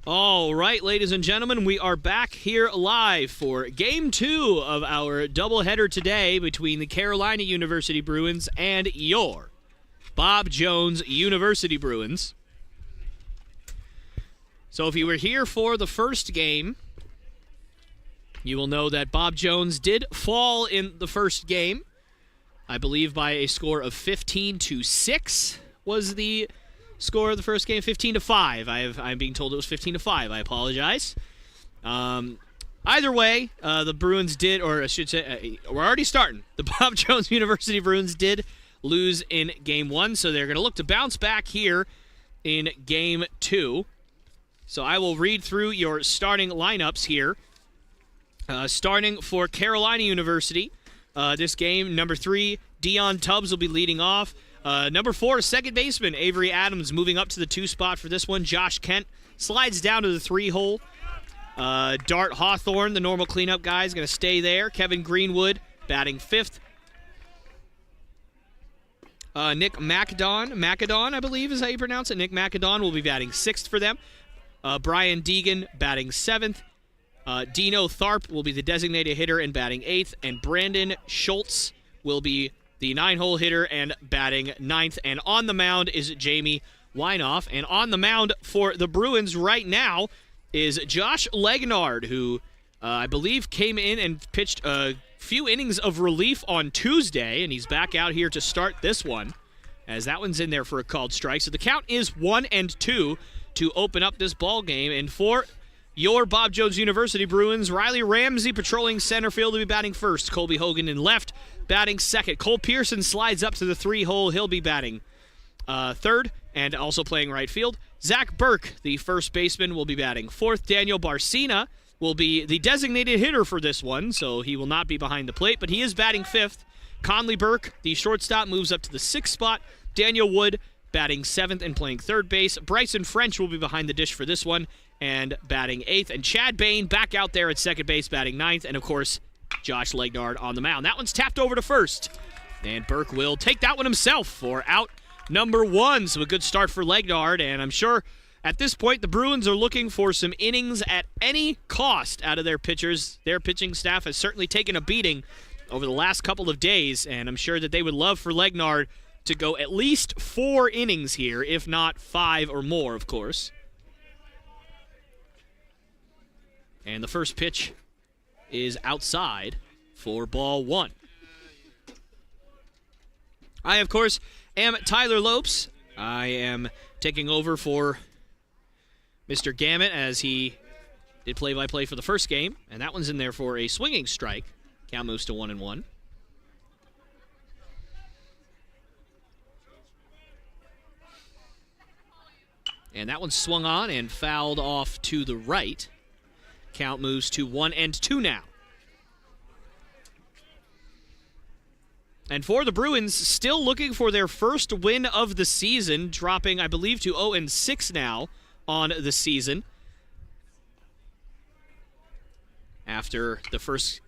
All right, ladies and gentlemen, we are back here live for Game 2 of our doubleheader today between the Carolina University Bruins and your Bob Jones University Bruins. So if you were here for the first game, you will know that Bob Jones did fall in the first game. I believe by a score of 15-6 was the score of the first game. 15-5. I'm being told it was 15-5. I apologize. Either way, the Bruins did, or I should say, we're already starting. The Bob Jones University Bruins did lose in Game 1, so they're going to look to bounce back here in Game 2. So I will read through your starting lineups here. Starting for Carolina University, this game, number 3, Dion Tubbs will be leading off. Number 4, second baseman Avery Adams moving up to the 2 spot for this one. Josh Kent slides down to the 3 hole. Dart Hawthorne, the normal cleanup guy, is going to stay there. Kevin Greenwood batting 5th. Nick Macedon, I believe is how you pronounce it. Nick Macedon will be batting 6th for them. Brian Deegan batting 7th. Dino Tharp will be the designated hitter and batting 8th. And Brandon Schultz will be the 9-hole hitter and batting 9th. And on the mound is Jamie Weinoff. And on the mound for the Bruins right now is Josh Legnard, who I believe came in and pitched a few innings of relief on Tuesday. And he's back out here to start this one, as that one's in there for a called strike. So the count is 1-2 to open up this ball game. And for your Bob Jones University Bruins, Riley Ramsey patrolling center field to be batting 1st. Colby Hogan in left, batting 2nd. Cole Pearson slides up to the 3 hole. He'll be batting 3rd and also playing right field. Zach Burke, the first baseman, will be batting 4th. Daniel Barcina will be the designated hitter for this one, so he will not be behind the plate, but he is batting 5th. Conley Burke, the shortstop, moves up to the 6th spot. Daniel Wood batting 7th and playing 3rd base. Bryson French will be behind the dish for this one and batting 8th. And Chad Bain back out there at 2nd base, batting 9th. And, of course, Josh Legnard on the mound. That one's tapped over to 1st. And Burke will take that one himself for out number 1. So a good start for Legnard. And I'm sure at this point the Bruins are looking for some innings at any cost out of their pitchers. Their pitching staff has certainly taken a beating over the last couple of days. And I'm sure that they would love for Legnard to go at least 4 innings here, if not 5 or more, of course. And the first pitch is outside for ball 1. I, of course, am Tyler Lopes. I am taking over for Mr. Gammett as he did play-by-play for the first game. And that one's in there for a swinging strike. Count moves to 1-1. And that one swung on and fouled off to the right. Count moves to 1-2 now. And for the Bruins, still looking for their first win of the season, dropping, I believe, to 0-6 now on the season. After the first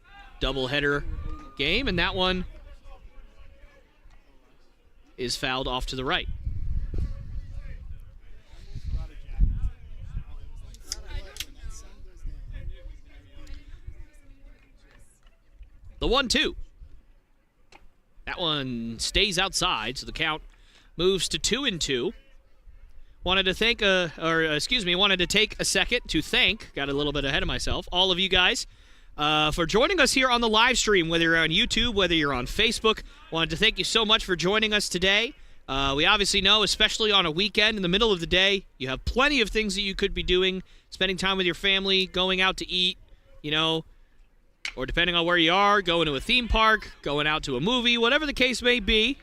doubleheader game, and that one is fouled off to the right. The 1-2. That one stays outside, so the count moves to 2-2. Wanted to take a second to thank, got a little bit ahead of myself, all of you guys for joining us here on the live stream, whether you're on YouTube, whether you're on Facebook. Wanted to thank you so much for joining us today. We obviously know, especially on a weekend in the middle of the day, you have plenty of things that you could be doing, spending time with your family, going out to eat, or depending on where you are, going to a theme park, going out to a movie, whatever the case may be.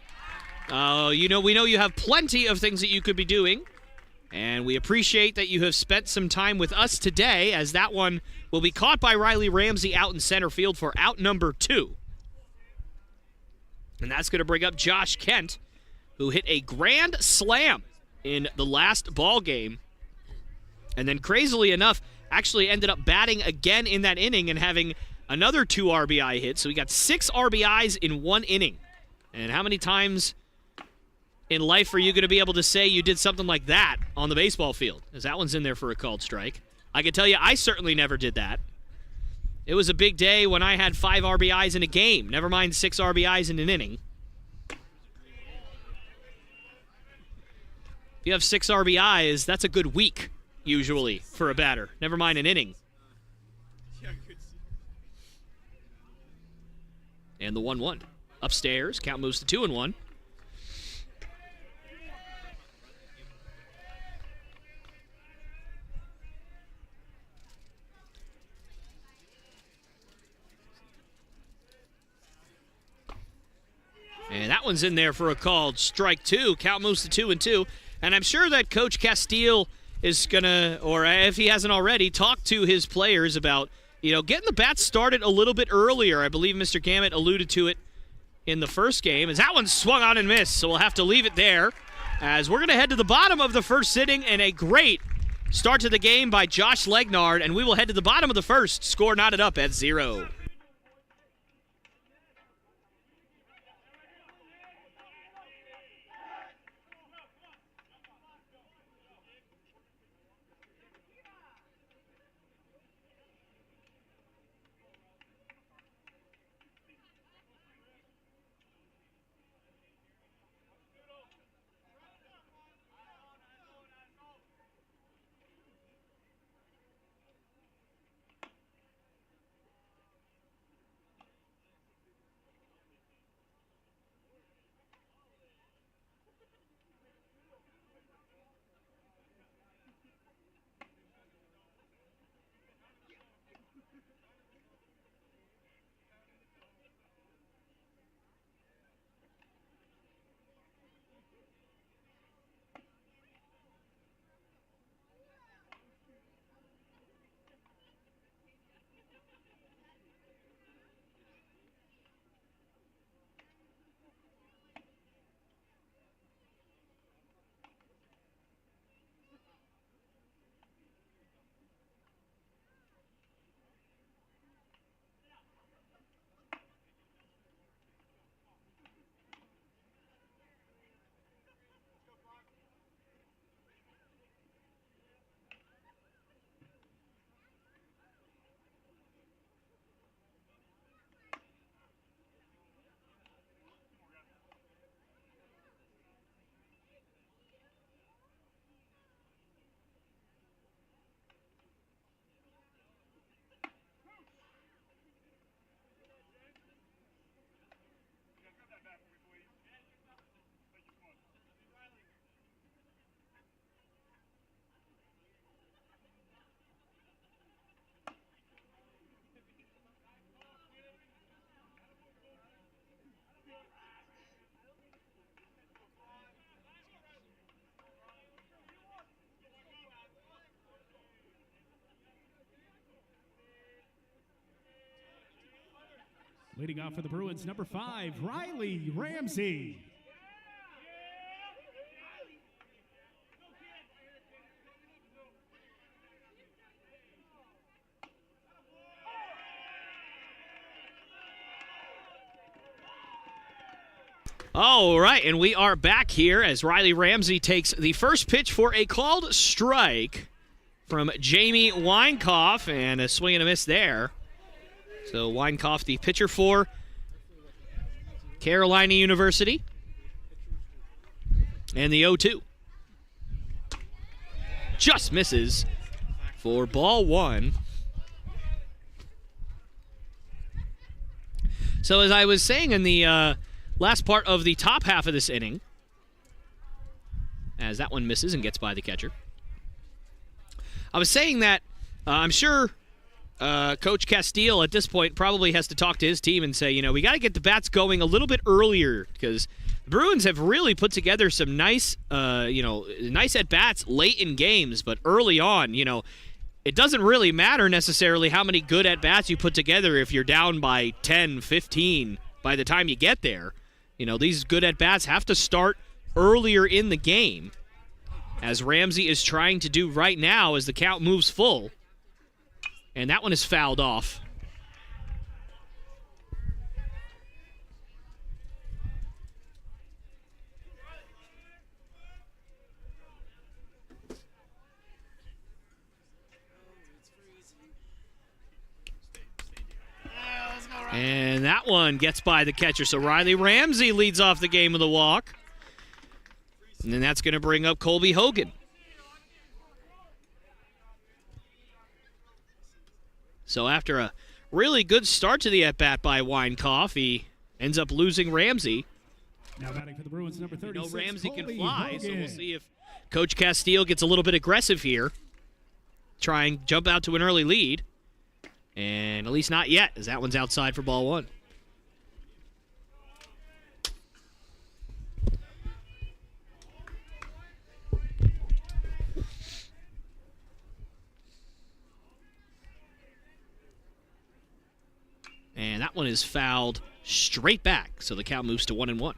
We know you have plenty of things that you could be doing, and we appreciate that you have spent some time with us today, as that one will be caught by Riley Ramsey out in center field for out number 2. And that's going to bring up Josh Kent, who hit a grand slam in the last ball game, and then crazily enough, actually ended up batting again in that inning and having another 2 RBI hits. So we got 6 RBIs in 1 inning. And how many times in life are you going to be able to say you did something like that on the baseball field? As that one's in there for a called strike. I can tell you I certainly never did that. It was a big day when I had 5 RBIs in a game, never mind 6 RBIs in an inning. If you have 6 RBIs, that's a good week, usually, for a batter, never mind an inning. And the 1-1. Upstairs, count moves to 2-1. And that one's in there for a called strike 2. Count moves to 2-2. And I'm sure that Coach Conestee is going to, or if he hasn't already, talk to his players about, getting the bats started a little bit earlier. I believe Mr. Gamet alluded to it in the first game, as that one swung on and missed. So we'll have to leave it there, as we're going to head to the bottom of the first inning, and a great start to the game by Josh Legnard, and we will head to the bottom of the first. Score knotted up at 0. Leading off for the Bruins, number 5, Riley Ramsey. All right, and we are back here as Riley Ramsey takes the first pitch for a called strike from Jamie Weinkoff, and a swing and a miss there. So Weinkoff, the pitcher for Carolina University, and the 0-2. Just misses for ball 1. So as I was saying in the last part of the top half of this inning, as that one misses and gets by the catcher, I was saying that I'm sure Coach Conestee at this point probably has to talk to his team and say, we got to get the bats going a little bit earlier, because the Bruins have really put together some nice, nice at-bats late in games, but early on, it doesn't really matter necessarily how many good at-bats you put together if you're down by 10, 15 by the time you get there. These good at-bats have to start earlier in the game, as Ramsey is trying to do right now as the count moves full. And that one is fouled off. And that one gets by the catcher. So Riley Ramsey leads off the game with a walk. And then that's going to bring up Colby Hogan. So after a really good start to the at-bat by Weinkauf, he ends up losing Ramsey. Now batting for the Bruins, number 36. Ramsey can Colby fly, Hogan. so we'll see if Coach Castile gets a little bit aggressive here. Try and jump out to an early lead. And at least not yet, as that one's outside for ball one. And that one is fouled straight back, so the count moves to 1-1.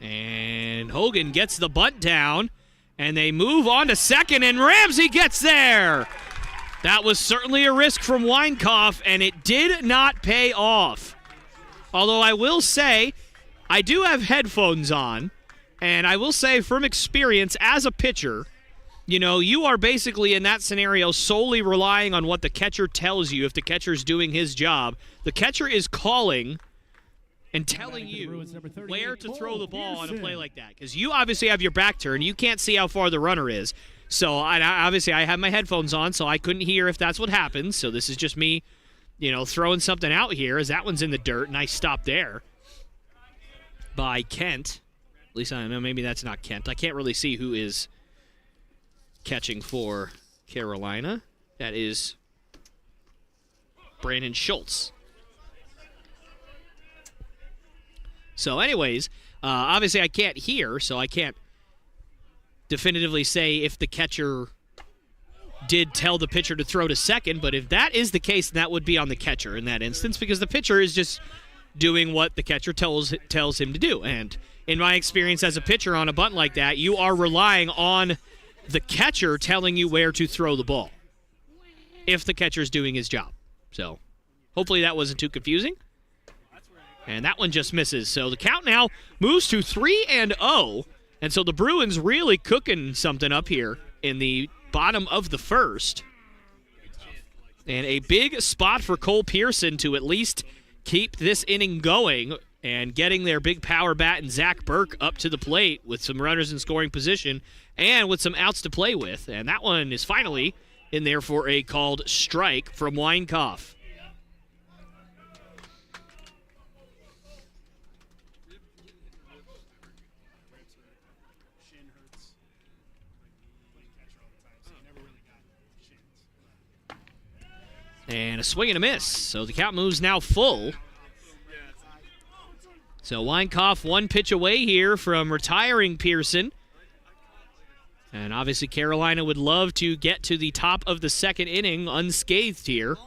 And Hogan gets the bunt down, and they move on to second, and Ramsey gets there. That was certainly a risk from Weinkauf, and it did not pay off. Although I will say, I do have headphones on, and I will say from experience as a pitcher, you know, you are basically in that scenario solely relying on what the catcher tells you if the catcher's doing his job. The catcher is calling and telling you where to throw the ball on a play like that. Because you obviously have your back turned. You can't see how far the runner is. So obviously I have my headphones on, so I couldn't hear if that's what happens. So this is just me, you know, throwing something out here as that one's in the dirt. Nice stop there by Kent. At least I don't know. Maybe that's not Kent. I can't really see who is catching for Carolina. That is Brandon Schultz. So anyways, obviously I can't hear, so I can't definitively say if the catcher did tell the pitcher to throw to second, but if that is the case, then that would be on the catcher in that instance, because the pitcher is just doing what the catcher tells him to do. And in my experience as a pitcher on a bunt like that, you are relying on the catcher telling you where to throw the ball if the catcher's doing his job. So hopefully that wasn't too confusing. And that one just misses. So the count now moves to 3-0. And so the Bruins really cooking something up here in the bottom of the first. And a big spot for Cole Pearson to at least keep this inning going and getting their big power bat and Zach Burke up to the plate with some runners in scoring position and with some outs to play with. And that one is finally in there for a called strike from Weinkauf. And a swing and a miss. So the count moves now full. So Weinkauf one pitch away here from retiring Pearson. And obviously Carolina would love to get to the top of the second inning unscathed here.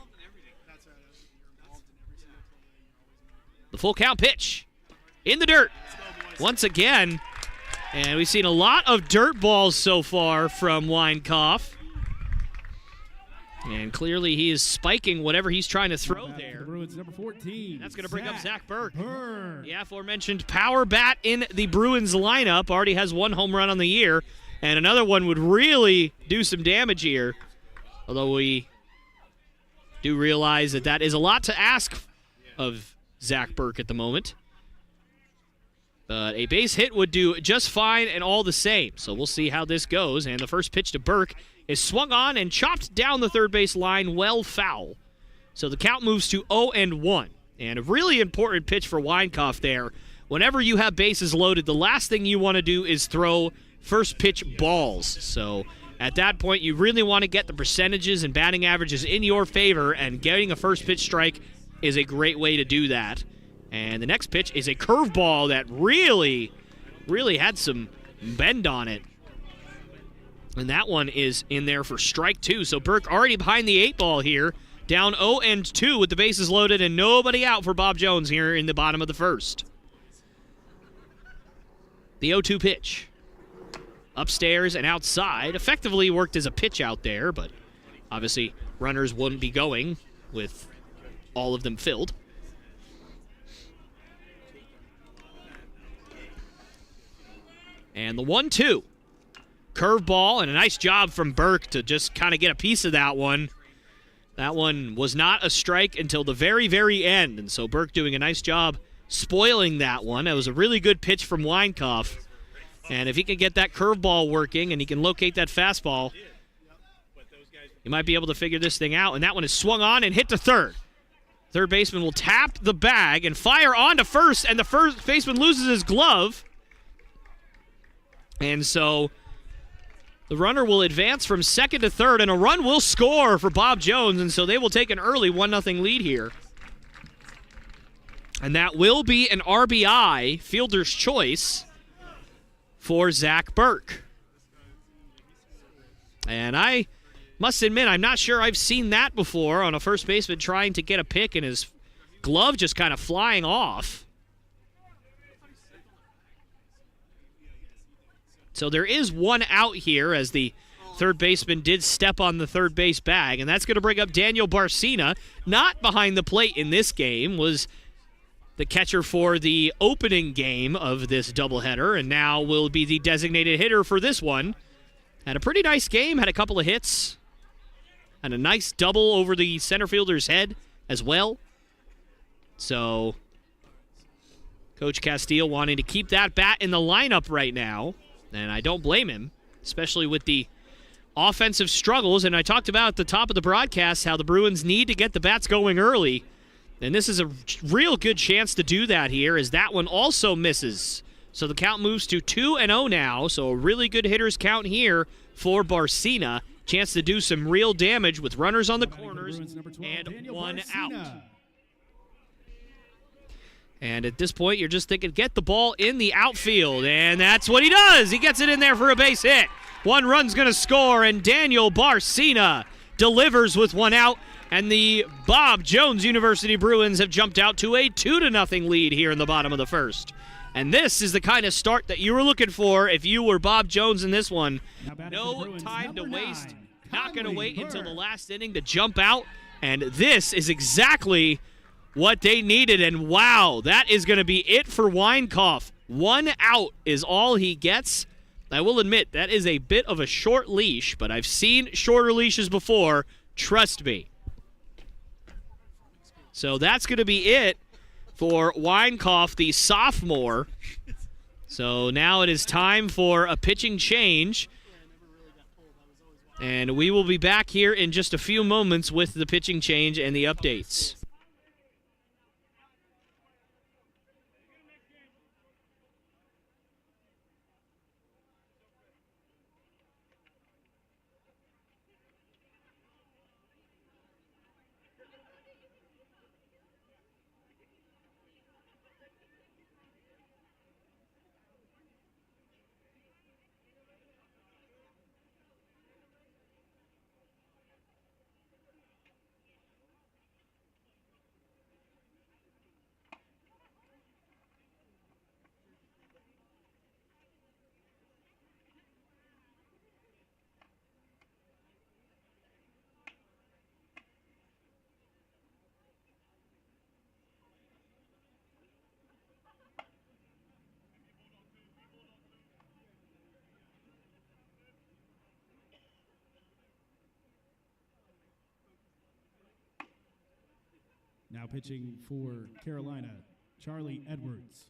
The full count pitch in the dirt once again. And we've seen a lot of dirt balls so far from Weinkauf. And clearly he is spiking whatever he's trying to throw there. Bruins, number 14. And that's going to bring up Zach Burke. The aforementioned power bat in the Bruins lineup. Already has one home run on the year. And another one would really do some damage here. Although we do realize that that is a lot to ask of Zach Burke at the moment. But a base hit would do just fine and all the same. So we'll see how this goes. And the first pitch to Burke is swung on and chopped down the third base line, well foul. So the count moves to 0-1. And a really important pitch for Weinkauf there. Whenever you have bases loaded, the last thing you want to do is throw first pitch balls. So at that point, you really want to get the percentages and batting averages in your favor, and getting a first pitch strike is a great way to do that. And the next pitch is a curveball that really had some bend on it. And that one is in there for strike two. So Burke already behind the 8-ball here. Down 0-2 with the bases loaded and nobody out for Bob Jones here in the bottom of the first. The 0-2 pitch. Upstairs and outside. Effectively worked as a pitch out there, but obviously runners wouldn't be going with all of them filled. And the 1-2. Curveball, and a nice job from Burke to just kind of get a piece of that one. That one was not a strike until the very, very end. And so Burke doing a nice job spoiling that one. That was a really good pitch from Weinkauf. And if he can get that curveball working and he can locate that fastball, he might be able to figure this thing out. And that one is swung on and hit to third. Third baseman will tap the bag and fire on to first, and the first baseman loses his glove. And so the runner will advance from second to third, and a run will score for Bob Jones, and so they will take an early 1-0 lead here. And that will be an RBI, fielder's choice, for Zach Burke. And I must admit, I'm not sure I've seen that before on a first baseman trying to get a pick and his glove just kind of flying off. So there is one out here as the third baseman did step on the third base bag, and that's going to bring up Daniel Barcina. Not behind the plate in this game, was the catcher for the opening game of this doubleheader, and now will be the designated hitter for this one. Had a pretty nice game, had a couple of hits, and a nice double over the center fielder's head as well. So Coach Castile wanting to keep that bat in the lineup right now. And I don't blame him, especially with the offensive struggles. And I talked about at the top of the broadcast how the Bruins need to get the bats going early. And this is a real good chance to do that here, as that one also misses. So the count moves to 2-0 now. So a really good hitter's count here for Barcina. Chance to do some real damage with runners on the corners and one out. And at this point, you're just thinking, get the ball in the outfield. And that's what he does. He gets it in there for a base hit. One run's going to score, and Daniel Barcina delivers with one out. And the Bob Jones University Bruins have jumped out to a 2-0 lead here in the bottom of the first. And this is the kind of start that you were looking for if you were Bob Jones in this one. No time to waste. Not going to wait until the last inning to jump out. And this is exactly what they needed, and wow, that is going to be it for Weinkauf. One out is all he gets. I will admit, that is a bit of a short leash, but I've seen shorter leashes before. Trust me. So that's going to be it for Weinkauf, the sophomore. So now it is time for a pitching change. And we will be back here in just a few moments with the pitching change and the updates. Now pitching for Carolina, Charlie Edwards.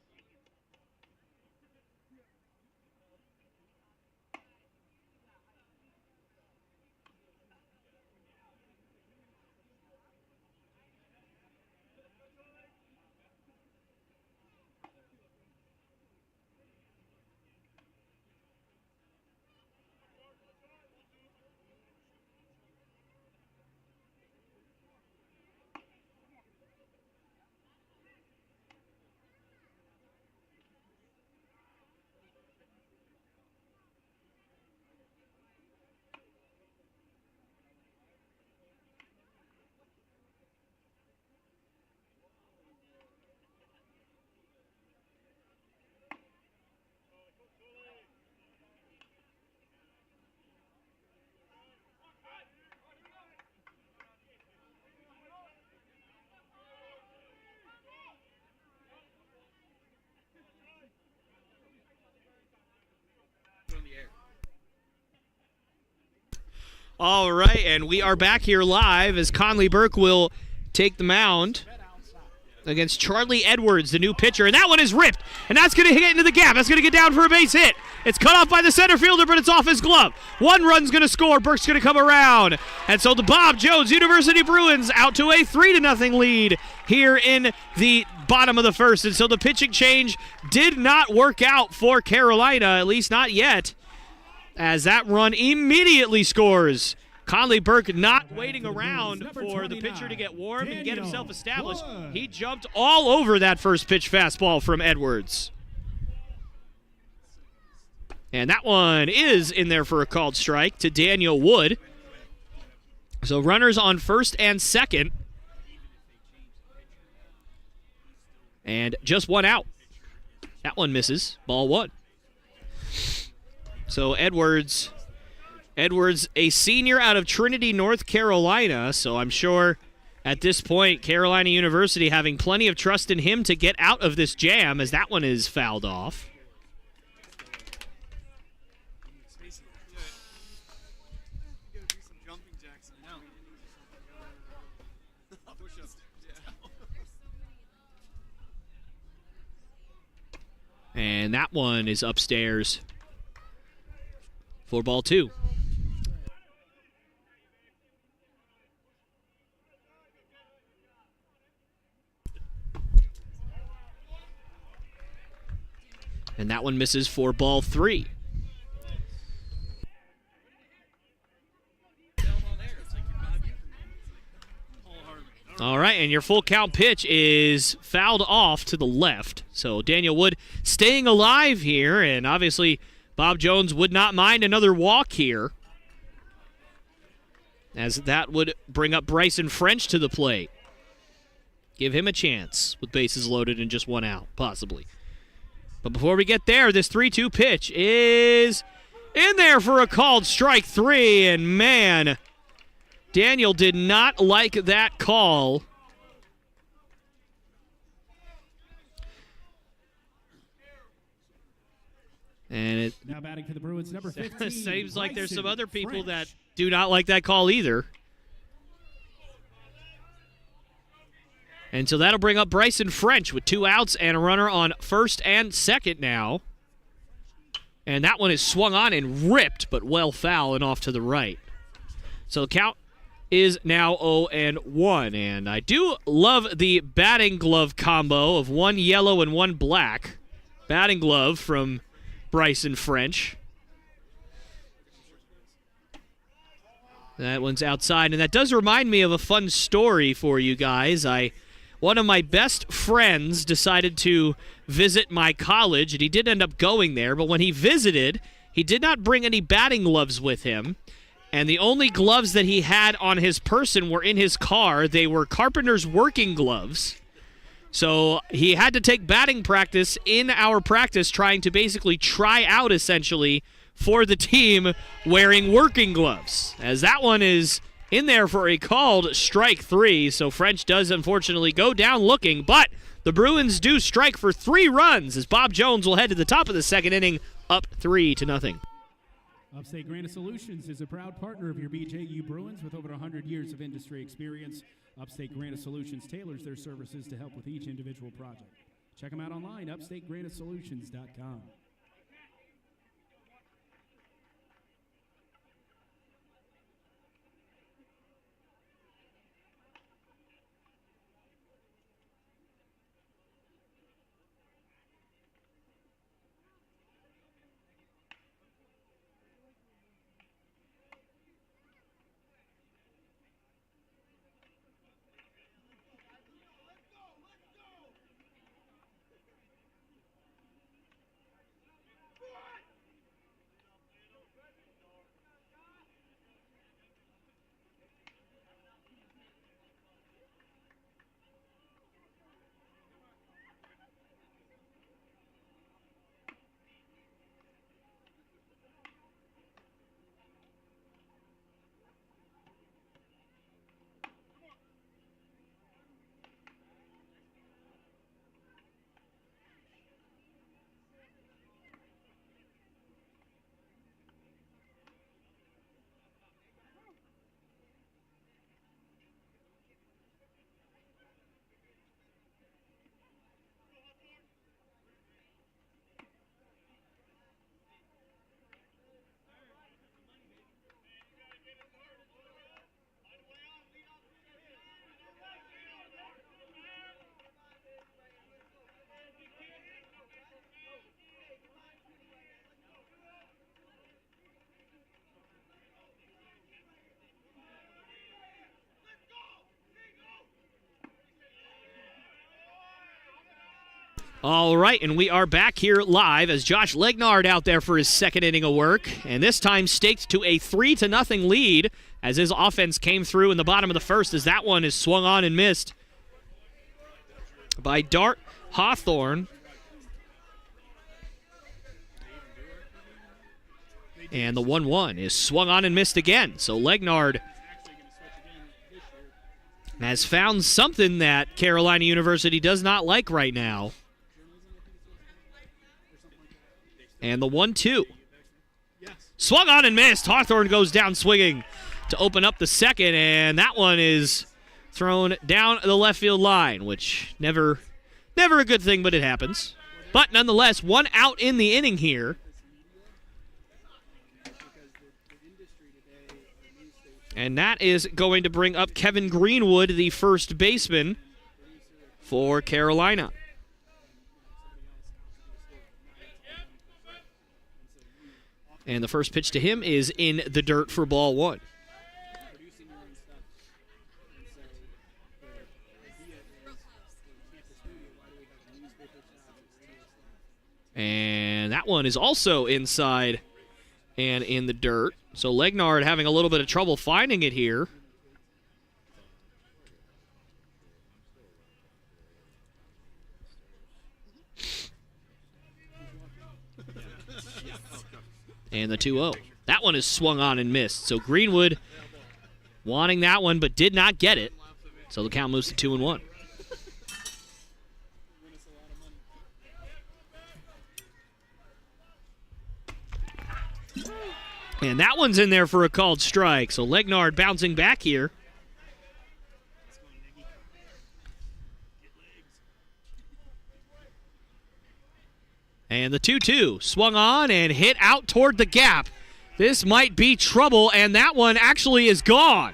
All right, and we are back here live as Conley Burke will take the mound against Charlie Edwards, the new pitcher. And that one is ripped, and that's going to get into the gap. That's going to get down for a base hit. It's cut off by the center fielder, but it's off his glove. One run's going to score. Burke's going to come around. And so the Bob Jones University Bruins out to a 3-0 lead here in the bottom of the first. And so the pitching change did not work out for Carolina, at least not yet, as that run immediately scores. Conley Burke not waiting around for the pitcher to get warm and get himself established. He jumped all over that first pitch fastball from Edwards. And that one is in there for a called strike to Daniel Wood. So runners on first and second. And just one out. That one misses. Ball one. So Edwards, a senior out of Trinity, North Carolina, so I'm sure at this point Carolina University having plenty of trust in him to get out of this jam, as that one is fouled off. And that one is upstairs for ball two. And that one misses for ball three. All right, and your full count pitch is fouled off to the left. So Daniel Wood staying alive here, and obviously Bob Jones would not mind another walk here, as that would bring up Bryson French to the plate. Give him a chance with bases loaded and just one out, possibly. But before we get there, this 3-2 pitch is in there for a called strike three, and man, Daniel did not like that call. And it now batting for the Bruins, number 15. Seems like there's some other people that do not like that call either. And so that'll bring up Bryson French with 2 outs and a runner on first and second now. And that one is swung on and ripped, but well foul and off to the right. So the count is now 0-1. And I do love the batting glove combo of one yellow and one black. Batting glove from Bryson French. That one's outside, and that does remind me of a fun story for you guys. One of my best friends decided to visit my college, and he did end up going there, but when he visited, he did not bring any batting gloves with him, and the only gloves that he had on his person were in his car. They were carpenter's working gloves. So he had to take batting practice in our practice, trying to basically try out, essentially, for the team wearing working gloves, as that one is in there for a called strike three. So French does unfortunately go down looking, but the Bruins do strike for 3 runs as Bob Jones will head to the top of the second inning, up 3-0. Upstate Granite Solutions is a proud partner of your BJU Bruins with over 100 years of industry experience. Upstate Granite Solutions tailors their services to help with each individual project. Check them out online, upstategranitesolutions.com. All right, and we are back here live as Josh Legnard out there for his second inning of work, and this time staked to a 3-0 lead as his offense came through in the bottom of the first, as that one is swung on and missed by Dart Hawthorne. And the 1-1 is swung on and missed again. So Legnard has found something that Carolina University does not like right now. And the 1-2. Swung on and missed. Hawthorne goes down swinging to open up the second, and that one is thrown down the left field line, which never a good thing, but it happens. But nonetheless, 1 out in the inning here. And that is going to bring up Kevin Greenwood, the first baseman for Carolina. And the first pitch to him is in the dirt for ball 1. And that one is also inside and in the dirt. So Legnard having a little bit of trouble finding it here. And the 2-0. That one is swung on and missed. So Greenwood wanting that one but did not get it. So the count moves to 2-1. And that one's in there for a called strike. So Legnard bouncing back here. And the 2-2 swung on and hit out toward the gap. This might be trouble, and that one actually is gone.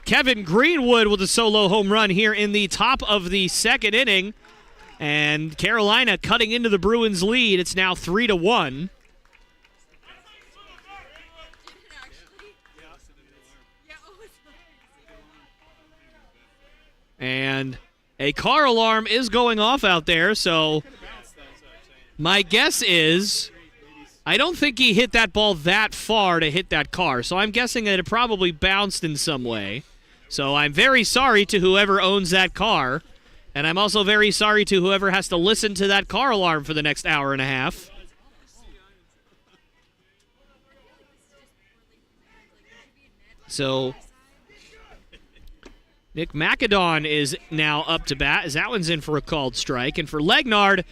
Kevin Greenwood with a solo home run here in the top of the second inning. And Carolina cutting into the Bruins lead. It's now 3-1. And a car alarm is going off out there, so my guess is I don't think he hit that ball that far to hit that car, so I'm guessing that it probably bounced in some way. So I'm very sorry to whoever owns that car, and I'm also very sorry to whoever has to listen to that car alarm for the next hour and a half. So Nick Macadon is now up to bat as that one's in for a called strike. And for Legnard,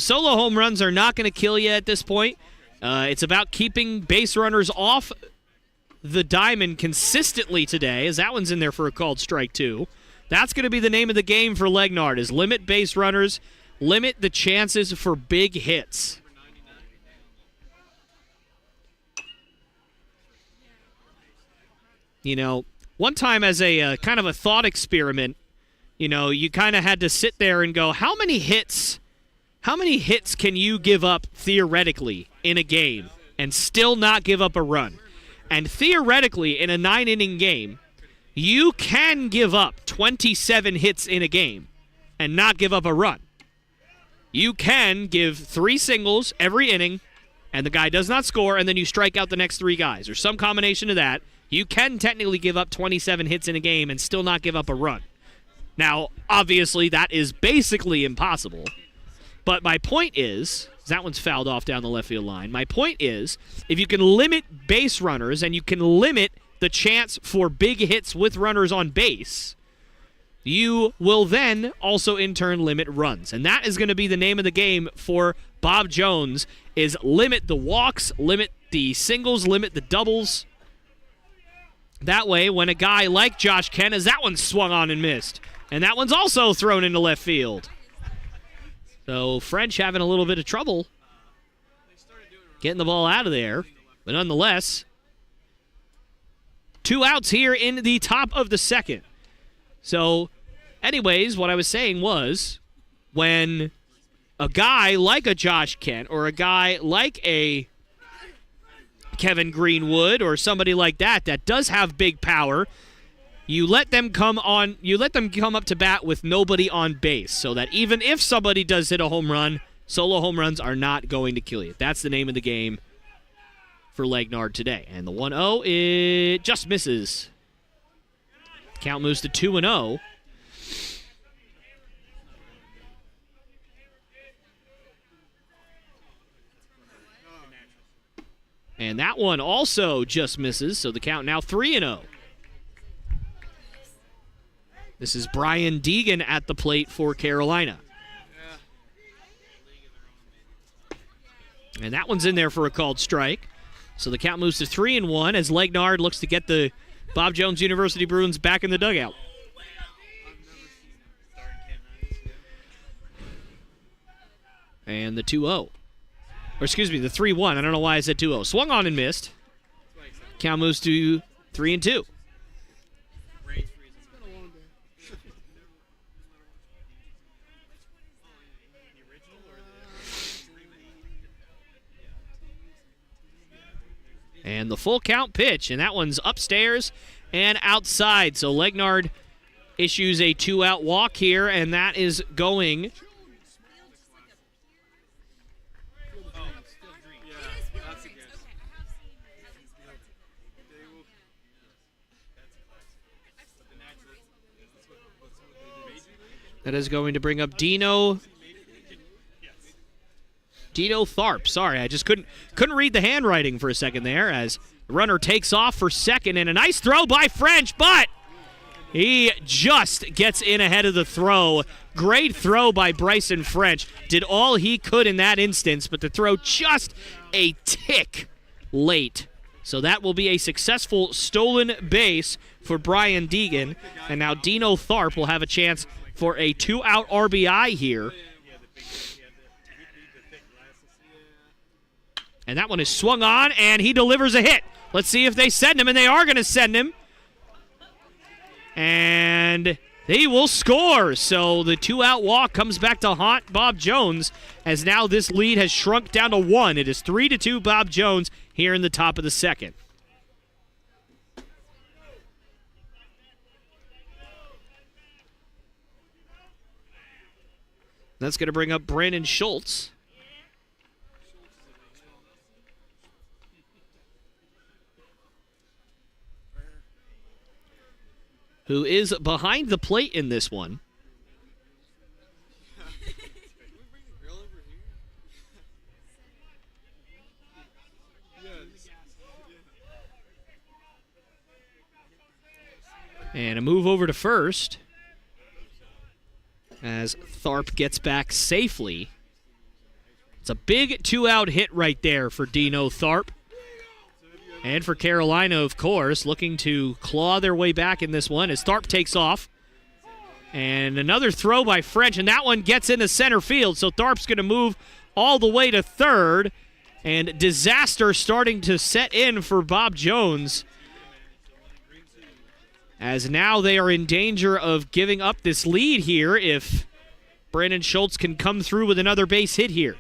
solo home runs are not going to kill you at this point. It's about keeping base runners off the diamond consistently today, as that one's in there for a called strike too. That's going to be the name of the game for Legnard, is limit base runners, limit the chances for big hits. One time as a kind of a thought experiment, you kind of had to sit there and go, how many hits can you give up theoretically in a game and still not give up a run? And theoretically, in a 9-inning game, you can give up 27 hits in a game and not give up a run. You can give 3 singles every inning, and the guy does not score, and then you strike out the next 3 guys, or some combination of that. You can technically give up 27 hits in a game and still not give up a run. Now, obviously, that is basically impossible. But my point is, that one's fouled off down the left field line. My point is, if you can limit base runners and you can limit the chance for big hits with runners on base, you will then also in turn limit runs. And that is going to be the name of the game for Bob Jones, is limit the walks, limit the singles, limit the doubles. That way, when a guy like Josh Kent, as that one swung on and missed, and that one's also thrown into left field. So French having a little bit of trouble getting the ball out of there. But nonetheless, 2 outs here in the top of the second. So anyways, what I was saying was, when a guy like a Josh Kent or a guy like a Kevin Greenwood or somebody like that does have big power, you let them come up to bat with nobody on base, so that even if somebody does hit a home run, solo home runs are not going to kill you. That's the name of the game for Legnard today. And the 1-0, it just misses. Count moves to 2-0. And that one also just misses, so the count now 3-0. This is Brian Deegan at the plate for Carolina. And that one's in there for a called strike. So the count moves to 3-1 as Legnard looks to get the Bob Jones University Bruins back in the dugout. And the 2-0. Or excuse me, the 3-1. I don't know why I said 2-0. Swung on and missed. Count moves to 3-2. And the full count pitch, and that one's upstairs and outside. So Legnard issues a 2-out walk here, and that is going to bring up Dino Tharp. Sorry, I just couldn't read the handwriting for a second there as the runner takes off for second, and a nice throw by French, but he just gets in ahead of the throw. Great throw by Bryson French. Did all he could in that instance, but the throw just a tick late. So that will be a successful stolen base for Brian Deegan, and now Dino Tharp will have a chance for a 2-out RBI here. And that one is swung on, and he delivers a hit. Let's see if they send him, and they are going to send him. And they will score. So the 2-out walk comes back to haunt Bob Jones, as now this lead has shrunk down to 1. It is 3-2 Bob Jones here in the top of the second. That's going to bring up Brandon Schultz, who is behind the plate in this one. And a move over to first as Tharp gets back safely. It's a big 2-out hit right there for Dino Tharp. And for Carolina, of course, looking to claw their way back in this one as Tharp takes off. And another throw by French, and that one gets into center field. So Tharp's going to move all the way to third. And disaster starting to set in for Bob Jones, as now they are in danger of giving up this lead here if Brandon Schultz can come through with another base hit here.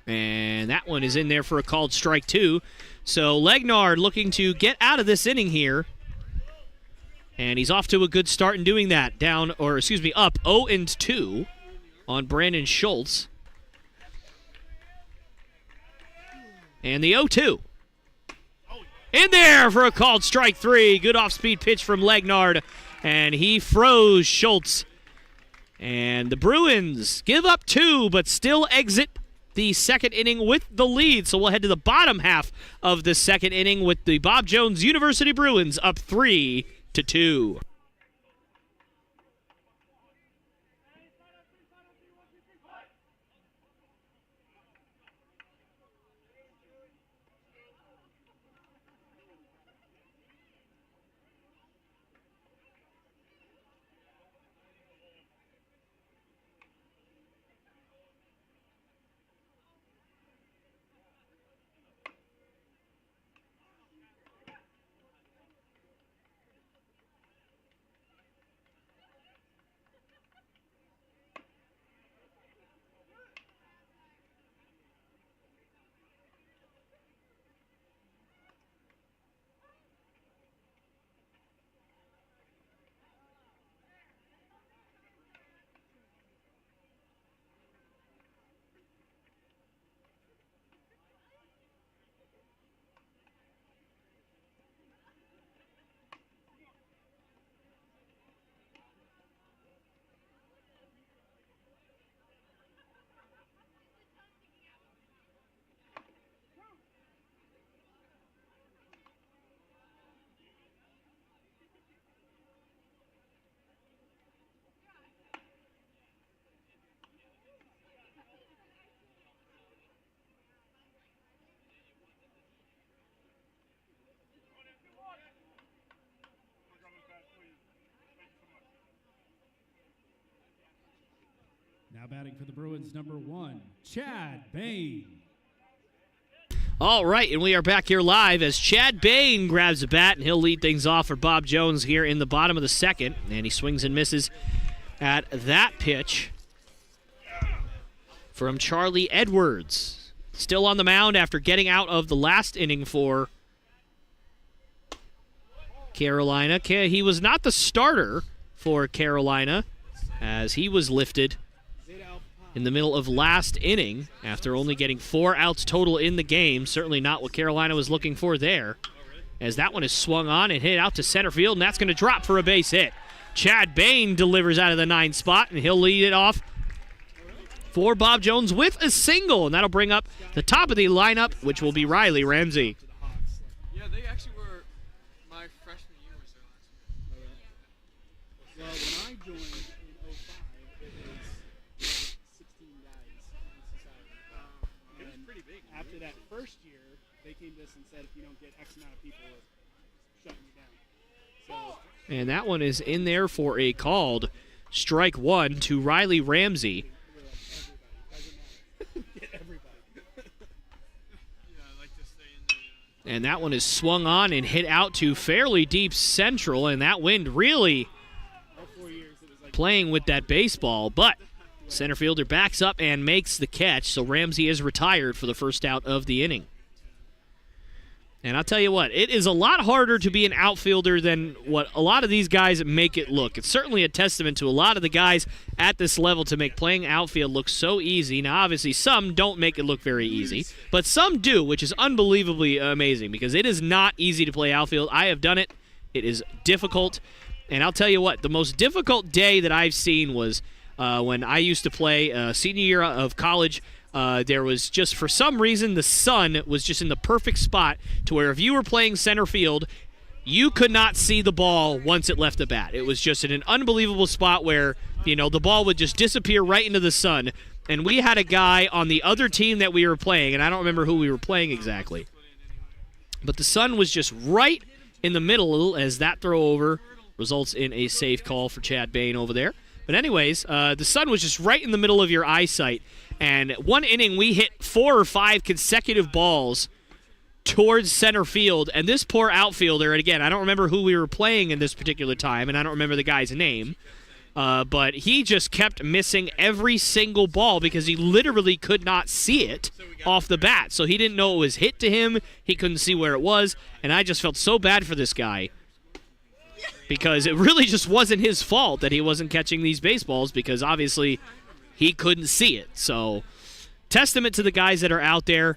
And that one is in there for a called strike, too. So Legnard looking to get out of this inning here. And he's off to a good start in doing that. Up 0-2 on Brandon Schultz. And the 0-2. In there for a called strike 3. Good off-speed pitch from Legnard. And he froze Schultz. And the Bruins give up 2, but still exit the second inning with the lead. So we'll head to the bottom half of the second inning with the Bob Jones University Bruins up 3-2. batting for the Bruins, number 1, Chad Bain. All right, and we are back here live as Chad Bain grabs the bat, and he'll lead things off for Bob Jones here in the bottom of the second. And he swings and misses at that pitch from Charlie Edwards. Still on the mound after getting out of the last inning for Carolina. He was not the starter for Carolina, as he was lifted in the middle of last inning after only getting 4 outs total in the game. Certainly not what Carolina was looking for there, as that one is swung on and hit out to center field, and that's going to drop for a base hit. Chad Bain delivers out of the 9 spot, and he'll lead it off for Bob Jones with a single, and that'll bring up the top of the lineup, which will be Riley Ramsey. Yeah, they actually were my freshman year was their last year. Well, when I joined in 05, it was 16 guys in the society. It was pretty big. After that first year, they came to us and said, if you don't get X amount of people, we're shutting you down. So, And that one is in there for a called strike 1 to Riley Ramsey. And that one is swung on and hit out to fairly deep central, and that wind really playing with that baseball. But center fielder backs up and makes the catch, so Ramsey is retired for the first out of the inning. And I'll tell you what, it is a lot harder to be an outfielder than what a lot of these guys make it look. It's certainly a testament to a lot of the guys at this level to make playing outfield look so easy. Now, obviously, some don't make it look very easy, but some do, which is unbelievably amazing because it is not easy to play outfield. I have done it. It is difficult. And I'll tell you what, the most difficult day that I've seen was when I used to play senior year of college. There was just, for some reason, the sun was just in the perfect spot to where if you were playing center field, you could not see the ball once it left the bat. It was just in an unbelievable spot where, you know, the ball would just disappear right into the sun. And we had a guy on the other team that we were playing, and I don't remember who we were playing exactly, but the sun was just right in the middle as that throw over results in a safe call for Chad Bain over there. But anyways, the sun was just right in the middle of your eyesight. And one inning, we hit 4 or 5 consecutive balls towards center field. And this poor outfielder, and again, I don't remember who we were playing in this particular time, and I don't remember the guy's name, but he just kept missing every single ball because he literally could not see it off the bat. So he didn't know it was hit to him. He couldn't see where it was. And I just felt so bad for this guy because it really just wasn't his fault that he wasn't catching these baseballs because obviously he couldn't see it. So, testament to the guys that are out there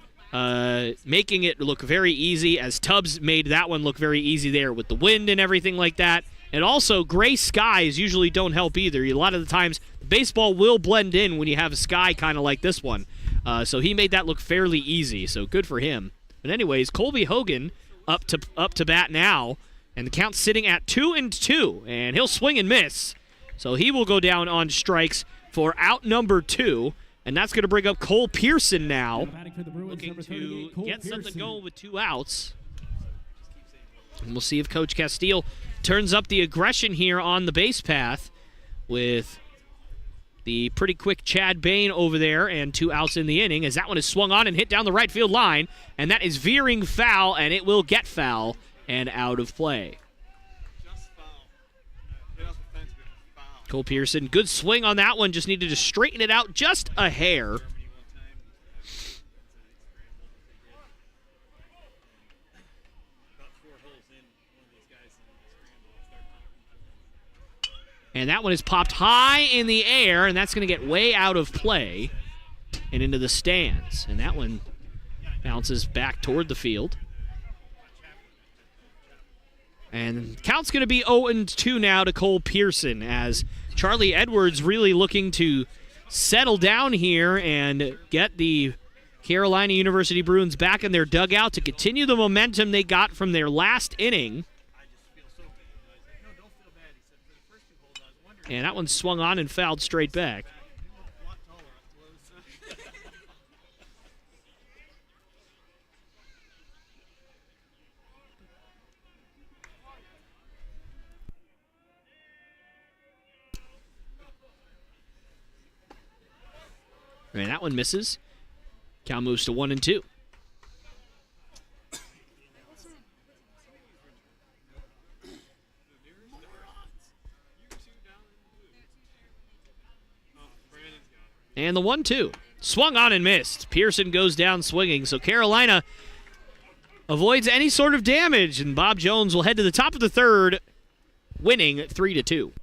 making it look very easy, as Tubbs made that one look very easy there with the wind and everything like that. And also, gray skies usually don't help either. A lot of the times, the baseball will blend in when you have a sky kind of like this one. So he made that look fairly easy, so good for him. But anyways, Colby Hogan up to bat now, and the count's sitting at 2-2, and he'll swing and miss. So he will go down on strikes for out number 2, and that's going to bring up Cole Pearson now, looking to get something going with 2 outs. And we'll see if Coach Castile turns up the aggression here on the base path with the pretty quick Chad Bain over there and 2 outs in the inning, as that one is swung on and hit down the right field line, and that is veering foul, and it will get foul and out of play. Cole Pearson, good swing on that one, just needed to straighten it out just a hair. And that one is popped high in the air, and that's going to get way out of play and into the stands. And that one bounces back toward the field. And count's going to be 0-2 now to Cole Pearson, as Charlie Edwards really looking to settle down here and get the Carolina University Bruins back in their dugout to continue the momentum they got from their last inning. And that one swung on and fouled straight back. And that one misses. Count moves to 1-2. And the 1-2. Swung on and missed. Pearson goes down swinging. So Carolina avoids any sort of damage. And Bob Jones will head to the top of the third, winning 3-2.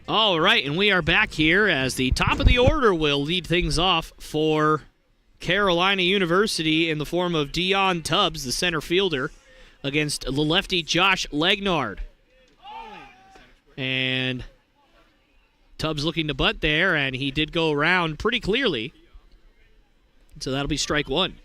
All right, and we are back here as the top of the order will lead things off for Carolina University in the form of Dion Tubbs, the center fielder, against the lefty Josh Legnard. And Tubbs looking to bunt there, and he did go around pretty clearly. So that'll be strike one.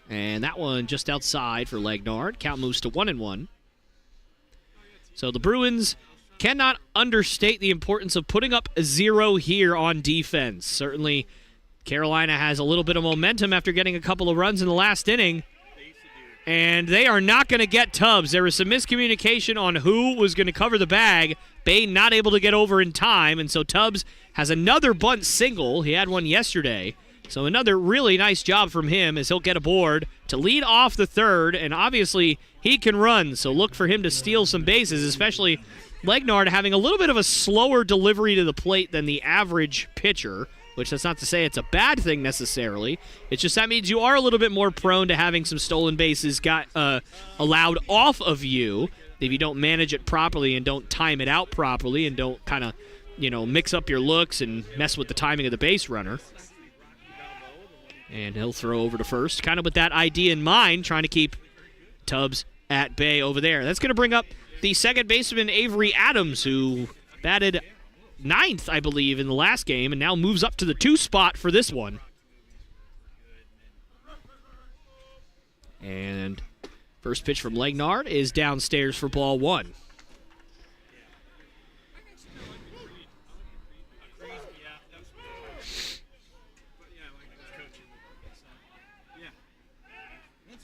And that one just outside for Legnard. Count moves to 1-1. So the Bruins cannot understate the importance of putting up a 0 here on defense. Certainly, Carolina has a little bit of momentum after getting a couple of runs in the last inning. And they are not going to get Tubbs. There was some miscommunication on who was going to cover the bag. Bain not able to get over in time. And so Tubbs has another bunt single. He had one yesterday. So another really nice job from him as he'll get aboard to lead off the third, and obviously he can run, so look for him to steal some bases, especially Legnard having a little bit of a slower delivery to the plate than the average pitcher, which that's not to say it's a bad thing necessarily. It's just that means you are a little bit more prone to having some stolen bases allowed off of you if you don't manage it properly and don't time it out properly and don't kind of, mix up your looks and mess with the timing of the base runner. And he'll throw over to first, kind of with that idea in mind, trying to keep Tubbs at bay over there. That's going to bring up the second baseman, Avery Adams, who batted 9th, I believe, in the last game, and now moves up to the 2 spot for this one. And first pitch from Legnard is downstairs for ball 1.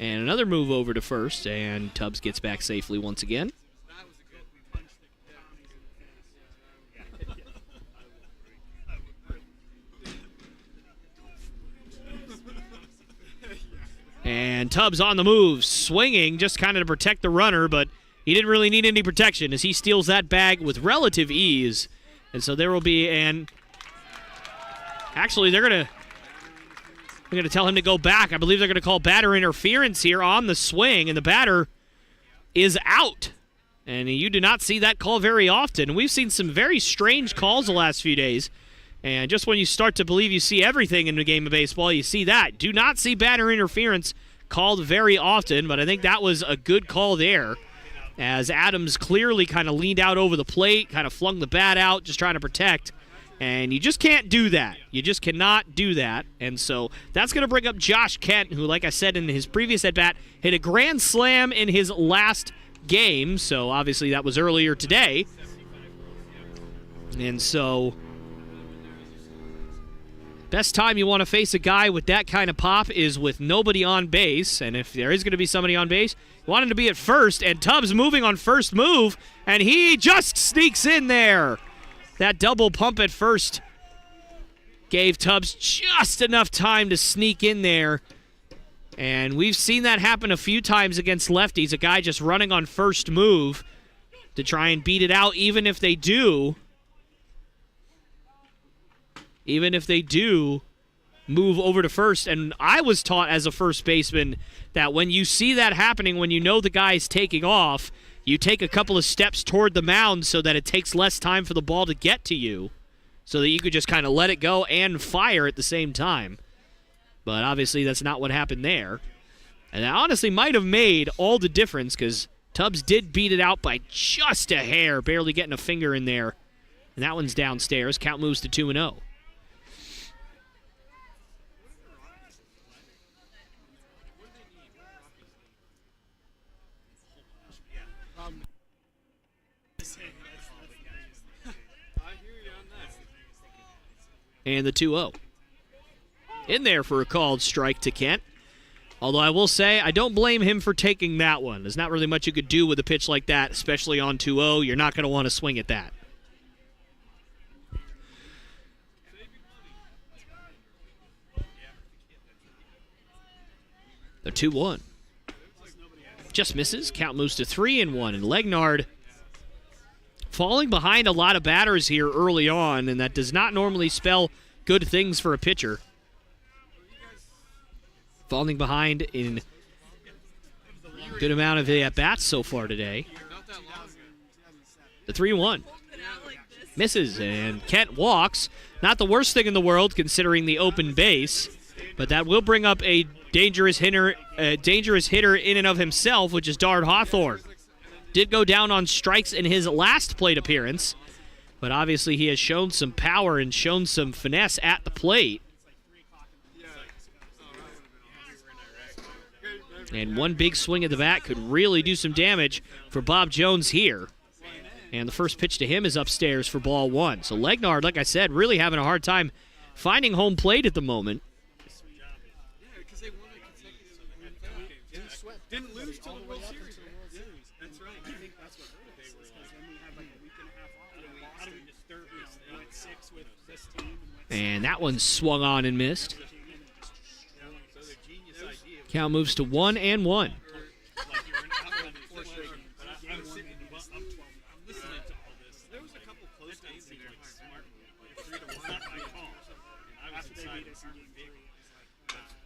And another move over to first, and Tubbs gets back safely once again. And Tubbs on the move, swinging just kind of to protect the runner, but he didn't really need any protection as he steals that bag with relative ease. And so there will be actually, they're going to tell him to go back. I believe they're going to call batter interference here on the swing, and the batter is out. And you do not see that call very often. We've seen some very strange calls the last few days. And just when you start to believe you see everything in the game of baseball, you see that. Do not see batter interference called very often, but I think that was a good call there, as Adams clearly kind of leaned out over the plate, kind of flung the bat out, just trying to protect. And you just can't do that. You just cannot do that. And so that's going to bring up Josh Kent, who, like I said in his previous at-bat, hit a grand slam in his last game. So obviously that was earlier today. And so, best time you want to face a guy with that kind of pop is with nobody on base. And if there is going to be somebody on base, you want him to be at first. And Tubbs moving on first move, and he just sneaks in there. That double pump at first gave Tubbs just enough time to sneak in there. And we've seen that happen a few times against lefties. A guy just running on first move to try and beat it out, even if they do move over to first. And I was taught as a first baseman that when you see that happening, when you know the guy's taking off, you take a couple of steps toward the mound so that it takes less time for the ball to get to you, so that you could just kind of let it go and fire at the same time. But obviously that's not what happened there. And that honestly might have made all the difference, because Tubbs did beat it out by just a hair, barely getting a finger in there. And that one's downstairs. Count moves to 2-0. And the 2-0. In there for a called strike to Kent. Although I will say, I don't blame him for taking that one. There's not really much you could do with a pitch like that, especially on 2-0. You're not going to want to swing at that. The 2-1. Just misses. Count moves to 3-1. And Legnard falling behind a lot of batters here early on, and that does not normally spell good things for a pitcher. Falling behind in a good amount of the at-bats so far today. The 3-1. Misses, and Kent walks. Not the worst thing in the world considering the open base, but that will bring up a dangerous hitter in and of himself, which is Dard Hawthorne. Did go down on strikes in his last plate appearance, but obviously he has shown some power and shown some finesse at the plate. And one big swing at the bat could really do some damage for Bob Jones here. And the first pitch to him is upstairs for ball one. So Legnard, like I said, really having a hard time finding home plate at the moment. Didn't lose till the World Series. That's right. I think that's what they were like. Then we had like a week and a half off. How do we disturb went 6 with this team? And that one swung on and missed. Count moves to 1-1.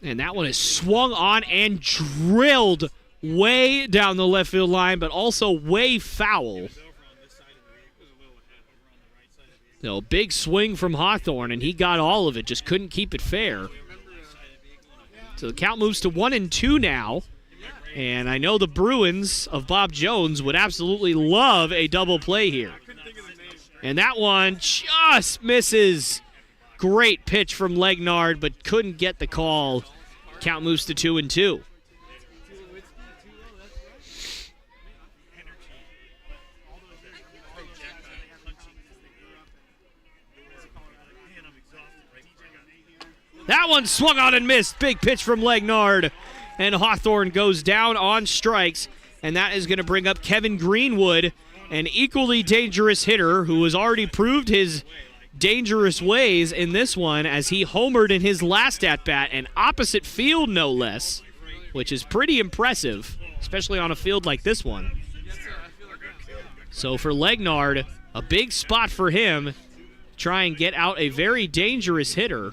And that one is swung on and drilled way down the left field line, but also way foul. So big swing from Hawthorne, and he got all of it, just couldn't keep it fair. So the count moves to 1-2 now. And I know the Bruins of Bob Jones would absolutely love a double play here. And that one just misses. Great pitch from Legnard, but couldn't get the call. Count moves to 2-2. That one swung on and missed. Big pitch from Legnard. And Hawthorne goes down on strikes. And that is going to bring up Kevin Greenwood, an equally dangerous hitter who has already proved his dangerous ways in this one, as he homered in his last at-bat, and opposite field no less, which is pretty impressive, especially on a field like this one. So for Legnard, a big spot for him, try and get out a very dangerous hitter.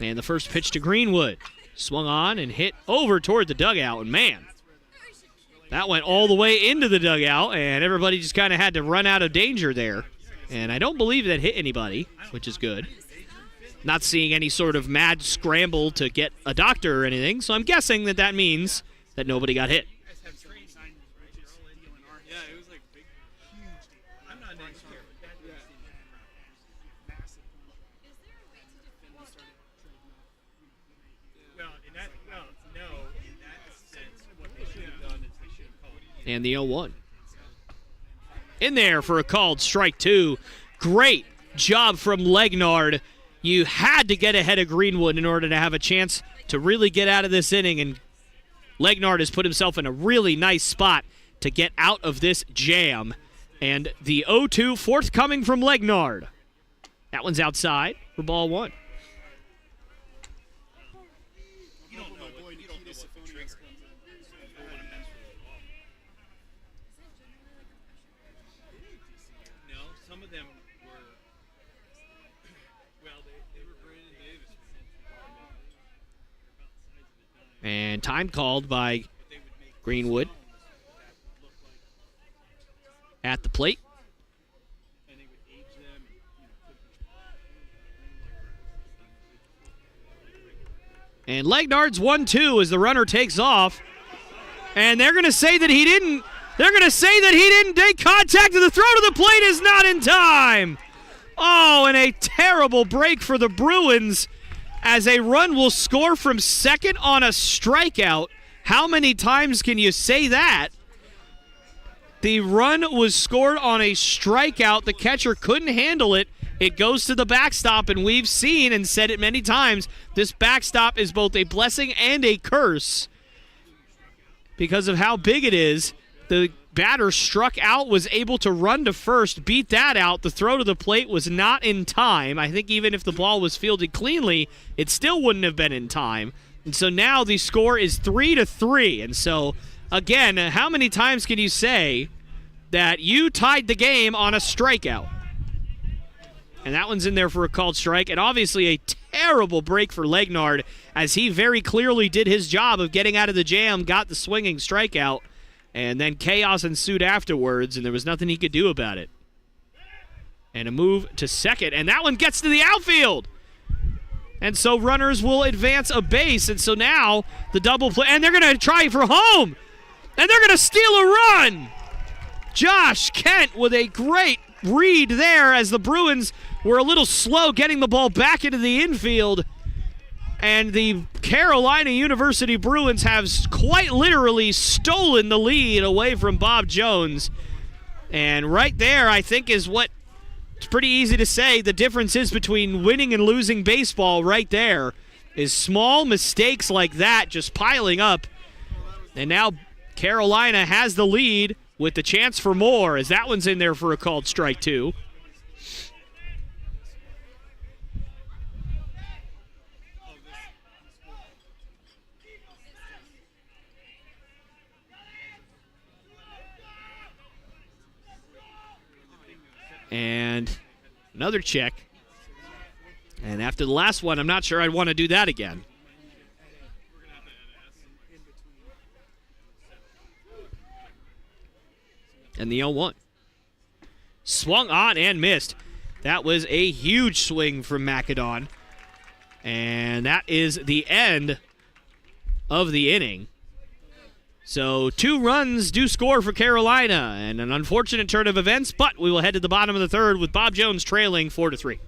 And the first pitch to Greenwood. Swung on and hit over toward the dugout. And man, that went all the way into the dugout, and everybody just kind of had to run out of danger there. And I don't believe that hit anybody, which is good. Not seeing any sort of mad scramble to get a doctor or anything, so I'm guessing that that means that nobody got hit. In that sense, what they should have done is they should have called it. And the 0-1. In there for a called strike 2. Great job from Legnard. You had to get ahead of Greenwood in order to have a chance to really get out of this inning, and Legnard has put himself in a really nice spot to get out of this jam. And the 0-2 forthcoming from Legnard. That one's outside for ball 1. You don't know what the trigger is. No, some of them were, well, they were Brandon Davis. And time called by Greenwood at the plate. And Legnard's 1-2 as the runner takes off. And they're going to say that he didn't. They're going to say that he didn't take contact, and the throw to the plate is not in time. Oh, and a terrible break for the Bruins as a run will score from second on a strikeout. How many times can you say that? The run was scored on a strikeout. The catcher couldn't handle it. It goes to the backstop, and we've seen and said it many times, this backstop is both a blessing and a curse because of how big it is. The batter struck out, was able to run to first, beat that out. The throw to the plate was not in time. I think even if the ball was fielded cleanly, it still wouldn't have been in time. And so now the score is 3-3. And so, again, how many times can you say that you tied the game on a strikeout? And that one's in there for a called strike. And obviously a terrible break for Legnard as he very clearly did his job of getting out of the jam, got the swinging strikeout, and then chaos ensued afterwards, and there was nothing he could do about it. And a move to second, and that one gets to the outfield. And so runners will advance a base, and so now the double play, and they're going to try for home, and they're going to steal a run. Josh Kent with a great read there as the Bruins were a little slow getting the ball back into the infield. And the Carolina University Bruins have quite literally stolen the lead away from Bob Jones. And right there, I think, is what it's pretty easy to say the difference is between winning and losing baseball right there is small mistakes like that just piling up. And now Carolina has the lead with the chance for more as that one's in there for a called strike 2. And another check. And after the last one, I'm not sure I'd want to do that again. And the 0-1. Swung on and missed. That was a huge swing from Macedon. And that is the end of the inning. So 2 runs do score for Carolina, and an unfortunate turn of events, but we will head to the bottom of the third with Bob Jones trailing 4-3.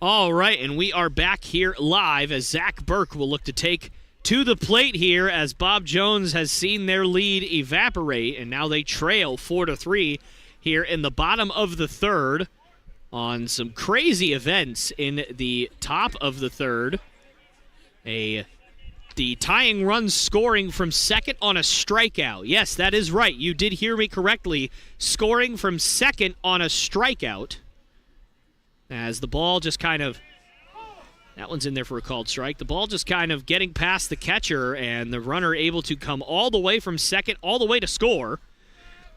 All right, and we are back here live as Zach Burke will look to take to the plate here as Bob Jones has seen their lead evaporate, and now they trail 4-3 here in the bottom of the third on some crazy events in the top of the third. The tying run scoring from second on a strikeout. Yes, that is right. You did hear me correctly. Scoring from second on a strikeout. As the ball just kind of, that one's in there for a called strike. The ball just kind of getting past the catcher and the runner able to come all the way from second all the way to score.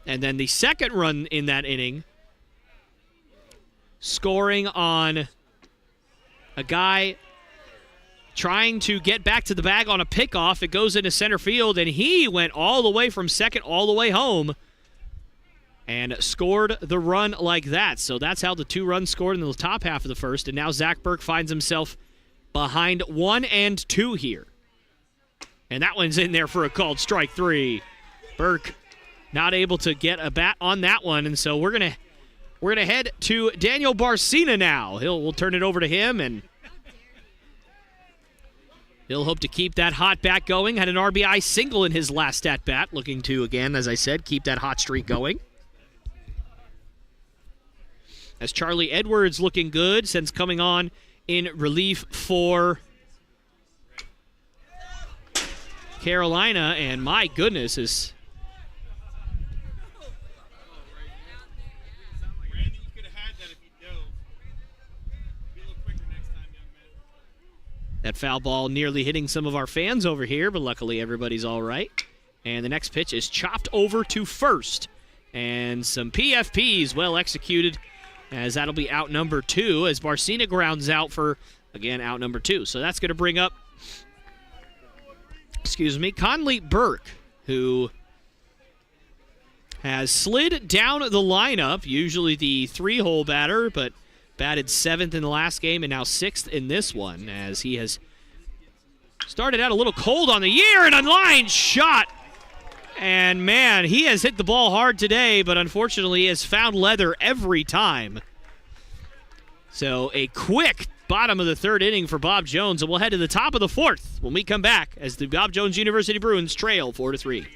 And then the second run in that inning, scoring on a guy trying to get back to the bag on a pickoff. It goes into center field, and he went all the way from second all the way home and scored the run like that. So that's how the 2 runs scored in the top half of the first, and now Zach Burke finds himself behind 1 and 2 here. And that one's in there for a called strike 3. Burke not able to get a bat on that one, and so we're gonna head to Daniel Barcina now. We'll turn it over to him, and he'll hope to keep that hot bat going. Had an RBI single in his last at-bat, looking to, again, as I said, keep that hot streak going. As Charlie Edwards looking good since coming on in relief for Carolina, and my goodness is... That foul ball nearly hitting some of our fans over here, but luckily everybody's all right. And the next pitch is chopped over to first. And some PFPs well executed, as that'll be out number 2 as Barcina grounds out for, again, out number 2. So that's going to bring up, Conley Burke, who has slid down the lineup, usually the 3-hole batter, but batted 7th in the last game and now 6th in this one, as he has started out a little cold on the year, and a line shot. And man, he has hit the ball hard today, but unfortunately has found leather every time. So a quick bottom of the third inning for Bob Jones, and we'll head to the top of the fourth when we come back as the Bob Jones University Bruins trail 4-3.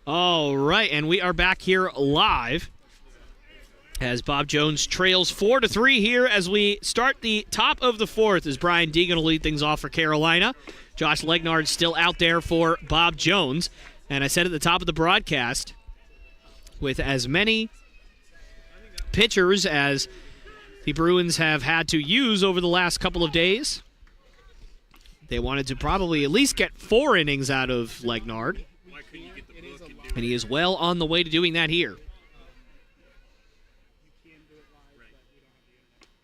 All right, and we are back here live as Bob Jones trails 4-3 here as we start the top of the fourth, as Brian Deegan will lead things off for Carolina. Josh Legnard still out there for Bob Jones. And I said at the top of the broadcast, with as many pitchers as the Bruins have had to use over the last couple of days, they wanted to probably at least get 4 innings out of Legnard. And he is well on the way to doing that here.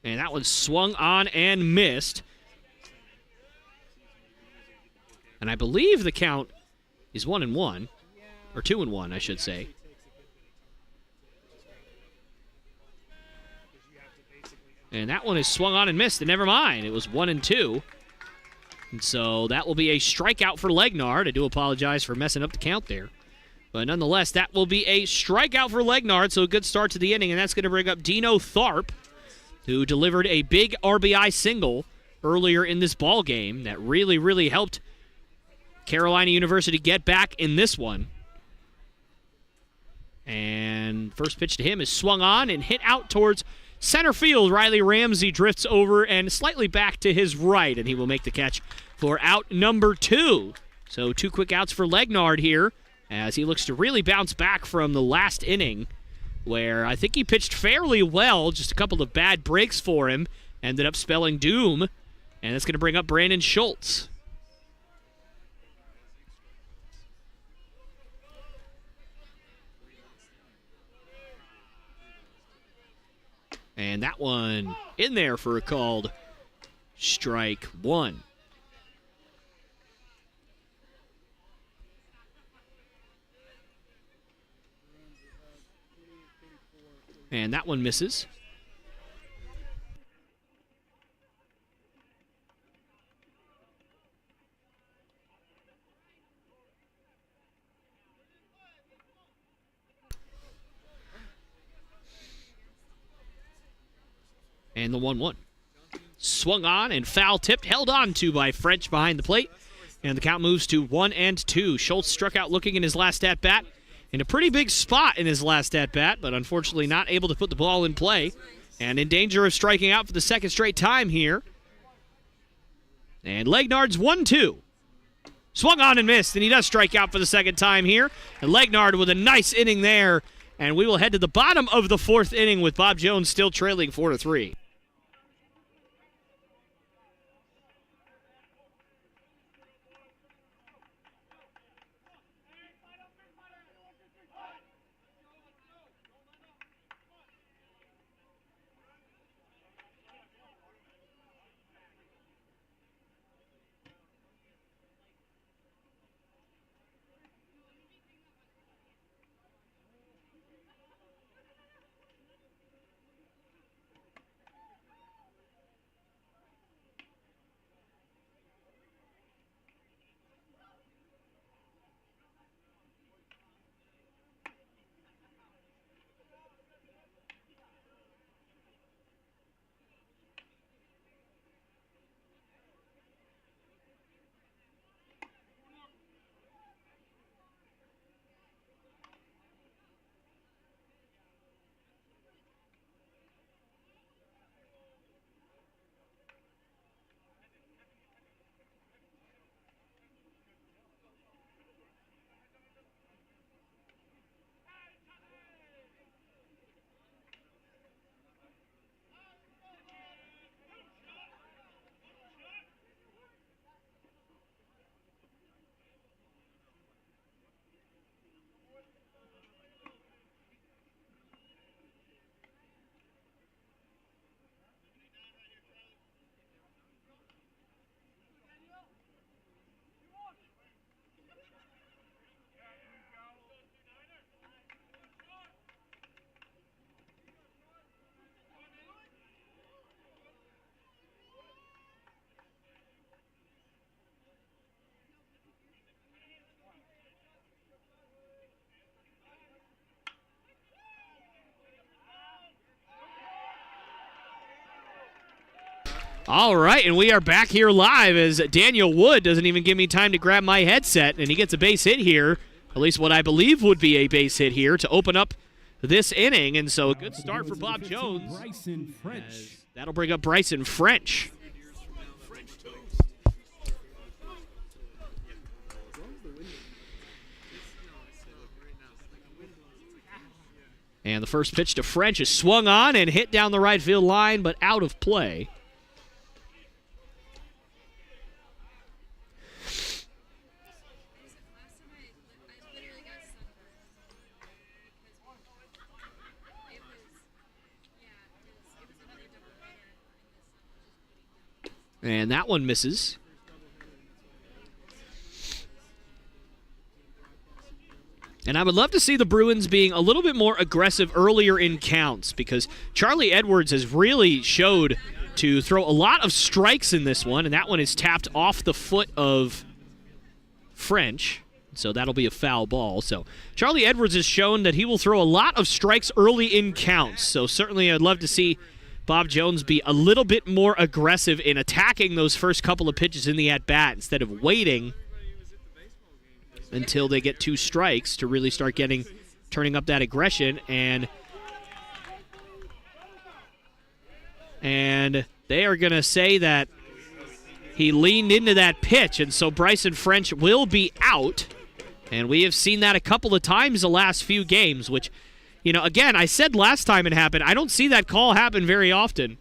And that one swung on and missed. And I believe the count is 1-1. Or 2-1, I should say. And that one is swung on and missed, and never mind. It was 1-2. And so that will be a strikeout for Legnard. I do apologize for messing up the count there. But nonetheless, that will be a strikeout for Legnard, so a good start to the inning, and that's going to bring up Dino Tharp, who delivered a big RBI single earlier in this ball game that really, really helped Carolina University get back in this one. And first pitch to him is swung on and hit out towards center field. Riley Ramsey drifts over and slightly back to his right, and he will make the catch for out number 2. So 2 quick outs for Legnard here as he looks to really bounce back from the last inning where I think he pitched fairly well, just a couple of bad breaks for him, ended up spelling doom, and that's going to bring up Brandon Schultz. And that one in there for a called strike 1. And that one misses. And the 1-1. Swung on and foul tipped, held on to by French behind the plate. And the count moves to 1-2. Schultz struck out looking in his last at-bat. In a pretty big spot in his last at-bat, but unfortunately not able to put the ball in play. And in danger of striking out for the second straight time here. And Legnard's 1-2. Swung on and missed, and he does strike out for the second time here. And Legnard with a nice inning there. And we will head to the bottom of the 4th inning with Bob Jones still trailing 4-3. All right, and we are back here live as Daniel Wood doesn't even give me time to grab my headset, and he gets a base hit here, at least what I believe would be a base hit here to open up this inning, and so a good start for Bob Jones. Bryson French. That'll bring up Bryson French. And the first pitch to French is swung on and hit down the right field line, but out of play. And that one misses. And I would love to see the Bruins being a little bit more aggressive earlier in counts, because Charlie Edwards has really showed to throw a lot of strikes in this one, and that one is tapped off the foot of French. So that'll be a foul ball. So Charlie Edwards has shown that he will throw a lot of strikes early in counts. So certainly I'd love to see Bob Jones be a little bit more aggressive in attacking those first couple of pitches in the at-bat instead of waiting until they get 2 strikes to really start turning up that aggression. And they are going to say that he leaned into that pitch, and so Bryson French will be out. And we have seen that a couple of times the last few games, which, again, I said last time it happened, I don't see that call happen very often.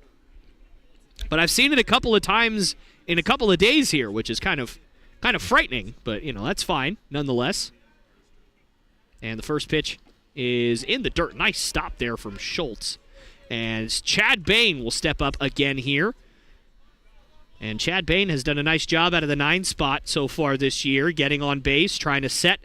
But I've seen it a couple of times in a couple of days here, which is kind of frightening, but, that's fine nonetheless. And the first pitch is in the dirt. Nice stop there from Schultz. And Chad Bain will step up again here. And Chad Bain has done a nice job out of the 9 spot so far this year, getting on base, trying to set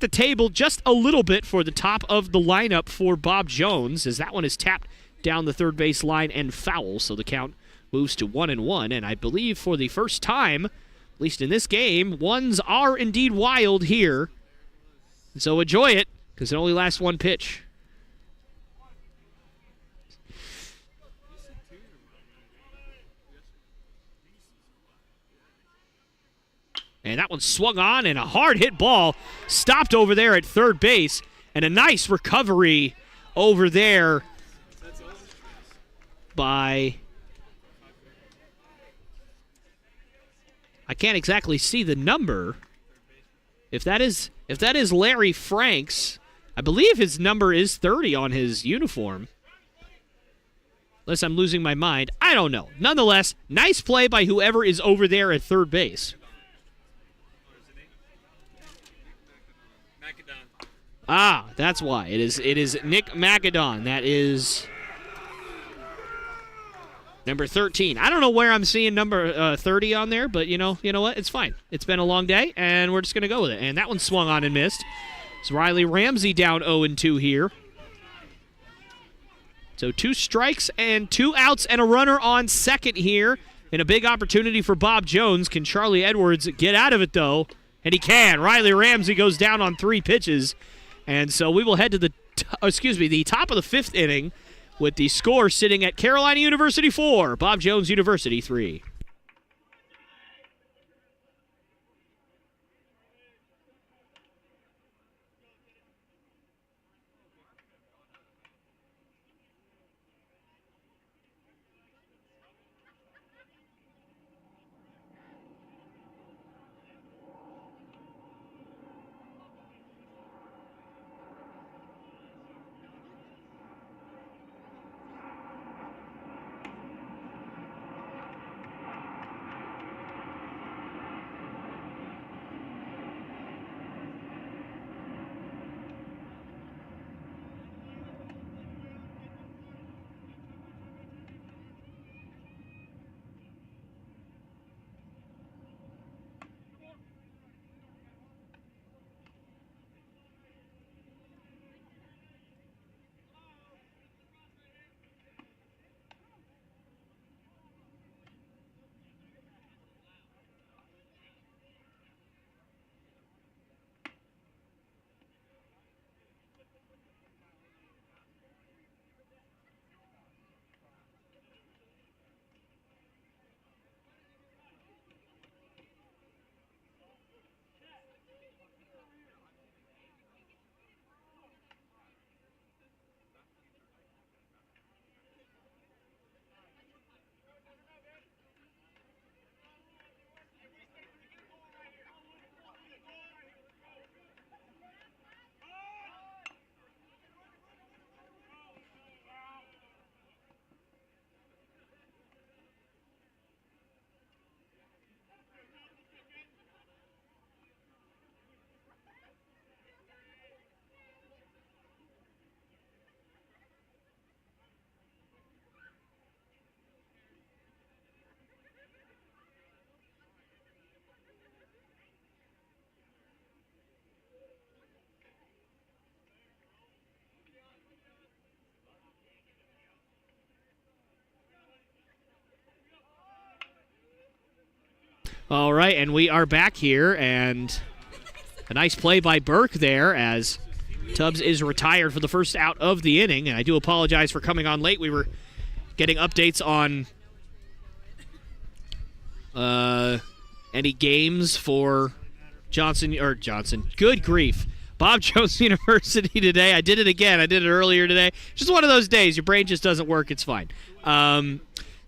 the table just a little bit for the top of the lineup for Bob Jones, as that one is tapped down the third base line and foul, so the count moves to 1-1. And I believe for the first time, at least in this game, ones are indeed wild here. And so enjoy it, because it only lasts 1 pitch. And that one swung on, and a hard hit ball stopped over there at third base. And a nice recovery over there by, I can't exactly see the number. If that is Larry Franks, I believe his number is 30 on his uniform. Unless I'm losing my mind. I don't know. Nonetheless, nice play by whoever is over there at third base. Ah, that's why. It is Nick Macedon. That is number 13. I don't know where I'm seeing number 30 on there, but you know what? It's fine. It's been a long day, and we're just going to go with it. And that one swung on and missed. It's Riley Ramsey down 0-2 here. So 2 strikes and 2 outs and a runner on second here. And a big opportunity for Bob Jones. Can Charlie Edwards get out of it, though? And he can. Riley Ramsey goes down on 3 pitches. And so we will head to the top of the 5th inning with the score sitting at Carolina University 4, Bob Jones University 3. All right, and we are back here, and a nice play by Burke there as Tubbs is retired for the first out of the inning, and I do apologize for coming on late. We were getting updates on any games for Johnson. Good grief. Bob Jones University today. I did it again. I did it earlier today. Just one of those days. Your brain just doesn't work. It's fine.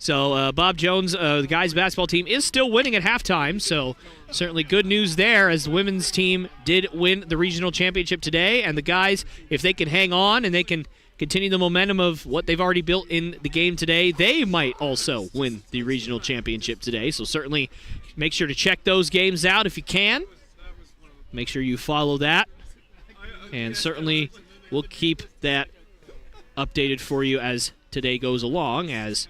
So Bob Jones, the guys' basketball team, is still winning at halftime, so certainly good news there as the women's team did win the regional championship today, and the guys, if they can hang on and they can continue the momentum of what they've already built in the game today, they might also win the regional championship today, so certainly make sure to check those games out if you can. Make sure you follow that, and certainly we'll keep that updated for you as today goes along, as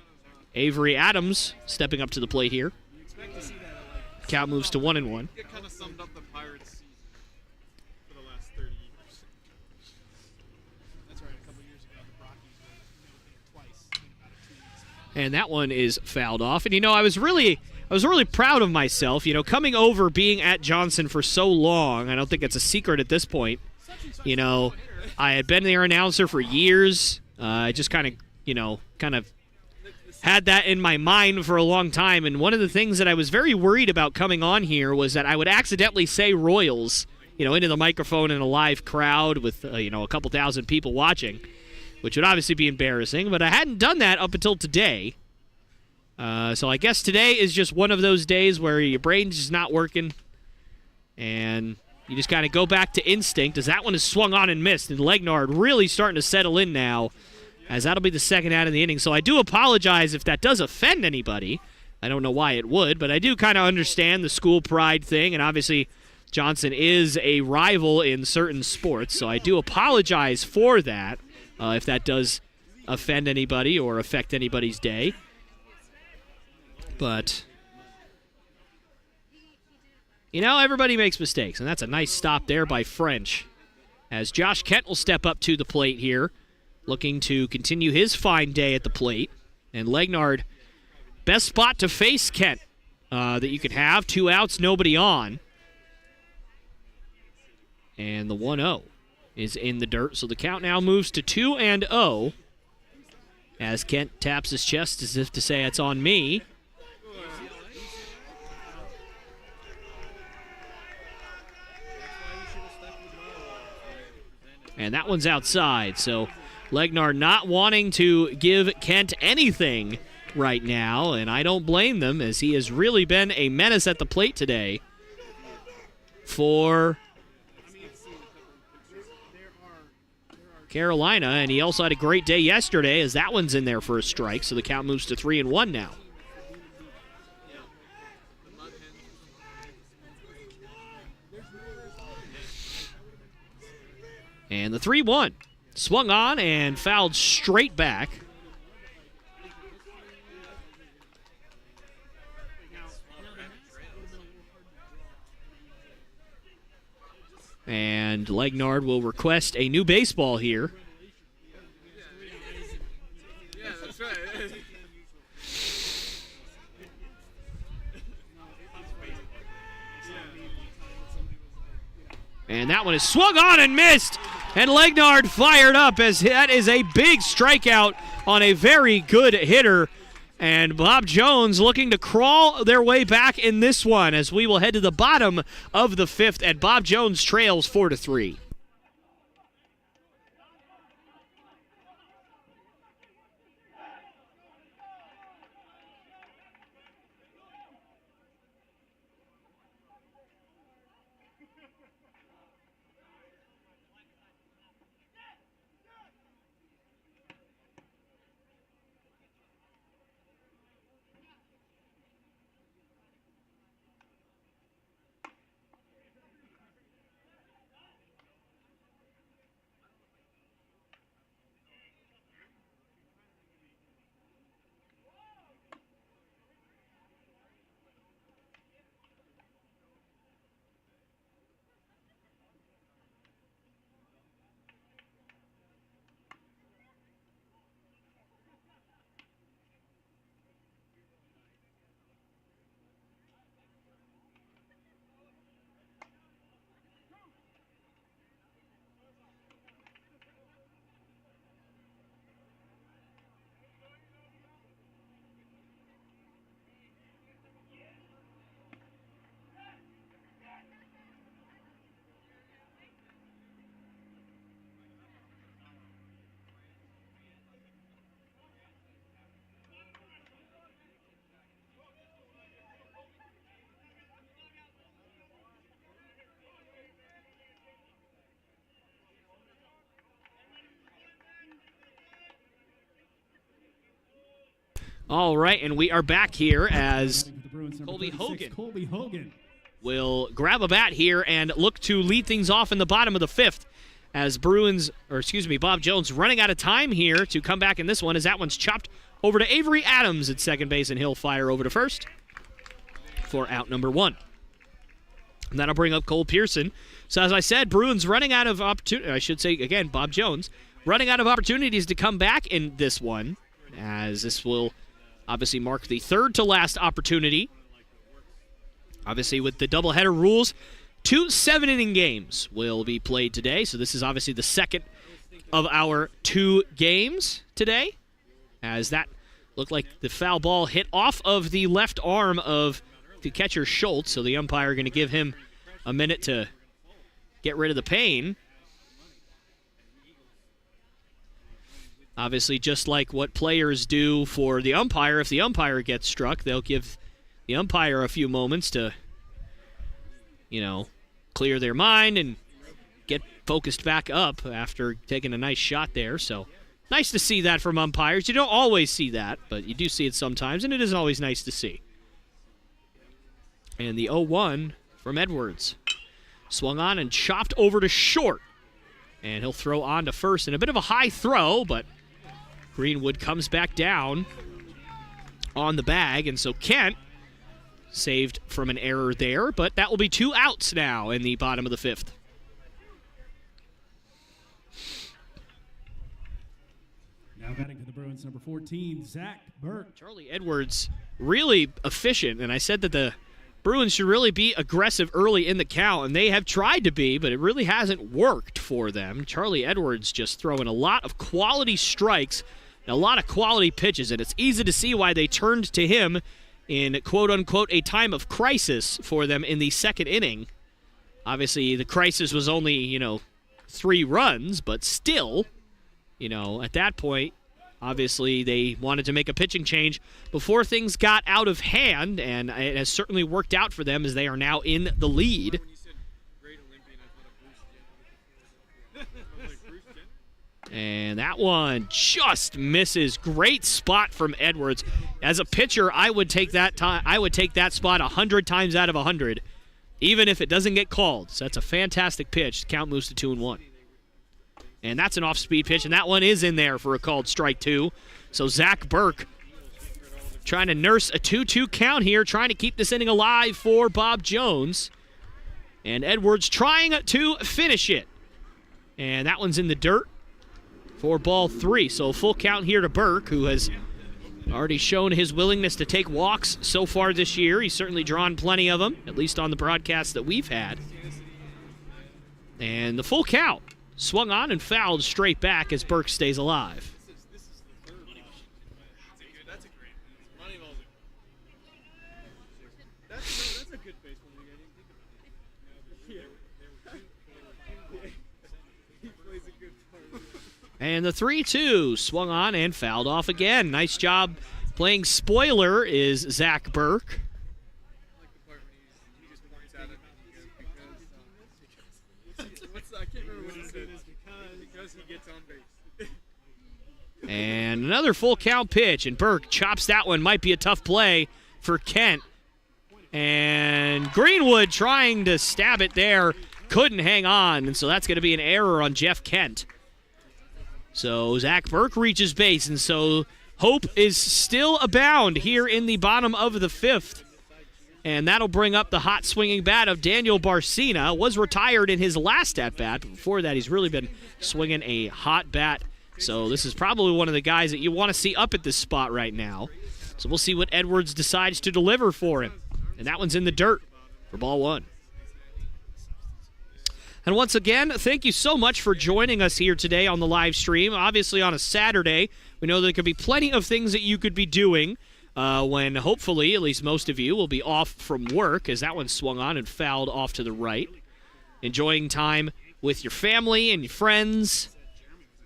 Avery Adams stepping up to the plate here. Count moves to 1-1. It kind of summed up the Pirates' season for the last 30 years. That's right, a couple years ago, the Rockies were twice in about 2 weeks. And that one is fouled off. And, I was really proud of myself, coming over, being at Johnson for so long. I don't think it's a secret at this point. I had been their announcer for years. I just kind of had that in my mind for a long time, and one of the things that I was very worried about coming on here was that I would accidentally say Royals, into the microphone in a live crowd with, a couple thousand people watching, which would obviously be embarrassing, but I hadn't done that up until today. So I guess today is just one of those days where your brain's just not working, and you just kind of go back to instinct, as that one is swung on and missed, and Legnard really starting to settle in now, as that'll be the second out of the inning. So I do apologize if that does offend anybody. I don't know why it would, but I do kind of understand the school pride thing, and obviously Johnson is a rival in certain sports, so I do apologize for that if that does offend anybody or affect anybody's day. But, everybody makes mistakes, and that's a nice stop there by French, as Josh Kent will step up to the plate here, looking to continue his fine day at the plate. And Legnard, best spot to face Kent that you could have. 2 outs, nobody on. And the 1-0 is in the dirt. So the count now moves to 2-0 as Kent taps his chest as if to say, it's on me. And that one's outside, so Legnard not wanting to give Kent anything right now, and I don't blame them, as he has really been a menace at the plate today for Carolina, and he also had a great day yesterday, as that one's in there for a strike, so the count moves to 3-1 now. And the 3-1. Swung on and fouled straight back. And Legnard will request a new baseball here. Yeah, that's right. And that one is swung on and missed. And Legnard fired up, as that is a big strikeout on a very good hitter. And Bob Jones looking to crawl their way back in this one, as we will head to the bottom of the 5th, and Bob Jones trails 4-3. All right, and we are back here as Batting for the Bruins, number Colby 36, Hogan. Colby Hogan. will grab a bat here and look to lead things off in the bottom of the fifth as Bob Jones running out of time here to come back in this one as that one's chopped over to Avery Adams at second base, and he'll fire over to first for out number 1. And that'll bring up Cole Pearson. So as I said, Bruins running out of opportunity. I should say, again, Bob Jones running out of opportunities to come back in this one, as this will obviously mark the third to last opportunity. Obviously, with the doubleheader rules, 2 7-inning games will be played today. So this is obviously the second of our 2 games today, as that looked like the foul ball hit off of the left arm of the catcher Schultz. So the umpire going to give him a minute to get rid of the pain. Obviously, just like what players do for the umpire, if the umpire gets struck, they'll give the umpire a few moments to, clear their mind and get focused back up after taking a nice shot there. So nice to see that from umpires. You don't always see that, but you do see it sometimes, and it isn't always nice to see. And the 0-1 from Edwards. Swung on and chopped over to short. And he'll throw on to first. And a bit of a high throw, but Greenwood comes back down on the bag. And so Kent saved from an error there, but that will be 2 outs now in the bottom of the 5th. Now batting for the Bruins, number 14, Zach Burke. Charlie Edwards really efficient, and I said that the Bruins should really be aggressive early in the count, and they have tried to be, but it really hasn't worked for them. Charlie Edwards just throwing a lot of quality strikes and a lot of quality pitches, and it's easy to see why they turned to him in quote-unquote a time of crisis for them in the second inning. Obviously, the crisis was only, 3 runs, but still, at that point, obviously they wanted to make a pitching change before things got out of hand, and it has certainly worked out for them as they are now in the lead. And that one just misses. Great spot from Edwards. As a pitcher, I would take that spot 100 times out of 100, even if it doesn't get called. So that's a fantastic pitch. The count moves to 2-1. And that's an off-speed pitch, and that one is in there for a called strike 2. So Zach Burke trying to nurse a 2-2 count here, trying to keep this inning alive for Bob Jones. And Edwards trying to finish it. And that one's in the dirt for ball 3. So full count here to Burke, who has already shown his willingness to take walks so far this year. He's certainly drawn plenty of them, at least on the broadcasts that we've had. And the full count. Swung on and fouled straight back as Burke stays alive. That's a good baseball league. He plays a good part. And the 3-2 swung on and fouled off again. Nice job playing spoiler is Zach Burke. I can't remember what he said. Because he gets on base. And another full count pitch, and Burke chops that one. Might be a tough play for Kent. And Greenwood trying to stab it there. Couldn't hang on, and so that's going to be an error on Jeff Kent. So Zach Burke reaches base, and so hope is still abound here in the bottom of the 5th. And that'll bring up the hot swinging bat of Daniel Barcina. Was retired in his last at-bat, but before that he's really been swinging a hot bat. So this is probably one of the guys that you want to see up at this spot right now. So we'll see what Edwards decides to deliver for him. And that one's in the dirt for ball 1. And once again, thank you so much for joining us here today on the live stream. Obviously on a Saturday, we know there could be plenty of things that you could be doing when hopefully, at least most of you, will be off from work, as that one swung on and fouled off to the right. Enjoying time with your family and your friends,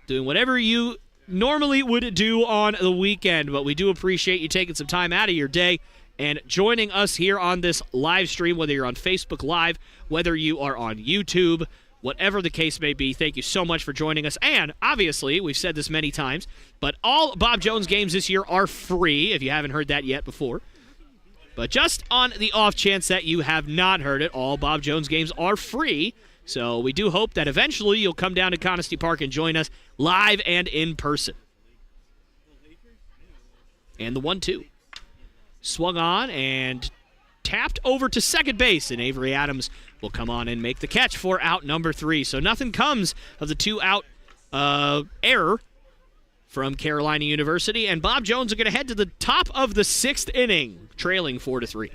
doing whatever you normally would do on the weekend. But we do appreciate you taking some time out of your day and joining us here on this live stream, whether you're on Facebook Live, whether you are on YouTube, Whatever the case may be, thank you so much for joining us. And obviously, we've said this many times, but all Bob Jones games this year are free, if you haven't heard that yet before. But just on the off chance that you have not heard it, all Bob Jones games are free. So we do hope that eventually you'll come down to Conestee Park and join us live and in person. And the 1-2. Swung on and tapped over to second base, and Avery Adams will come on and make the catch for out number 3. So nothing comes of the 2-out error from Carolina University, and Bob Jones are going to head to the top of the 6th inning, trailing 4-3.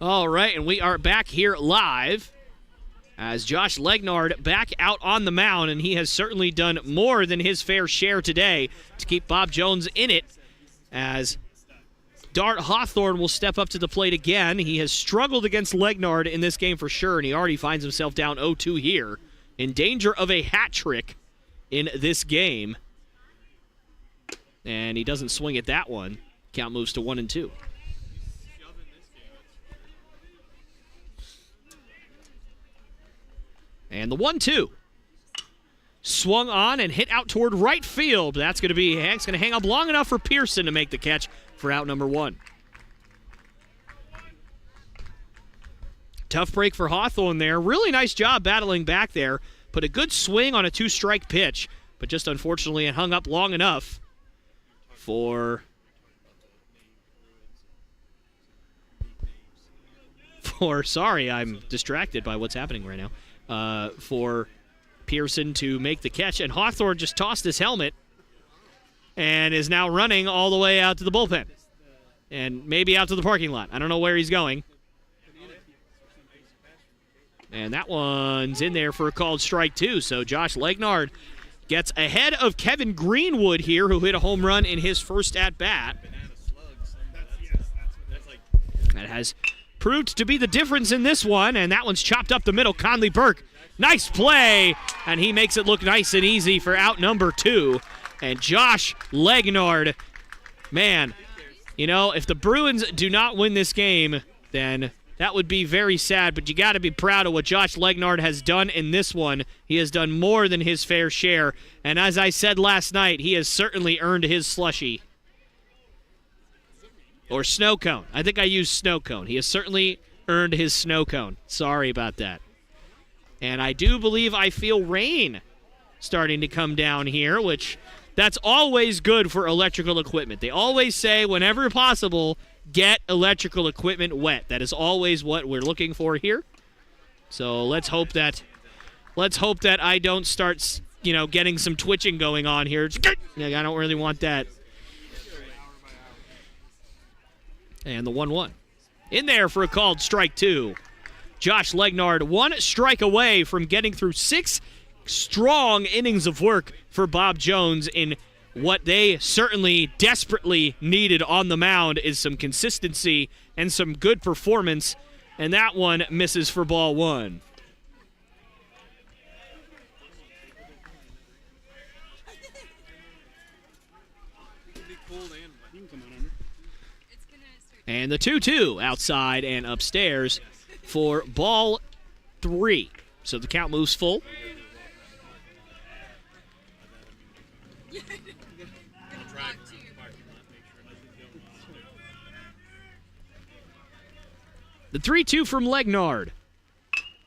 All right, and we are back here live as Josh Legnard back out on the mound, and he has certainly done more than his fair share today to keep Bob Jones in it, as Dart Hawthorne will step up to the plate again. He has struggled against Legnard in this game for sure, and he already finds himself down 0-2 here, in danger of a hat trick in this game. And he doesn't swing at that one. Count moves to 1-2. And the 1-2. Swung on and hit out toward right field. That's going to be Hank's going to hang up long enough for Pearson to make the catch for out number 1. Tough break for Hawthorne there. Really nice job battling back there. Put a good swing on a 2-strike pitch, but just unfortunately it hung up long enough for sorry, I'm distracted by what's happening right now. For Pearson to make the catch. And Hawthorne just tossed his helmet and is now running all the way out to the bullpen. And maybe out to the parking lot. I don't know where he's going. And that one's in there for a called strike, too. So Josh Legnard gets ahead of Kevin Greenwood here, who hit a home run in his first at-bat. That has proved to be the difference in this one, and that one's chopped up the middle. Conley Burke, nice play, and he makes it look nice and easy for out number 2. And Josh Legnard, man, you know, if the Bruins do not win this game, then that would be very sad, but you got to be proud of what Josh Legnard has done in this one. He has done more than his fair share, and as I said last night, he has certainly earned his slushie. Or snow cone. I think I used snow cone. He has certainly earned his snow cone. Sorry about that. And I do believe I feel rain starting to come down here, which that's always good for electrical equipment. They always say whenever possible, get electrical equipment wet. That is always what we're looking for here. So let's hope that I don't start, getting some twitching going on here. I don't really want that. And the 1-1. In there for a called strike 2. Josh Legnard 1 strike away from getting through 6 strong innings of work for Bob Jones in what they certainly desperately needed on the mound is some consistency and some good performance, and that one misses for ball one. And the 2-2 outside and upstairs for ball 3. So the count moves full. The 3-2 from Legnard.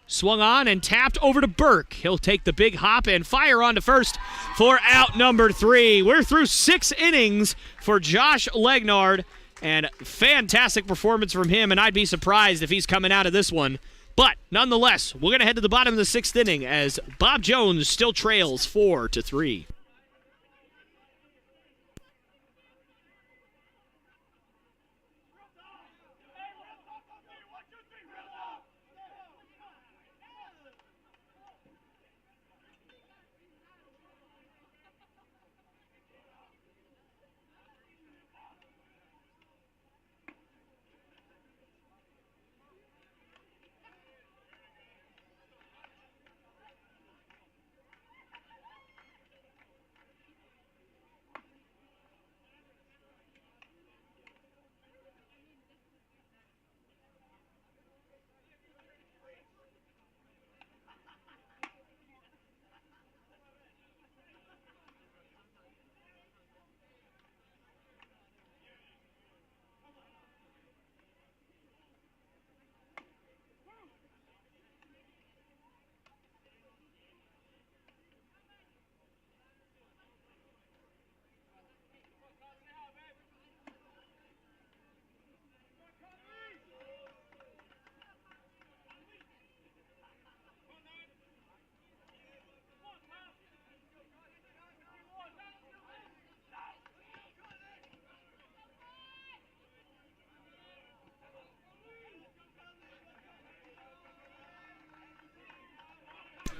Swung on and tapped over to Burke. He'll take the big hop and fire on to first for out number 3. We're through 6 innings for Josh Legnard, and fantastic performance from him, and I'd be surprised if he's coming out of this one. But nonetheless, we're going to head to the bottom of the 6th inning as Bob Jones still trails 4-3.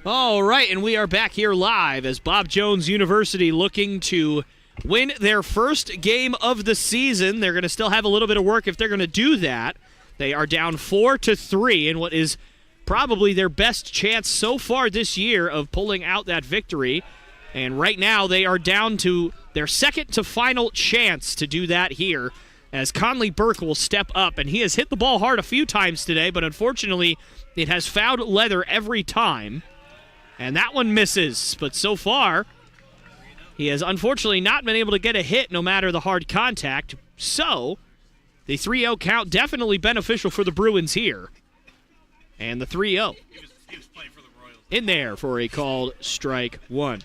All right, and we are back here live as Bob Jones University looking to win their first game of the season. They're going to still have a little bit of work if they're going to do that. They are down 4-3 in what is probably their best chance so far this year of pulling out that victory. And right now they are down to their second to final chance to do that here, as Conley Burke will step up, and he has hit the ball hard a few times today, but unfortunately it has fouled leather every time. And that one misses, but so far, he has unfortunately not been able to get a hit no matter the hard contact. So, the 3-0 count definitely beneficial for the Bruins here. And the 3-0 He was playing for the Royals. in there for a called strike one.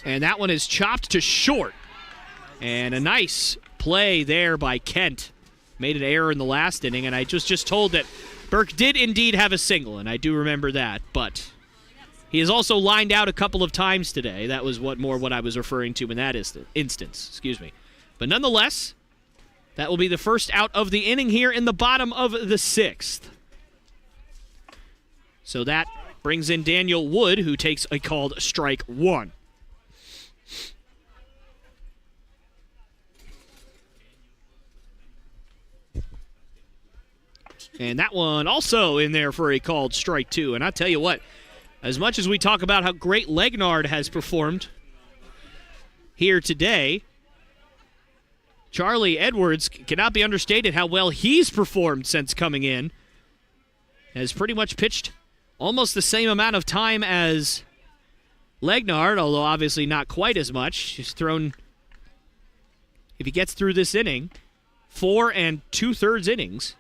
And that one is chopped to short. And a nice play there by Kent. Made an error in the last inning, and I just told that Burke did indeed have a single, and I do remember that. But he has also lined out a couple of times today. That was what I was referring to in that instance. Excuse me. But nonetheless, that will be the first out of the inning here in the bottom of the 6th. So that brings in Daniel Wood, who takes a called strike one. And that one also in there for a called strike two. And I tell you what, as much as we talk about how great Legnard has performed here today, Charlie Edwards cannot be understated how well he's performed since coming in. Has pretty much pitched almost the same amount of time as Legnard, although obviously not quite as much. He's thrown, if he gets through this inning, 4 2/3 innings.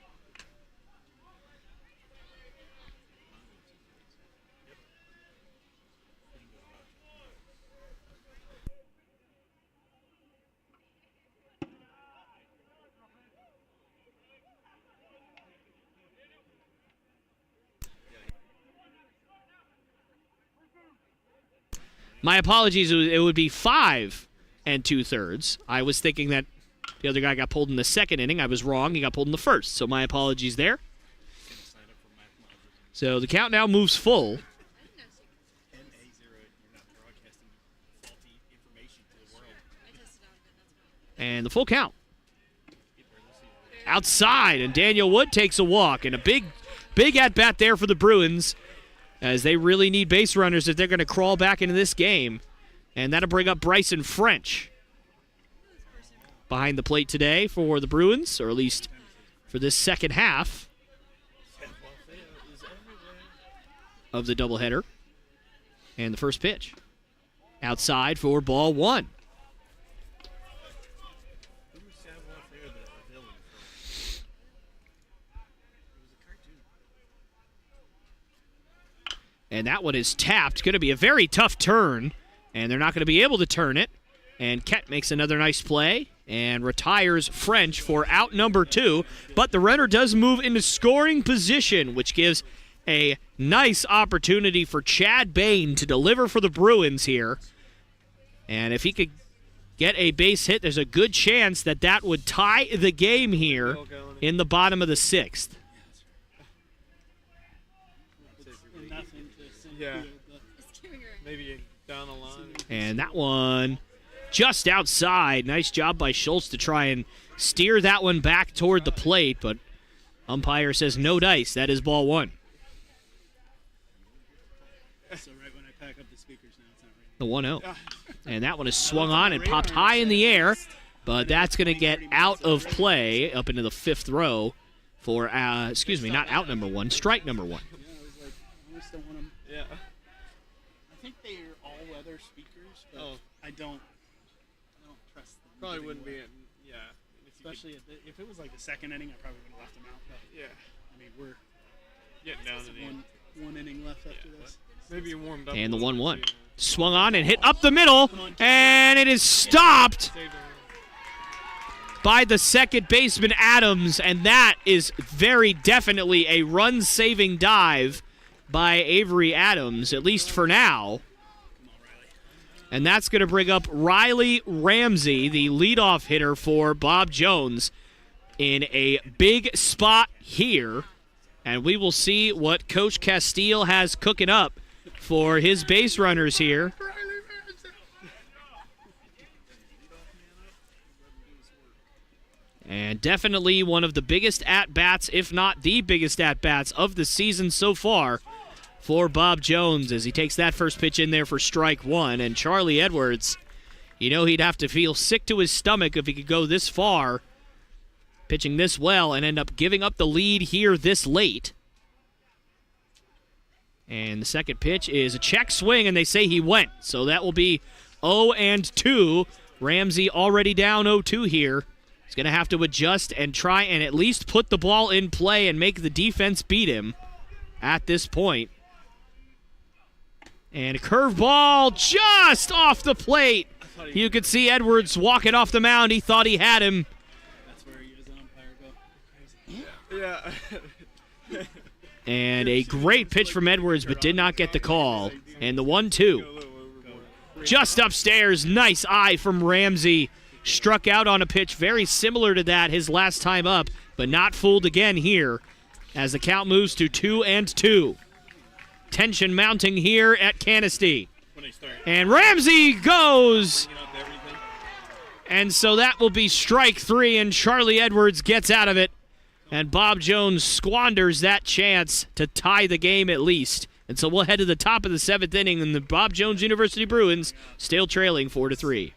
My apologies, it would be 5 2/3. I was thinking that The other guy got pulled in the second inning. I was wrong. He got pulled in the first, so my apologies there. So the count now moves full. And the full count. Outside, and Daniel Wood takes a walk. And a big at-bat there for the Bruins, as they really need base runners if they're going to crawl back into this game. And that'll bring up Bryson French behind the plate today for the Bruins, or at least for this second half of the doubleheader. And the first pitch. Outside for ball one. And that one is tapped. Going to be a very tough turn, and they're not going to be able to turn it. And Kett makes another nice play and retires French for out number 2. But the runner does move into scoring position, which gives a nice opportunity for Chad Bain to deliver for the Bruins here. And if he could get a base hit, there's a good chance that that would tie the game here in the bottom of the 6th. Yeah. Maybe down the line. And that one just outside. Nice job by Schultz to try and steer that one back toward the plate, but umpire says no dice. That is ball one. So right when I pack up the speakers now, it's not ringing. The 1-0. And that one is swung on and popped high in the air, but that's going to get out of play up into the 5th row for, not out number 1, strike number 1. Yeah, I was like, I still want them. Yeah. I think they're all-weather speakers, but I don't trust them. Probably giving wouldn't be away. in, yeah. Especially if it was like the second inning, I probably would have left them out. But, Yeah. I mean, we're Getting down to the end. one inning left after this. Maybe you warmed up. And the a little 1-1. bit, too. Swung on and hit up the middle, and it is stopped Saved it. by the second baseman Adams, and that is very definitely a run-saving dive by Avery Adams, at least for now. And that's going to bring up Riley Ramsey, the leadoff hitter for Bob Jones, in a big spot here. And we will see what Coach Castile has cooking up for his base runners here. And definitely one of the biggest at-bats, if not the biggest at-bats of the season so far for Bob Jones as he takes that first pitch in there for strike 1. And Charlie Edwards, he'd have to feel sick to his stomach if he could go this far, pitching this well, and end up giving up the lead here this late. And the second pitch is a check swing, and they say he went. So that will be 0-2. Ramsey already down 0-2 here. He's going to have to adjust and try and at least put the ball in play and make the defense beat him at this point. And a curveball just off the plate. You could see Edwards walking off the mound. He thought he had him. That's where you as an umpire go. Yeah. And a great pitch from Edwards, but did not get the call. And the 1-2. Just upstairs. Nice eye from Ramsey. Struck out on a pitch very similar to that his last time up, but not fooled again here as the count moves to 2-2. Tension mounting here at Conestee. And Ramsey goes. And so that will be strike 3, and Charlie Edwards gets out of it. And Bob Jones squanders that chance to tie the game at least. And so we'll head to the top of the 7th inning, and the Bob Jones University Bruins still trailing 4-3.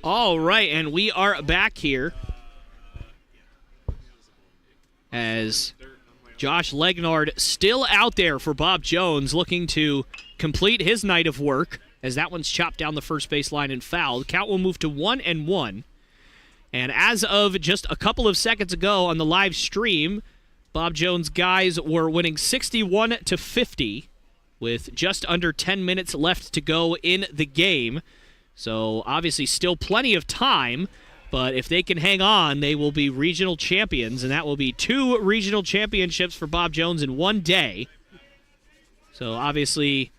All right, and we are back here as Josh Legnard still out there for Bob Jones, looking to complete his night of work, as that one's chopped down the first base line and fouled. Count will move to 1-1. And as of just a couple of seconds ago on the live stream, Bob Jones' guys were winning 61-50 with just under 10 minutes left to go in the game. So obviously still plenty of time, but if they can hang on, they will be regional champions, and that will be 2 regional championships for Bob Jones in one day. So obviously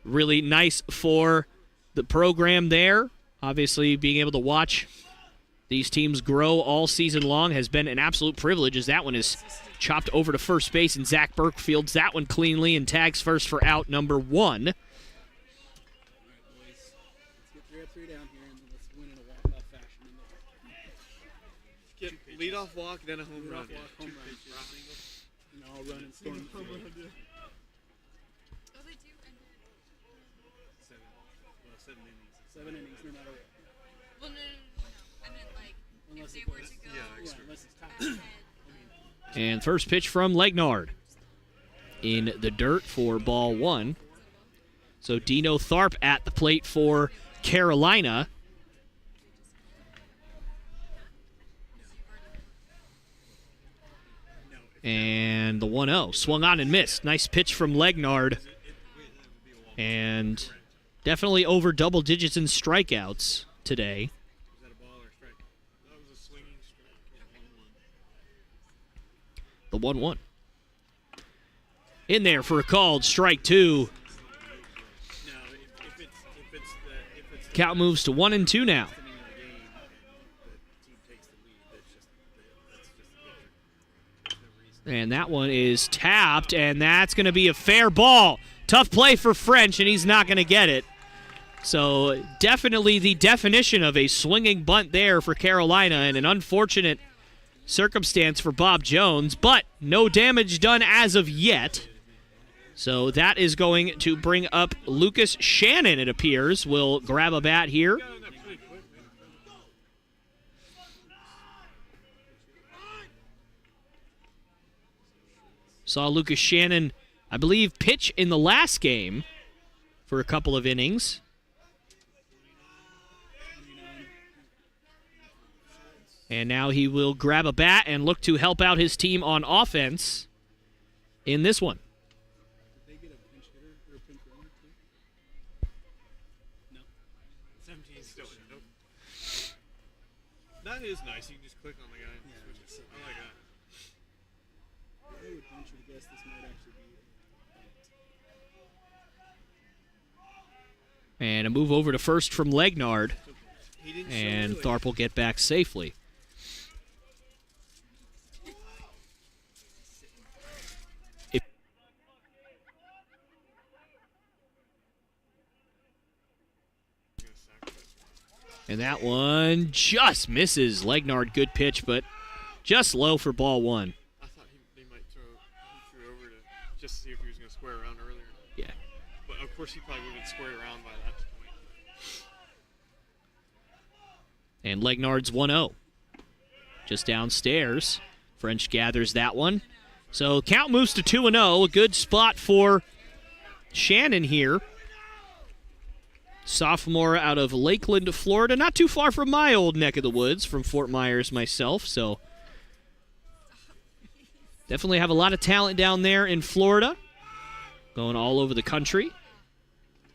really nice for the program there. Obviously being able to watch these teams grow all season long has been an absolute privilege, as that one is chopped over to first base, and Zach Burke fields that one cleanly and tags first for out number 1. Leadoff walk, then a home run. And I'll run and storm the field. Seven innings. 7 innings, no matter what. Well, no. I meant like if they were to go. Yeah, unless it's tied. And first pitch from Legnard in the dirt for ball 1. So Dino Tharp at the plate for Carolina. And the 1-0 swung on and missed. Nice pitch from Legnard. And definitely over double digits in strikeouts today. Was that a ball or a strike? That was a swinging strike. The 1-1. In there for a called strike 2. No, if it's Count moves to 1-2 now. the game, the team takes the lead. That's just the pitcher. There's no reason. And that one is tapped, and that's going to be a fair ball. Tough play for French, and he's not going to get it. So definitely the definition of a swinging bunt there for Carolina, and an unfortunate circumstance for Bob Jones, but no damage done as of yet. So that is going to bring up Lucas Shannon, it appears. Will grab a bat here. Saw Lucas Shannon, I believe, pitch in the last game for a couple of innings. And now he will grab a bat and look to help out his team on offense in this one. Did they get a pinch hitter or a pinch runner too? No. 17 still. Nope. That is nice. You can just click on the guy and switch it. I like that. I would venture to guess this might actually be And a move over to first from Legnard. He didn't And show Tharp will get back safely. And that one just misses. Legnard, good pitch, but just low for ball 1. I thought they might throw over to just to see if he was going to square around earlier. Yeah. But of course he probably would have been squared around by that point. And Legnard's 1-0. Just downstairs. French gathers that one. So count moves to 2-0. A good spot for Shannon here. Sophomore out of Lakeland, Florida. Not too far from my old neck of the woods, from Fort Myers myself. So definitely have a lot of talent down there in Florida. Going all over the country.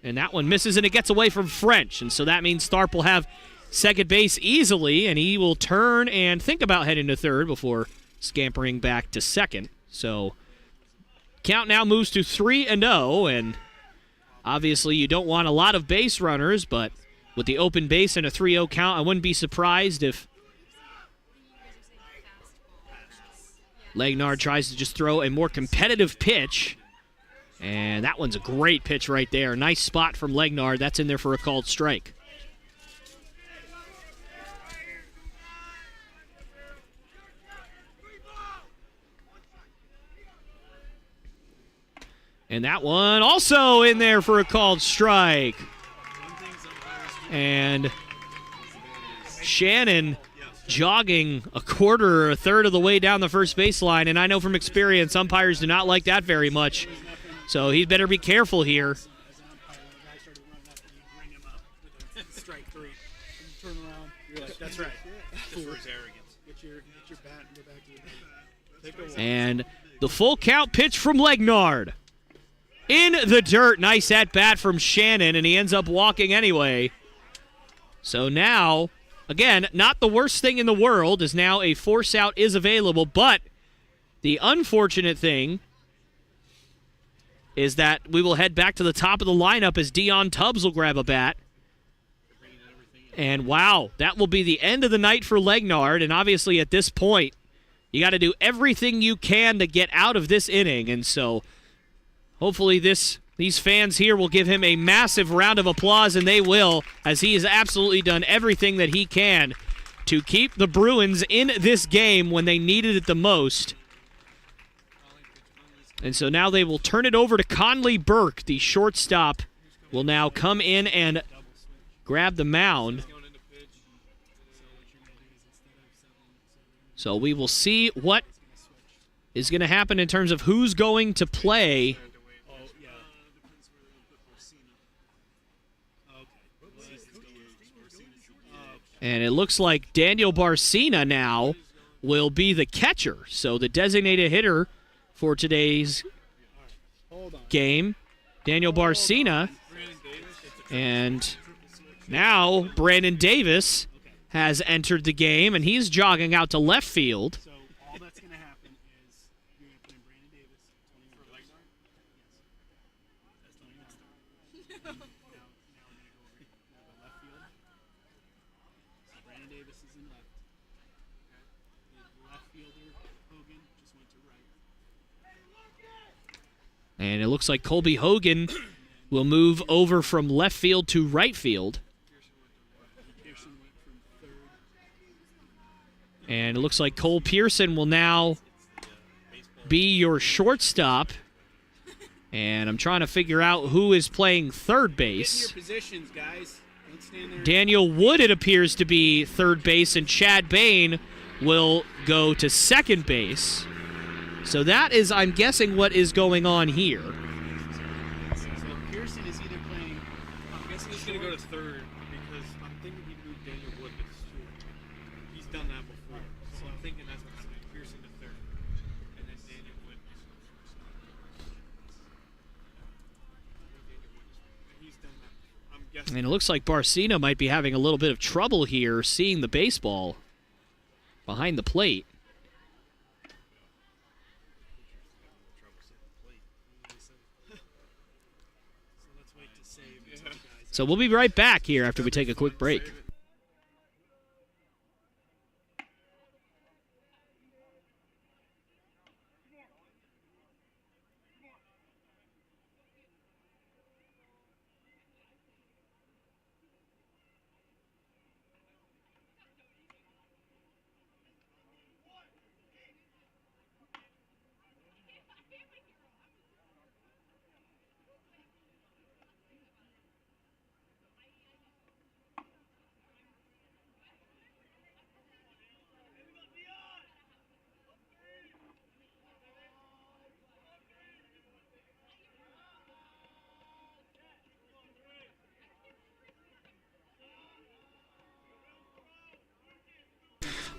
And that one misses, and it gets away from French. And so that means Tharp will have second base easily, and he will turn and think about heading to third before scampering back to second. So count now moves to 3-0, and obviously you don't want a lot of base runners, but with the open base and a 3-0 count, I wouldn't be surprised if Legnard tries to just throw a more competitive pitch. And that one's a great pitch right there. Nice spot from Legnard. That's in there for a called strike. And that one also in there for a called strike. And Shannon jogging a quarter or a third of the way down the first baseline, and I know from experience umpires do not like that very much. So he better be careful here. As an umpire, when a guy started running up and you bring him up with a strike 3, and you turn around, you're like, that's right. Just for his arrogance. Get your bat and go back to your bat. Take a walk. And the full count pitch from Legnard. In the dirt. Nice at bat from Shannon, and he ends up walking anyway. So now, again, not the worst thing in the world, as now a force out is available, but the unfortunate thing is that we will head back to the top of the lineup as Dion Tubbs will grab a bat. And wow, that will be the end of the night for Legnard, and obviously at this point, you got to do everything you can to get out of this inning, and so hopefully these fans here will give him a massive round of applause, and they will, as he has absolutely done everything that he can to keep the Bruins in this game when they needed it the most. And so now they will turn it over to Conley Burke. The shortstop will now come in and grab the mound. So we will see what is going to happen in terms of who's going to play. And it looks like Daniel Barcina now will be the catcher. So the designated hitter for today's game, Daniel Barcina. And now Brandon Davis has entered the game, and he's jogging out to left field. So all that's going to happen is you're going to put in Brandon Davis, 20 for Legnard. Yes. That's 20 next time. Now we're going to go over to left field. So Brandon Davis is in left. The left fielder, Hogan, just went to right. And it looks like Colby Hogan will move over from left field to right field. Pearson went from third. And it looks like Cole Pearson will now be your shortstop. And I'm trying to figure out who is playing third Get in base. your positions, guys. Don't stand there. Daniel Wood, it appears to be third base, and Chad Bain will go to second base. So that is, I'm guessing, what is going on here. So Pearson is either playing. I'm guessing he's going to go to third because I'm thinking he moved Daniel Wood to short. He's done that before. So I'm thinking that's what's happening. Pearson to third. And then Daniel Wood to shortstop. He's done that. I'm guessing. And it looks like Barcina might be having a little bit of trouble here seeing the baseball behind the plate. So let's wait to save until the guys. So we'll be right back here after we take a quick break.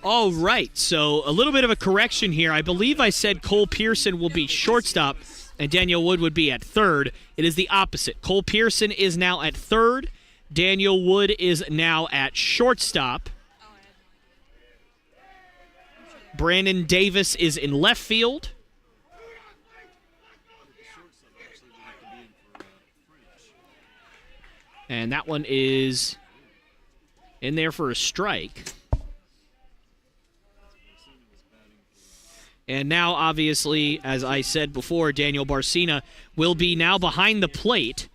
All right, so a little bit of a correction here. I believe I said Cole Pearson will be shortstop and Daniel Wood would be at third. It is the opposite. Cole Pearson is now at third. Daniel Wood is now at shortstop. Brandon Davis is in left field. And that one is in there for a strike. And now, obviously, as I said before, Daniel Barcina will be now behind the plate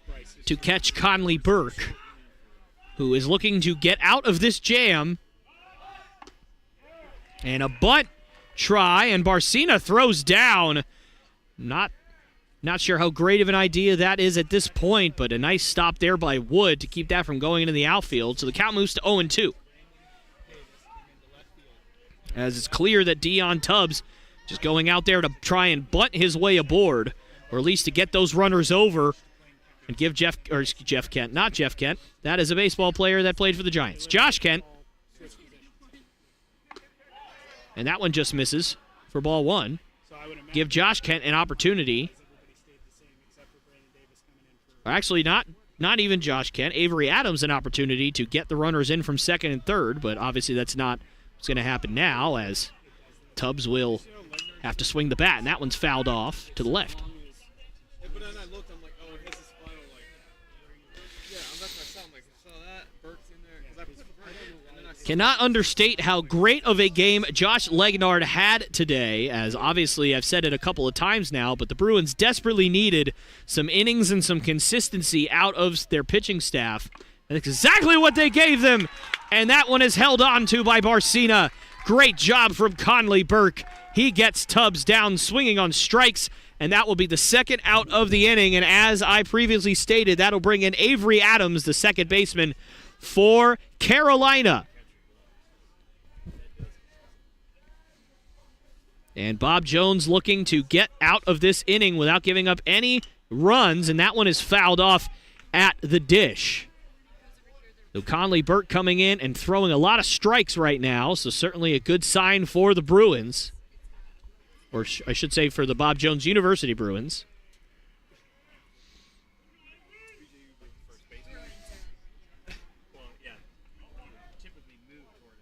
to catch Conley Burke, who is looking to get out of this jam. And a bunt try, and Barcina throws down. Not sure how great of an idea that is at this point, but a nice stop there by Wood to keep that from going into the outfield. So the count moves to 0-2. as it's clear that Dion Tubbs just going out there to try and bunt his way aboard, or at least to get those runners over and give Jeff Kent, not Jeff Kent. That is a baseball player that played for the Giants. Josh Kent. And that one just misses for ball one. Give Josh Kent an opportunity. Or actually, not even Josh Kent. Avery Adams an opportunity to get the runners in from second and third, but obviously that's not what's going to happen now, as Tubbs will have to swing the bat, and that one's fouled off to the left. But then I looked, I'm like, oh, it hits his final, like, yeah, that's what I saw. I'm like, I saw that, Burke's in there, because I Cannot understate how great of a game Josh Legnard had today, as obviously I've said it a couple of times now, but the Bruins desperately needed some innings and some consistency out of their pitching staff. And that's exactly what they gave them, and that one is held on to by Barcina. Great job from Conley Burke. He gets Tubbs down swinging on strikes, and that will be the second out of the inning. And as I previously stated, that'll bring in Avery Adams, the second baseman for Carolina. And Bob Jones looking to get out of this inning without giving up any runs, and that one is fouled off at the dish. So Conley Burke coming in and throwing a lot of strikes right now, so certainly a good sign for the Bruins. Or I should say for the Bob Jones University Bruins. Well, yeah, typically move toward it.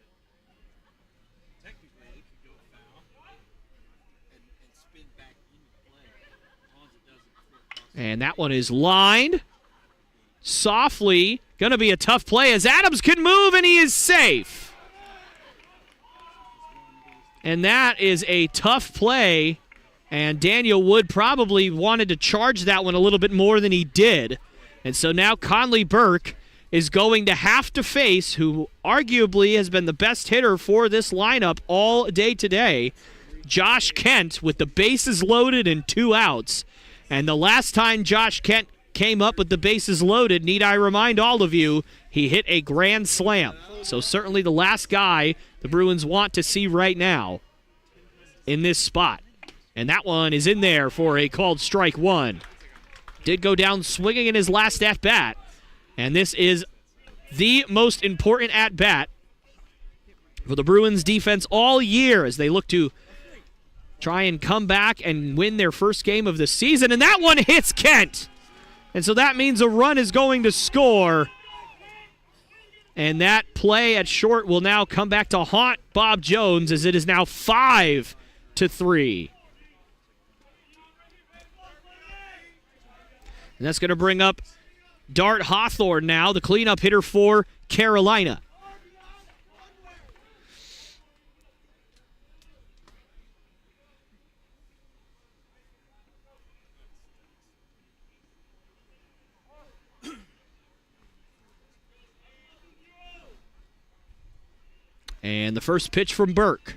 Technically, it could go foul and spin back into play. As long as it doesn't. And that one is lined softly. Going to be a tough play as Adams can move, and he is safe. And that is a tough play, and Daniel Wood probably wanted to charge that one a little bit more than he did. And so now Conley Burke is going to have to face who arguably has been the best hitter for this lineup all day today, Josh Kent, with the bases loaded and 2 outs. And the last time Josh Kent came up with the bases loaded, need I remind all of you, he hit a grand slam. So certainly the last guy the Bruins want to see right now in this spot. And that one is in there for a called strike one. Did go down swinging in his last at-bat. And this is the most important at-bat for the Bruins defense all year as they look to try and come back and win their first game of the season. And that one hits Kent. And so that means a run is going to score. And that play at short will now come back to haunt Bob Jones as it is now 5-3. And that's going to bring up Dart Hawthorne now, the cleanup hitter for Carolina. And the first pitch from Burke.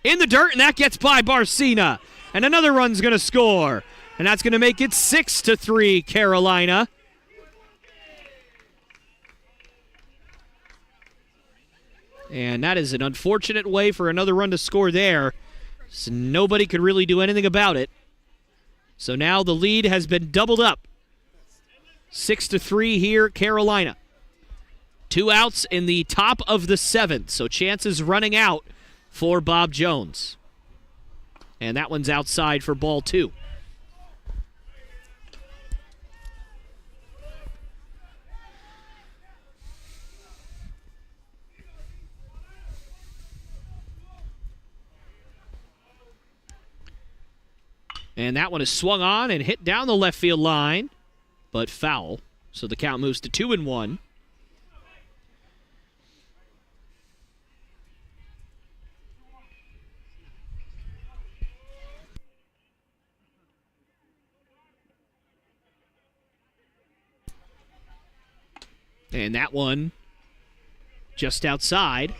In the dirt, and that gets by Barcina. And another run's going to score. And that's going to make it 6-3 Carolina. And that is an unfortunate way for another run to score there. So nobody could really do anything about it. So now the lead has been doubled up. 6-3 here, Carolina. 2 outs in the top of the 7th, so chances running out for Bob Jones. And that one's outside for ball 2. And that one is swung on and hit down the left field line, but foul. So the count moves to 2-1. And that one just outside.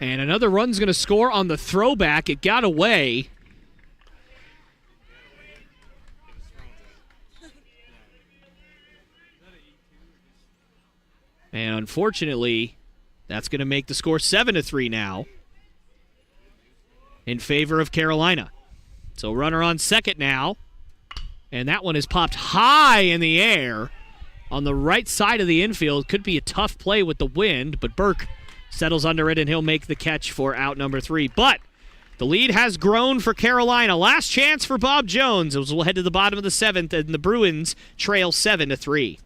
And another run's going to score on the throwback. It got away. And unfortunately, that's going to make the score 7-3 now in favor of Carolina. So runner on second now. And that one is popped high in the air on the right side of the infield. Could be a tough play with the wind, but Burke settles under it, and he'll make the catch for out number 3. But the lead has grown for Carolina. Last chance for Bob Jones as we'll head to the bottom of the 7th, and the Bruins trail 7-3.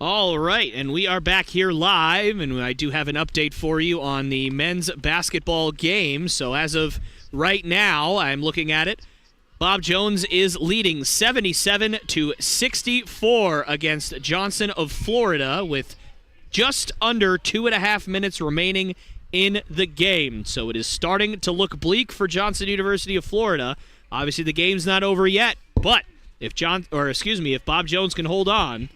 All right, and we are back here live, and I do have an update for you on the men's basketball game. So as of right now, I'm looking at it. Bob Jones is leading 77-64 against Johnson of Florida with just under 2.5 minutes remaining in the game. So it is starting to look bleak for Johnson University of Florida. Obviously, the game's not over yet, but if Bob Jones can hold on.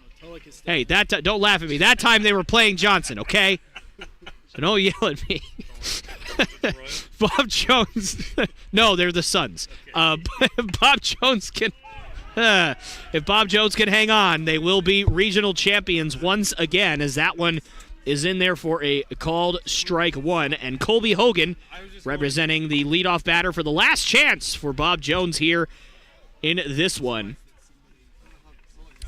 Hey, don't laugh at me. That time they were playing Johnson, okay? So don't yell at me. Bob Jones. No, they're the Suns. Bob Jones can. If Bob Jones can hang on, they will be regional champions once again, as that one is in there for a called strike one. And Colby Hogan representing the leadoff batter for the last chance for Bob Jones here in this one.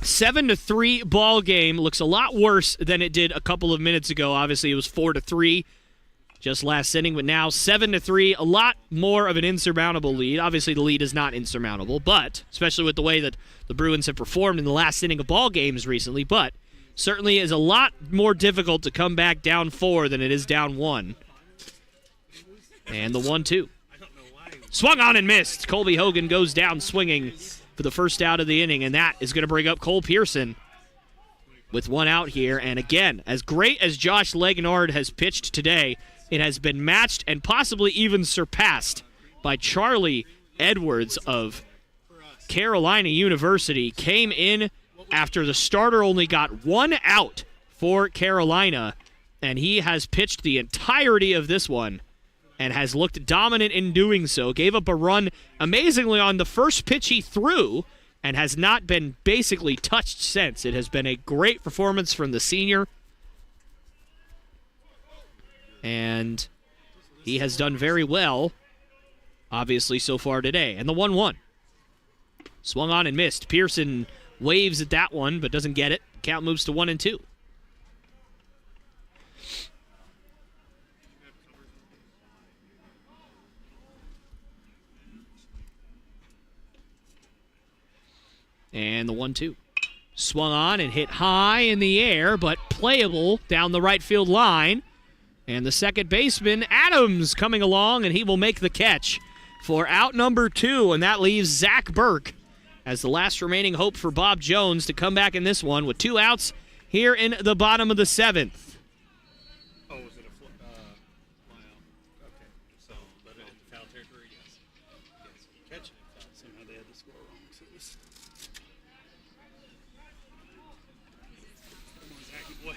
7-3 ball game. Looks a lot worse than it did a couple of minutes ago. Obviously, it was 4-3 just last inning, but now 7-3, a lot more of an insurmountable lead. Obviously, the lead is not insurmountable, but especially with the way that the Bruins have performed in the last inning of ball games recently, but certainly is a lot more difficult to come back down 4 than it is down 1. And the 1-2. Swung on and missed. Colby Hogan goes down swinging for the first out of the inning, and that is going to bring up Cole Pearson with one out here. And again, as great as Josh Legnard has pitched today, it has been matched and possibly even surpassed by Charlie Edwards of Carolina University. Came in after the starter only got one out for Carolina, and he has pitched the entirety of this one and has looked dominant in doing so. Gave up a run, amazingly, on the first pitch he threw and has not been basically touched since. It has been a great performance from the senior, and he has done very well, obviously, so far today. And the 1-1. Swung on and missed. Pearson waves at that one, but doesn't get it. Count moves to 1-2. And the 1-2. Swung on and hit high in the air, but playable down the right field line. And the second baseman, Adams, coming along, and he will make the catch for out number 2. And that leaves Zach Burke as the last remaining hope for Bob Jones to come back in this one with 2 outs here in the bottom of the 7th. Oh, was it a fly out? Okay. So, but in foul territory, yes. Yes. Catching it foul. Somehow they had the score wrong. So it was... Come on, Zachy boy.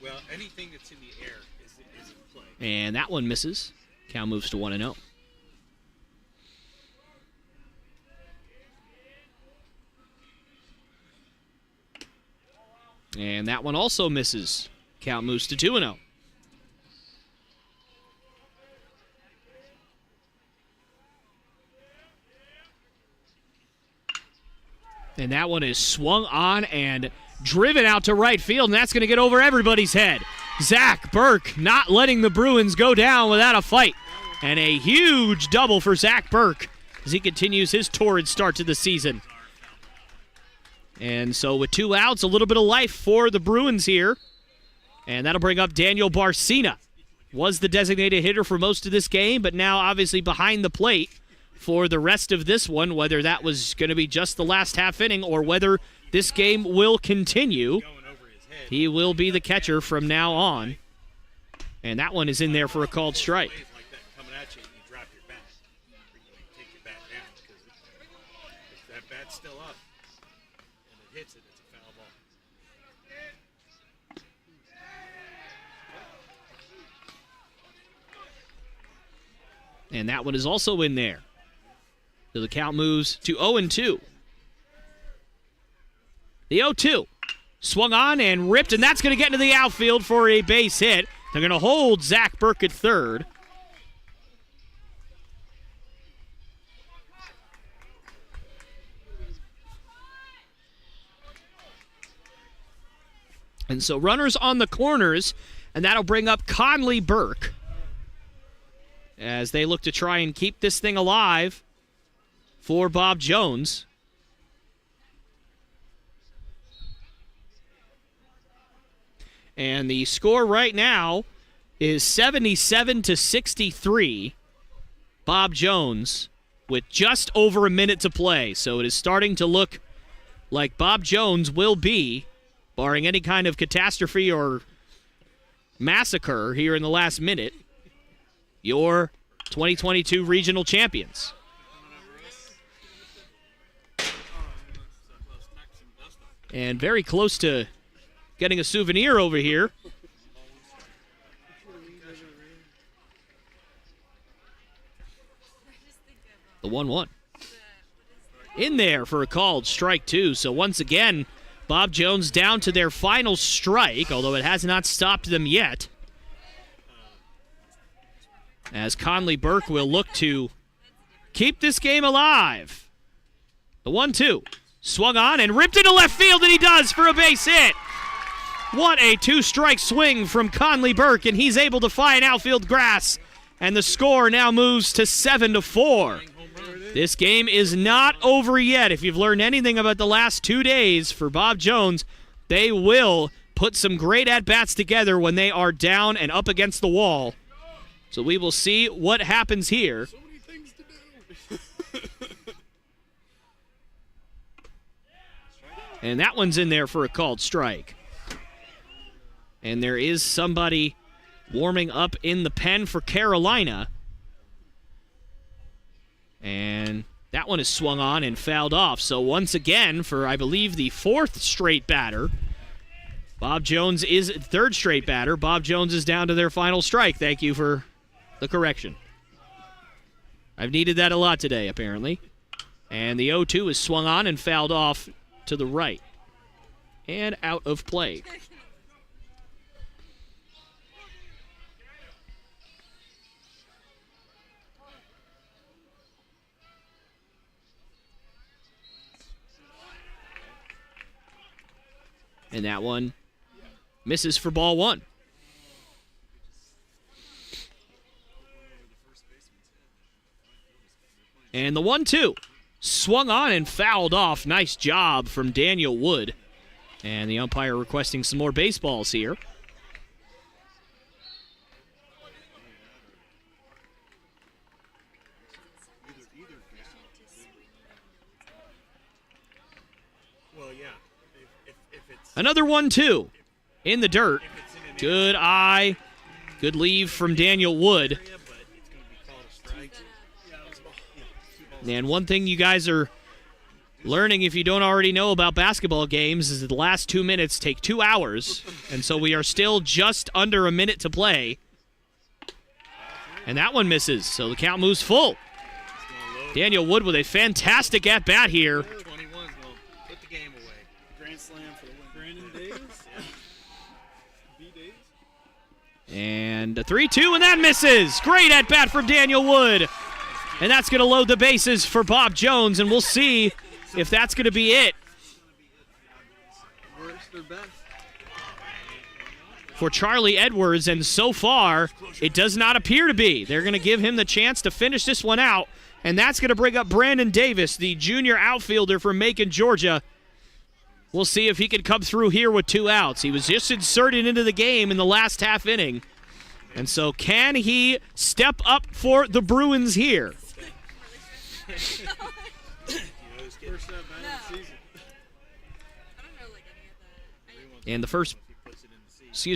Well, anything that's in the air is in play. And that one misses. Count moves to 1-0. And that one also misses. Count moves to 2-0. And that one is swung on and driven out to right field, and that's going to get over everybody's head. Zach Burke not letting the Bruins go down without a fight. And a huge double for Zach Burke as he continues his torrid start to the season. And so with 2 outs, a little bit of life for the Bruins here. And that'll bring up Daniel Barcina. Was the designated hitter for most of this game, but now obviously behind the plate for the rest of this one, whether that was going to be just the last half inning or whether this game will continue. He will be the catcher from now on. And that one is in there for a called strike. And that one is also in there. So the count moves to 0-2. The 0-2. Swung on and ripped, and that's going to get into the outfield for a base hit. They're going to hold Zach Burke at third. And so runners on the corners, and that'll bring up Conley Burke as they look to try and keep this thing alive for Bob Jones. And the score right now is 77-63. Bob Jones with just over a minute to play. So it is starting to look like Bob Jones will be, barring any kind of catastrophe or massacre here in the last minute, your 2022 regional champions. And very close to getting a souvenir over here. The 1-1. In there for a called strike two. So once again, Bob Jones down to their final strike, although it has not stopped them yet. As Conley Burke will look to keep this game alive. The 1-2. Swung on and ripped into left field, and he does for a base hit. What a two-strike swing from Conley Burke, and he's able to find outfield grass. And the score now moves to 7-4. This game is not over yet. If you've learned anything about the last 2 days for Bob Jones, they will put some great at-bats together when they are down and up against the wall. So we will see what happens here. So many things to do. And that one's in there for a called strike. And there is somebody warming up in the pen for Carolina. And that one is swung on and fouled off. So once again, for I believe the fourth straight batter, Bob Jones is third straight batter. Bob Jones is down to their final strike. Thank you for the correction. I've needed that a lot today, apparently. And the 0-2 is swung on and fouled off to the right. And out of play. And that one misses for ball one. And the 1-2 swung on and fouled off. Nice job from Daniel Wood. And the umpire requesting some more baseballs here. Well, yeah. If it's Another 1-2 in the dirt. Good eye. Good leave from Daniel Wood. And one thing you guys are learning, if you don't already know about basketball games, is that the last 2 minutes take 2 hours. And so we are still just under a minute to play. And that one misses, so the count moves full. Daniel Wood with a fantastic at-bat here. 21's going to put the game away. Grand Slam for the win. Brandon Davis. B. Davis. And a 3-2, and that misses. Great at-bat from Daniel Wood. And that's going to load the bases for Bob Jones, and we'll see if that's going to be it their best. For Charlie Edwards, and so far, it does not appear to be. They're going to give him the chance to finish this one out, and that's going to bring up Brandon Davis, the junior outfielder from Macon, Georgia. We'll see if he can come through here with 2 outs. He was just inserted into the game in the last half inning. And so can he step up for the Bruins here? First at bat of the season. I don't know like any of that. And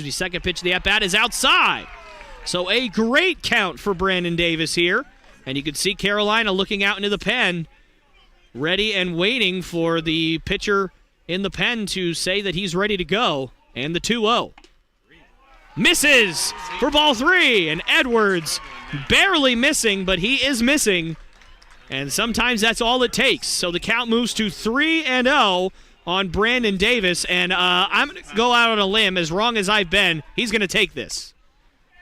the second pitch of the at-bat is outside. So a great count for Brandon Davis here. And you can see Carolina looking out into the pen, ready and waiting for the pitcher in the pen to say that he's ready to go. And the 2-0. Misses for ball 3. And Edwards barely missing, but he is missing. And sometimes that's all it takes. So the count moves to 3-0 on Brandon Davis. And I'm going to go out on a limb. As wrong as I've been, he's going to take this.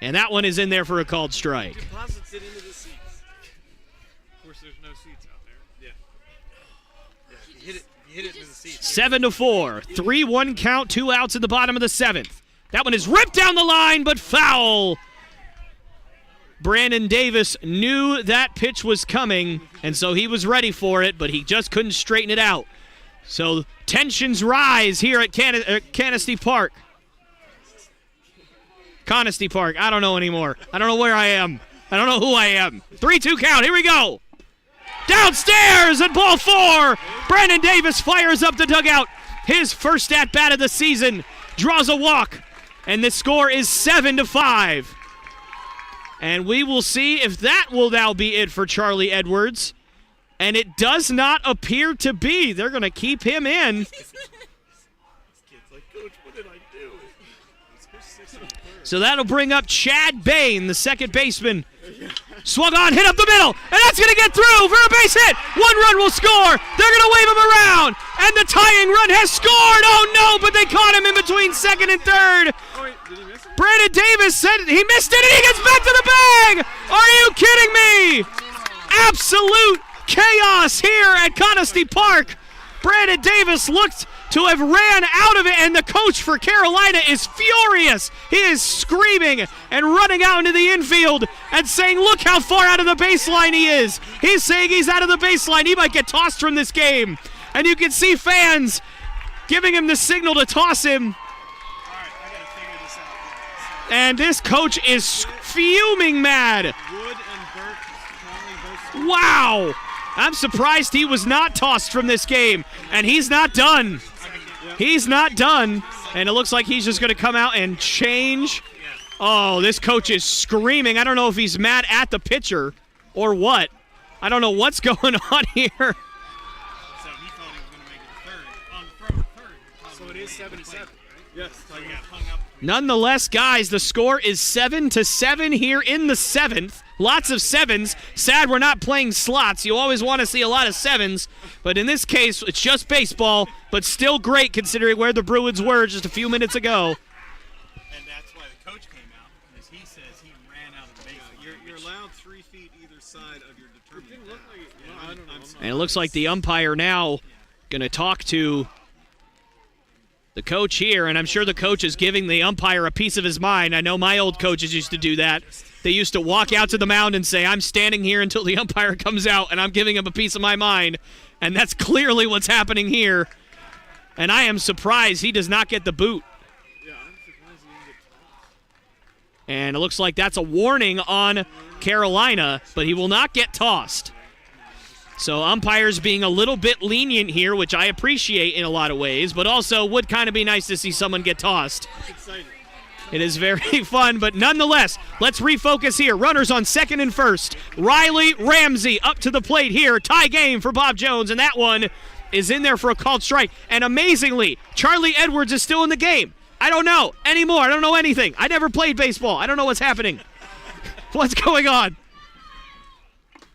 And that one is in there for a called strike. Deposits it into the seats. Of course, there's no seats out there. Yeah. You hit it into the seats. 7-4. 3-1 count, 2 outs in the bottom of the 7th. That one is ripped down the line, but foul. Brandon Davis knew that pitch was coming, and so he was ready for it, but he just couldn't straighten it out. So tensions rise here at Conestee Park. Conestee Park. I don't know anymore. I don't know where I am. I don't know who I am. 3-2 count. Here we go. Downstairs at ball 4. Brandon Davis fires up the dugout. His first at-bat of the season. Draws a walk. And the score is 7-5. And we will see if that will now be it for Charlie Edwards. And it does not appear to be. They're going to keep him in. This kid's like, Coach, what did I do? So that'll bring up Chad Bain, the second baseman. Swung on, hit up the middle, and that's going to get through for a base hit. 1 run will score. They're going to wave him around, and the tying run has scored. Oh, no, but they caught him in between second and third. Oh, wait, did he miss it? Brandon Davis said he missed it, and he gets back to the bag. Are you kidding me? Absolute chaos here at Conestee Park. Brandon Davis looked to have ran out of it, and the coach for Carolina is furious. He is screaming and running out into the infield and saying, look how far out of the baseline he is. He's saying he's out of the baseline. He might get tossed from this game. And you can see fans giving him the signal to toss him. I gotta figure this out. And this coach is fuming mad. Wood and Burke strongly both. Wow. I'm surprised he was not tossed from this game. And he's not done. He's not done. And it looks like he's just going to come out and change. Oh, this coach is screaming. I don't know if he's mad at the pitcher or what. I don't know what's going on here. So he thought he was going to make it third. On third. So it is 7-7, right? Yes. So he got hung up. Nonetheless, guys, the score is 7-7 here in the 7th. Lots of 7s. Sad we're not playing slots. You always want to see a lot of 7s. But in this case, it's just baseball, but still great considering where the Bruins were just a few minutes ago. And that's why the coach came out, because he says he ran out of the base. You're allowed 3 feet either side of your determined down. I don't know. And it looks like the umpire now going to talk to the coach here, and I'm sure the coach is giving the umpire a piece of his mind. I know my old coaches used to do that. They used to walk out to the mound and say, I'm standing here until the umpire comes out, and I'm giving him a piece of my mind. And that's clearly what's happening here. And I am surprised he does not get the boot. Yeah, I'm surprised he didn't get tossed. And it looks like that's a warning on Carolina, but he will not get tossed. So umpires being a little bit lenient here, which I appreciate in a lot of ways, but also would kind of be nice to see someone get tossed. It's exciting. It is very fun, but nonetheless, let's refocus here. Runners on second and first. Riley Ramsey up to the plate here. Tie game for Bob Jones, and that one is in there for a called strike. And amazingly, Charlie Edwards is still in the game. I don't know anymore. I don't know anything. I never played baseball. I don't know what's happening. What's going on?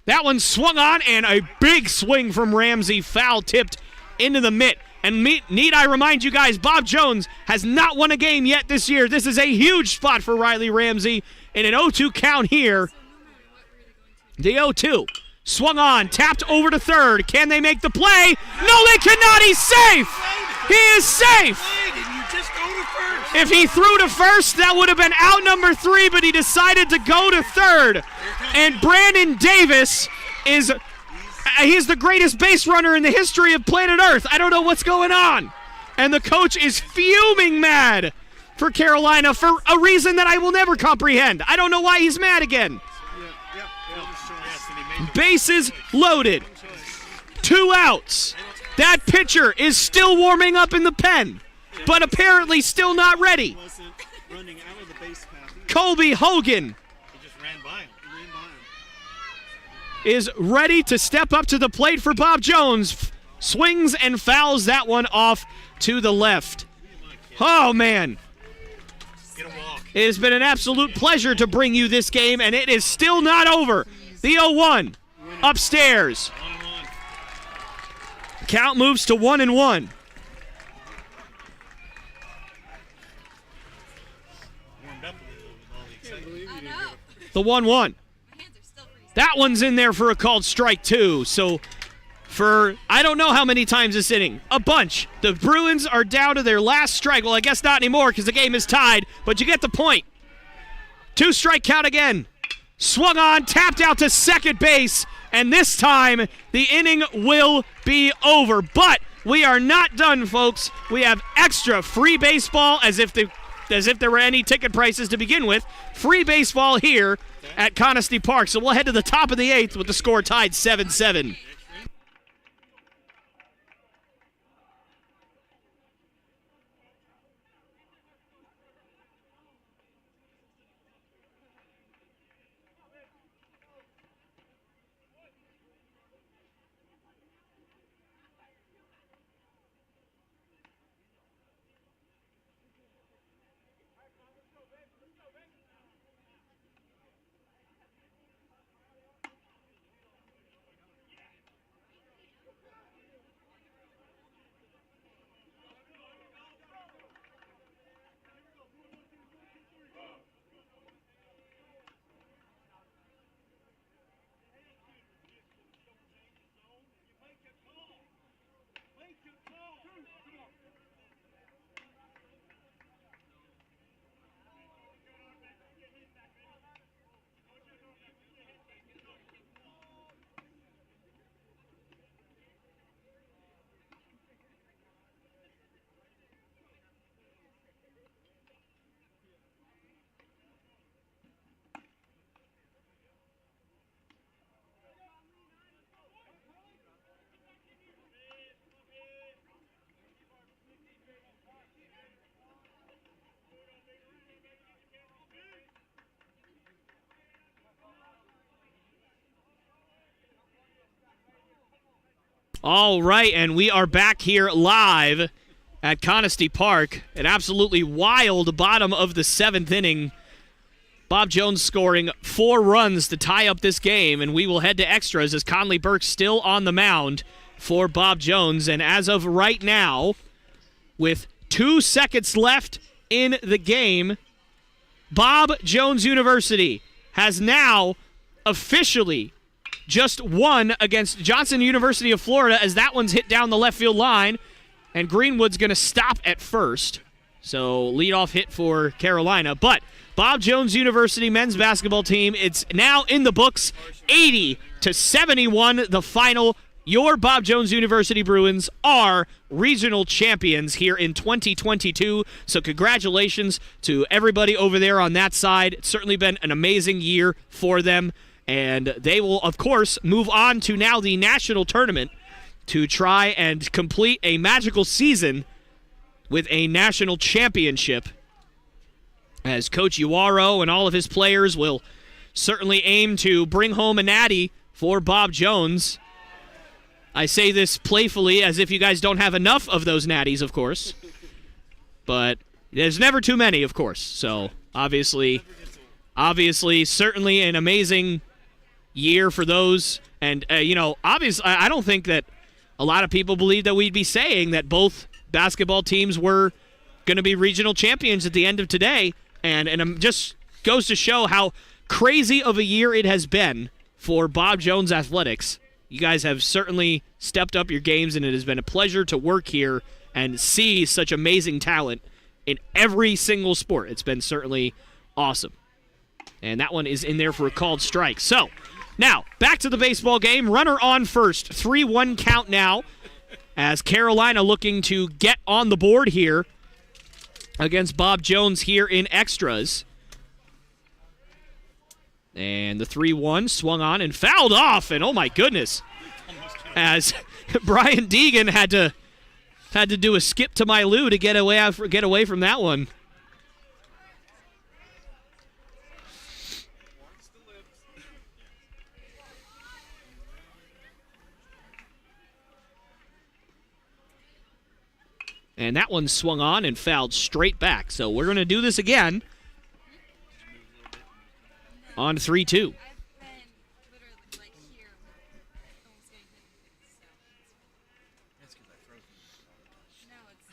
That one swung on, and a big swing from Ramsey, foul-tipped into the mitt. And need I remind you guys, Bob Jones has not won a game yet this year. This is a huge spot for Riley Ramsey in an 0-2 count here. The 0-2. Swung on, tapped over to third. Can they make the play? No, they cannot. He's safe. He is safe. If he threw to first, that would have been out number 3, but he decided to go to third. And Brandon Davis he's the greatest base runner in the history of planet Earth. I don't know what's going on. And the coach is fuming mad for Carolina for a reason that I will never comprehend. I don't know why he's mad again. Bases loaded. 2 outs. That pitcher is still warming up in the pen, but apparently still not ready. Colby Hogan is ready to step up to the plate for Bob Jones. Swings and fouls that one off to the left. Oh, man. It has been an absolute pleasure to bring you this game, and it is still not over. The 0-1 upstairs. Count moves to 1-1. I know. The 1-1. My hands are still freezing. That one's in there for a called strike, too. So for I don't know how many times this inning, a bunch. The Bruins are down to their last strike. Well, I guess not anymore because the game is tied, but you get the point. 2-strike count again. Swung on, tapped out to second base, and this time the inning will be over. But we are not done, folks. We have extra free baseball as if there were any ticket prices to begin with. Free baseball here at Conestee Park. So we'll head to the top of the 8th with the score tied 7-7. All right, and we are back here live at Conestee Park. An absolutely wild bottom of the 7th inning. Bob Jones scoring 4 runs to tie up this game, and we will head to extras as Conley Burke still on the mound for Bob Jones. And as of right now, with 2 seconds left in the game, Bob Jones University has now officially just won against Johnson University of Florida as that one's hit down the left field line, and Greenwood's going to stop at first. So leadoff hit for Carolina. But Bob Jones University men's basketball team, it's now in the books, 80-71, the final. Your Bob Jones University Bruins are regional champions here in 2022. So congratulations to everybody over there on that side. It's certainly been an amazing year for them. And they will, of course, move on to now the national tournament to try and complete a magical season with a national championship, as Coach Uaro and all of his players will certainly aim to bring home a natty for Bob Jones. I say this playfully as if you guys don't have enough of those natties, of course. But there's never too many, of course. So obviously, certainly an amazing year for those. And, obviously, I don't think that a lot of people believe that we'd be saying that both basketball teams were going to be regional champions at the end of today. And it just goes to show how crazy of a year it has been for Bob Jones Athletics. You guys have certainly stepped up your games, and it has been a pleasure to work here and see such amazing talent in every single sport. It's been certainly awesome. And that one is in there for a called strike. So, now, back to the baseball game. Runner on first. 3-1 count now as Carolina looking to get on the board here against Bob Jones here in extras. And the 3-1 swung on and fouled off. And oh my goodness, as Brian Deegan had to do a skip to my Lou to get away from that one. And that one swung on and fouled straight back. So we're going to do this again on 3-2. I've been literally like here, almost getting hit in the face, so. That's because I froze him. No, it's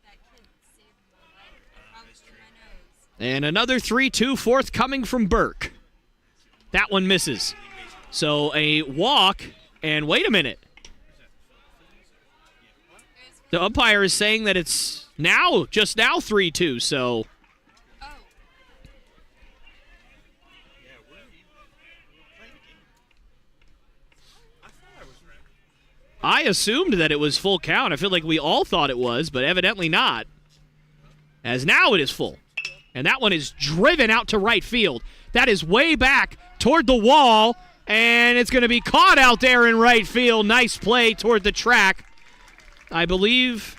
that kid saved my life. Probably through my nose. And another 3-2 forthcoming from Burke. That one misses. So a walk, and wait a minute. The umpire is saying that it's just now 3-2, so. Oh, Yeah, where are you? We're playing a game. I thought I was right. I assumed that it was full count. I feel like we all thought it was, but evidently not. As now it is full. And that one is driven out to right field. That is way back toward the wall, and it's going to be caught out there in right field. Nice play toward the track. I believe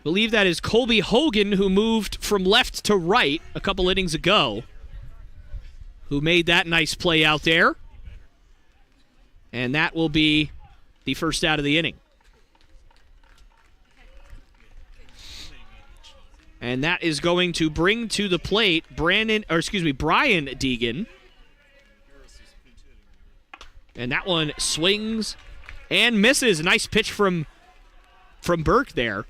that is Colby Hogan, who moved from left to right a couple innings ago, who made that nice play out there. And that will be the first out of the inning. And that is going to bring to the plate Brian Deegan. And that one swings and misses. Nice pitch from Burke there.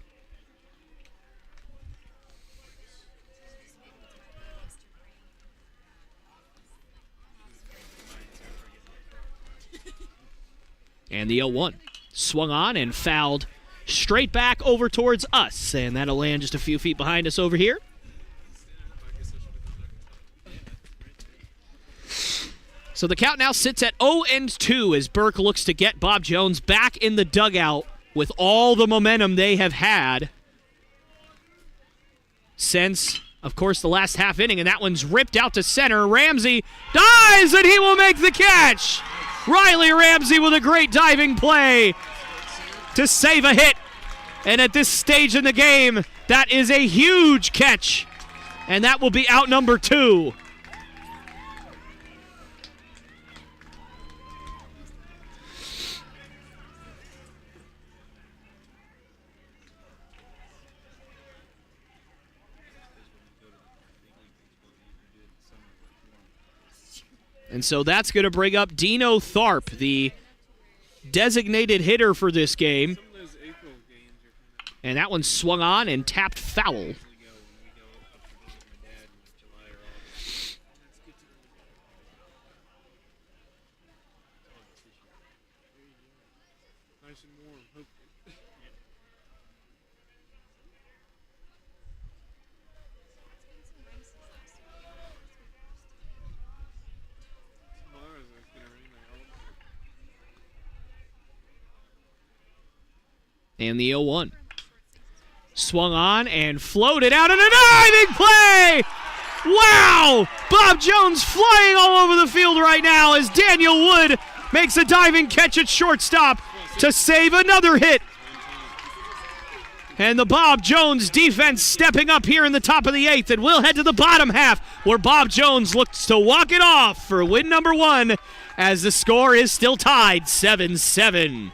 And the 0-1 swung on and fouled straight back over towards us. And that'll land just a few feet behind us over here. So the count now sits at 0-2 as Burke looks to get Bob Jones back in the dugout with all the momentum they have had since, of course, the last half inning. And that one's ripped out to center. Ramsey dives, and he will make the catch. Riley Ramsey with a great diving play to save a hit. And at this stage in the game, that is a huge catch. And that will be out number 2. And so that's going to bring up Dino Tharp, the designated hitter for this game. Some of those April games are kind of And that one swung on and tapped foul. Usually go when we go up to visit my dad in July or August. that's good to know. Nice and warm, hopefully. Tomorrow's gonna rain like all day. And the 0-1. Swung on and floated out in a diving play! Wow! Bob Jones flying all over the field right now as Daniel Wood makes a diving catch at shortstop to save another hit. And the Bob Jones defense stepping up here in the top of the 8th, and we'll head to the bottom half where Bob Jones looks to walk it off for win number 1 as the score is still tied 7-7.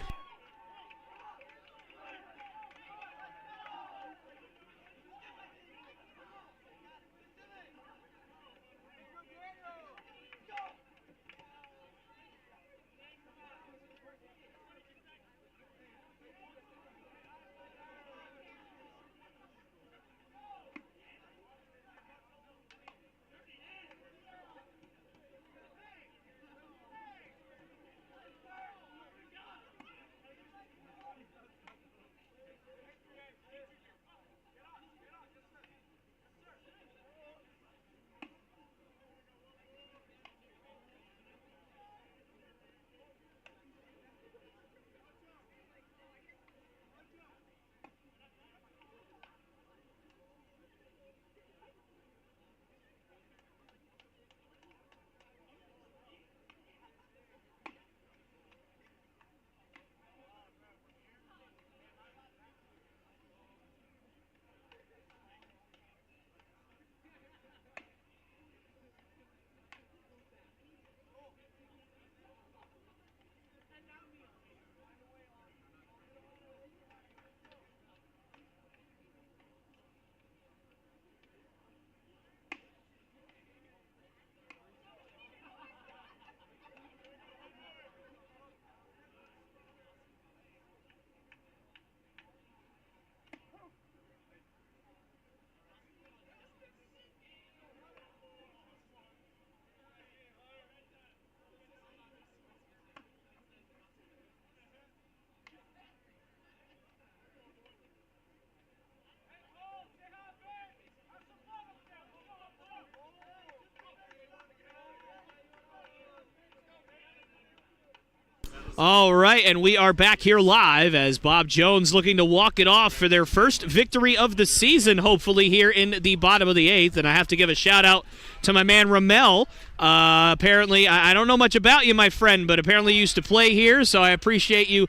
All right, and we are back here live as Bob Jones looking to walk it off for their first victory of the season, hopefully here in the bottom of the 8th. And I have to give a shout-out to my man Ramel. Apparently, I don't know much about you, my friend, but apparently you used to play here, so I appreciate you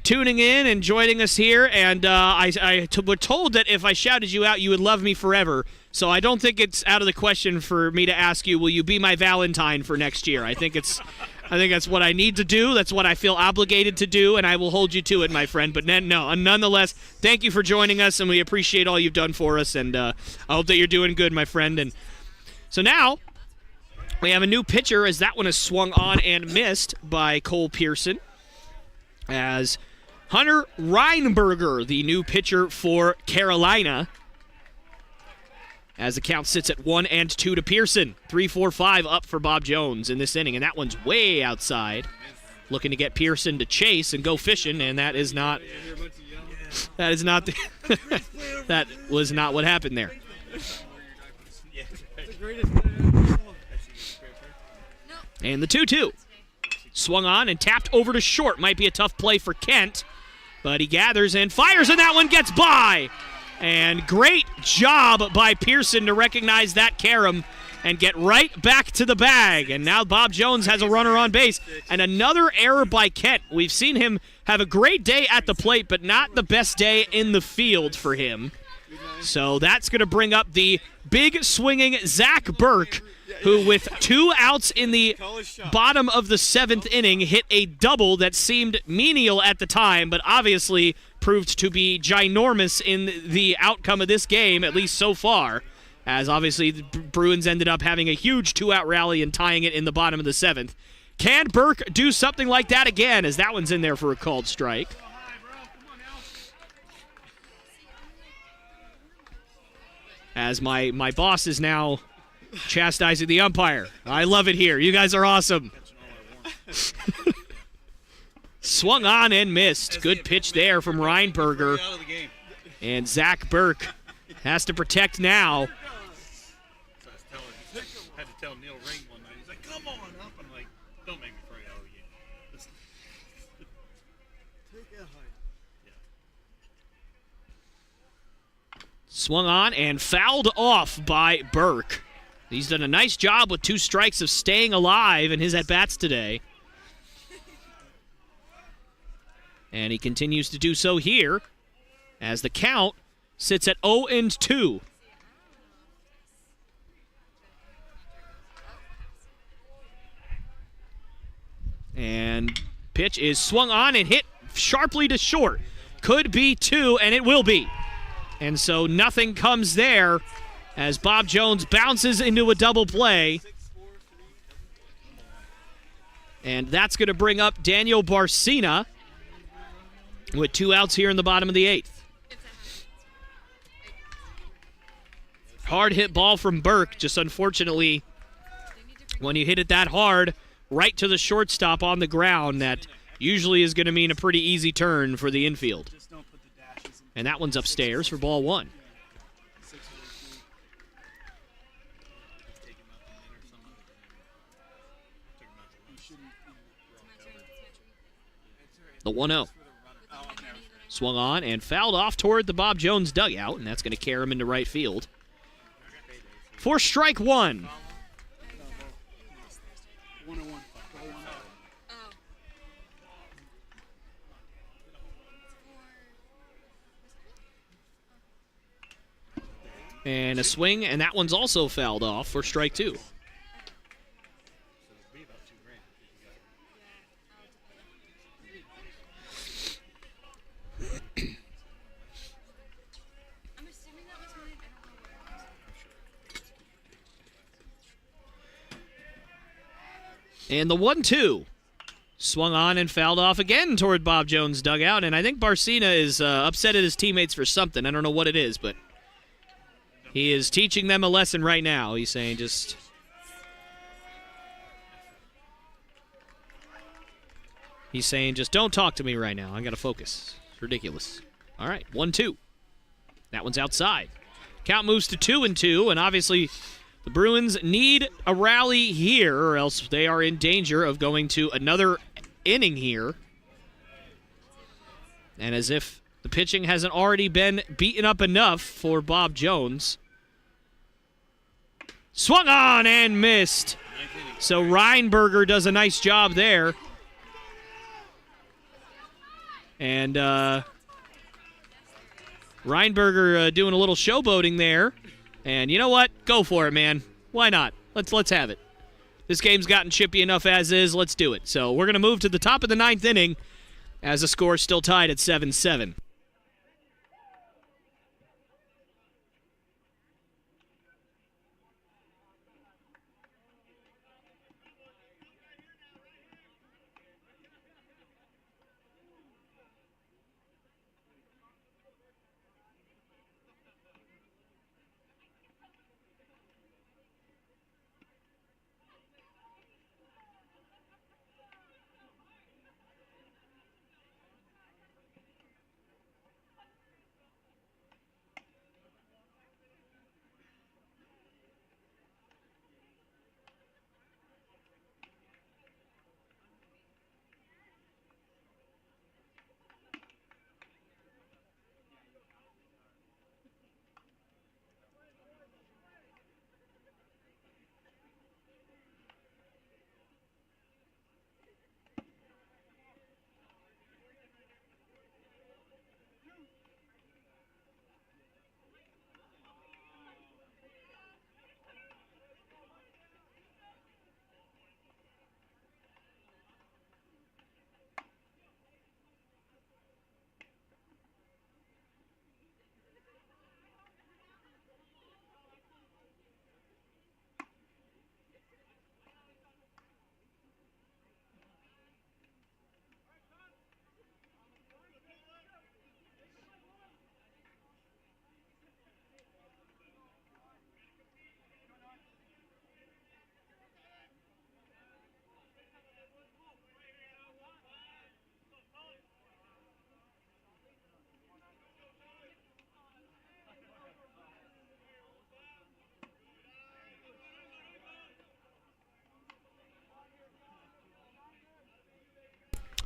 tuning in and joining us here. And I was told that if I shouted you out, you would love me forever. So I don't think it's out of the question for me to ask you, will you be my Valentine for next year? I think that's what I need to do. That's what I feel obligated to do, and I will hold you to it, my friend. But nonetheless, thank you for joining us, and we appreciate all you've done for us, and I hope that you're doing good, my friend. And so now we have a new pitcher as that one is swung on and missed by Cole Pearson, as Hunter Reinberger, the new pitcher for Carolina, as the count sits at 1-2 to Pearson. 3-4-5 up for Bob Jones in this inning, and that one's way outside. Looking to get Pearson to chase and go fishing, and that was not what happened there. And the 2-2. Swung on and tapped over to short. Might be a tough play for Kent, but he gathers and fires, and that one gets by. And great job by Pearson to recognize that carom and get right back to the bag. And now Bob Jones has a runner on base. And another error by Kent. We've seen him have a great day at the plate, but not the best day in the field for him. So that's going to bring up the big swinging Zach Burke, who with 2 outs in the bottom of the 7th inning hit a double that seemed menial at the time, but obviously proved to be ginormous in the outcome of this game, at least so far, as obviously the Bruins ended up having a huge 2-out rally and tying it in the bottom of the 7th. Can Burke do something like that again, as that one's in there for a called strike? As my boss is now chastising the umpire. I love it here. You guys are awesome. Swung on and missed. Good pitch there from Reinberger. And Zach Burke has to protect now. Had to tell Neil Ring one night. He's like, come on up. I'm like, don't make me pray. Oh, yeah. Take a hike. Yeah. Swung on and fouled off by Burke. He's done a nice job with 2 strikes of staying alive in his at-bats today. And he continues to do so here as the count sits at 0-2. And pitch is swung on and hit sharply to short. Could be 2, and it will be. And so nothing comes there as Bob Jones bounces into a double play. And that's going to bring up Daniel Barcina with 2 outs here in the bottom of the 8th. Hard hit ball from Burke, just unfortunately when you hit it that hard right to the shortstop on the ground, that usually is going to mean a pretty easy turn for the infield. And that one's upstairs for ball 1. The 1-0. Swung on and fouled off toward the Bob Jones dugout, and that's going to carry him into right field. For strike 1. And a swing, and that one's also fouled off for strike 2. And the 1-2 swung on and fouled off again toward Bob Jones' dugout. And I think Barcina is upset at his teammates for something. I don't know what it is, but he is teaching them a lesson right now. He's saying just don't talk to me right now. I got to focus. It's ridiculous. All right, 1-2. That one's outside. Count moves to 2-2, and obviously the Bruins need a rally here, or else they are in danger of going to another inning here. And as if the pitching hasn't already been beaten up enough for Bob Jones. Swung on and missed. So Reinberger does a nice job there. And Reinberger doing a little showboating there. And you know what? Go for it, man. Why not? Let's have it. This game's gotten chippy enough as is. Let's do it. So we're going to move to the top of the 9th inning as the score is still tied at 7-7.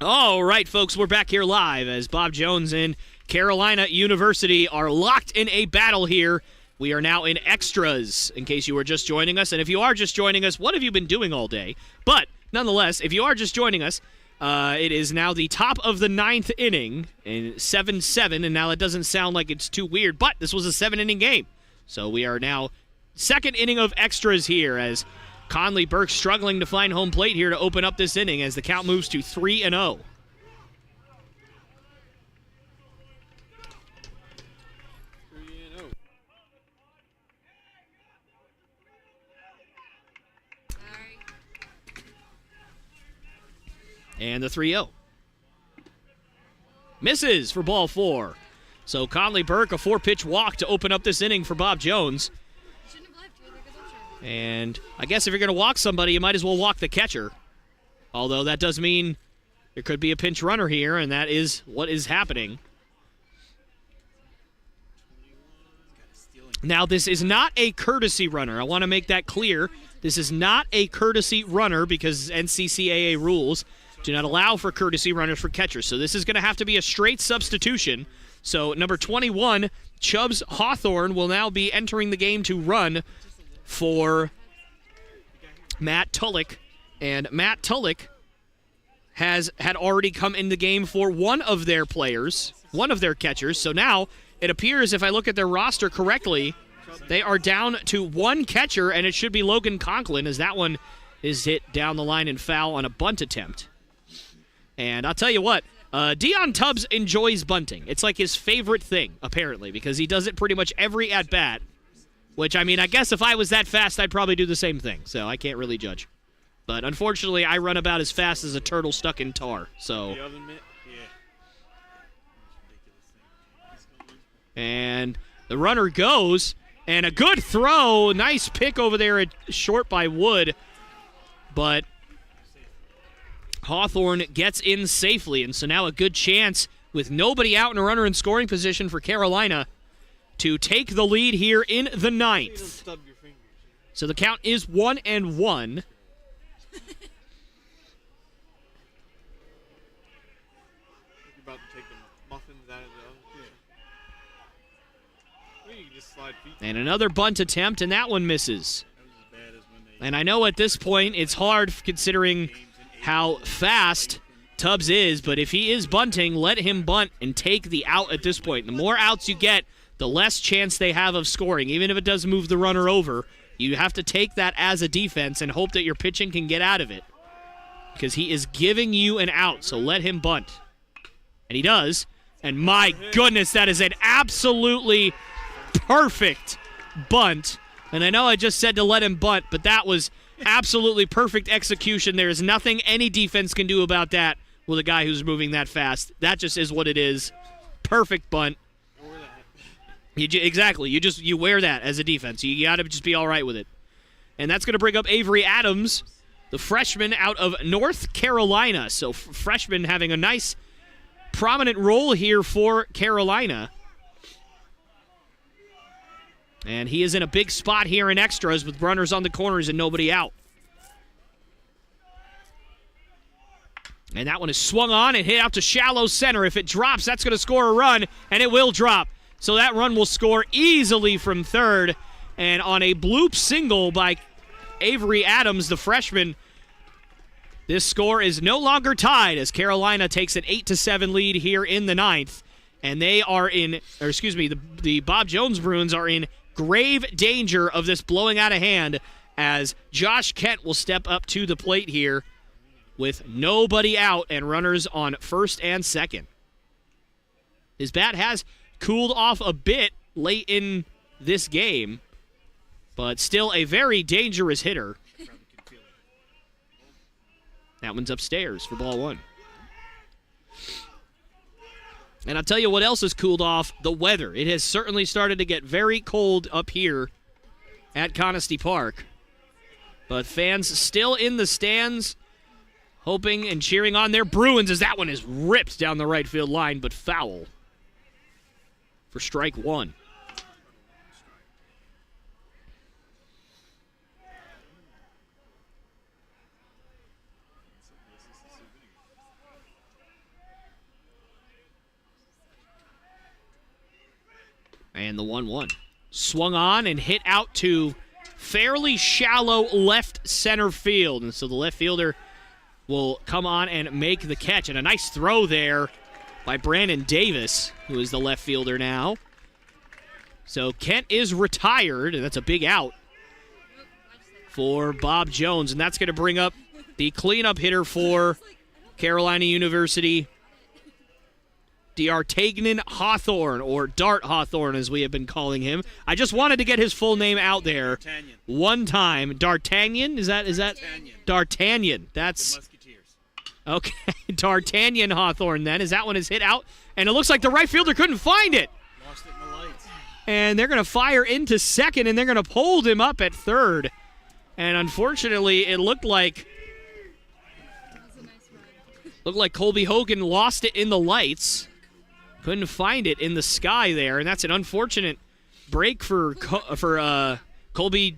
All right, folks, we're back here live as Bob Jones and Carolina University are locked in a battle here. We are now in extras, in case you were just joining us. And if you are just joining us, what have you been doing all day? But, nonetheless, if you are just joining us, it is now the top of the 9th inning, in 7-7, and now it doesn't sound like it's too weird, but this was a 7-inning game. So we are now 2nd inning of extras here as Conley Burke struggling to find home plate here to open up this inning as the count moves to 3-0. 3-0. And the 3-0. Misses for ball 4. So Conley Burke, a 4-pitch walk to open up this inning for Bob Jones. And I guess if you're going to walk somebody, you might as well walk the catcher. Although that does mean there could be a pinch runner here, and that is what is happening. Now, this is not a courtesy runner. I want to make that clear. This is not a courtesy runner because NCCAA rules do not allow for courtesy runners for catchers. So this is going to have to be a straight substitution. So number 21, Chubbs Hawthorne, will now be entering the game to run for Matt Tulloch. And Matt Tulloch had already come in the game for one of their players, one of their catchers. So now it appears, if I look at their roster correctly, they are down to one catcher, and it should be Logan Conklin, as that one is hit down the line and foul on a bunt attempt. And I'll tell you what, Dion Tubbs enjoys bunting. It's like his favorite thing, apparently, because he does it pretty much every at-bat. Which, I mean, I guess if I was that fast, I'd probably do the same thing, so I can't really judge. But unfortunately, I run about as fast as a turtle stuck in tar, so. The oven mitt? Yeah. And the runner goes, and a good throw. Nice pick over there at short by Wood. But Hawthorne gets in safely, and so now a good chance with nobody out and a runner in scoring position for Carolina to take the lead here in the 9th. So the count is 1-1. slide feet. And another bunt attempt, and that one misses. That was as bad as when they And I know at this point it's hard considering how fast Tubbs is, but if he is bunting, let him bunt and take the out at this point. The more outs you get, the less chance they have of scoring. Even if it does move the runner over, you have to take that as a defense and hope that your pitching can get out of it. Because he is giving you an out, so let him bunt. And he does. And my goodness, that is an absolutely perfect bunt. And I know I just said to let him bunt, but that was absolutely perfect execution. There is nothing any defense can do about that with a guy who's moving that fast. That just is what it is. Perfect bunt. Exactly. You wear that as a defense. You got to just be all right with it. And that's going to bring up Avery Adams, the freshman out of North Carolina. So freshman having a nice prominent role here for Carolina. And he is in a big spot here in extras with runners on the corners and nobody out. And that one is swung on and hit out to shallow center. If it drops, that's going to score a run, and it will drop. So that run will score easily from third. And on a bloop single by Avery Adams, the freshman, this score is no longer tied as Carolina takes an 8-7 lead here in the ninth. And they are the Bob Jones Bruins are in grave danger of this blowing out of hand as Josh Kent will step up to the plate here with nobody out and runners on first and second. His bat has cooled off a bit late in this game, but still a very dangerous hitter. That one's upstairs for ball one. And I'll tell you what else has cooled off, the weather. It has certainly started to get very cold up here at Conestee Park. But fans still in the stands, hoping and cheering on their Bruins as that one is ripped down the right field line, but foul for strike one. And the 1-1. Swung on and hit out to fairly shallow left center field. And so the left fielder will come on and make the catch. And a nice throw there by Brandon Davis, who is the left fielder now. So Kent is retired, and that's a big out for Bob Jones. And that's going to bring up the cleanup hitter for Carolina University, D'Artagnan Hawthorne, or Dart Hawthorne as we have been calling him. I just wanted to get his full name out there one time. D'Artagnan? Is that? D'Artagnan. That's... the Musketeers. Okay, D'Artagnan Hawthorne then, as that one is hit out. And it looks like the right fielder couldn't find it. Lost it in the lights. And they're going to fire into second, and they're going to hold him up at third. And unfortunately, it looked like Colby Hogan lost it in the lights. Couldn't find it in the sky there, and that's an unfortunate break for Colby.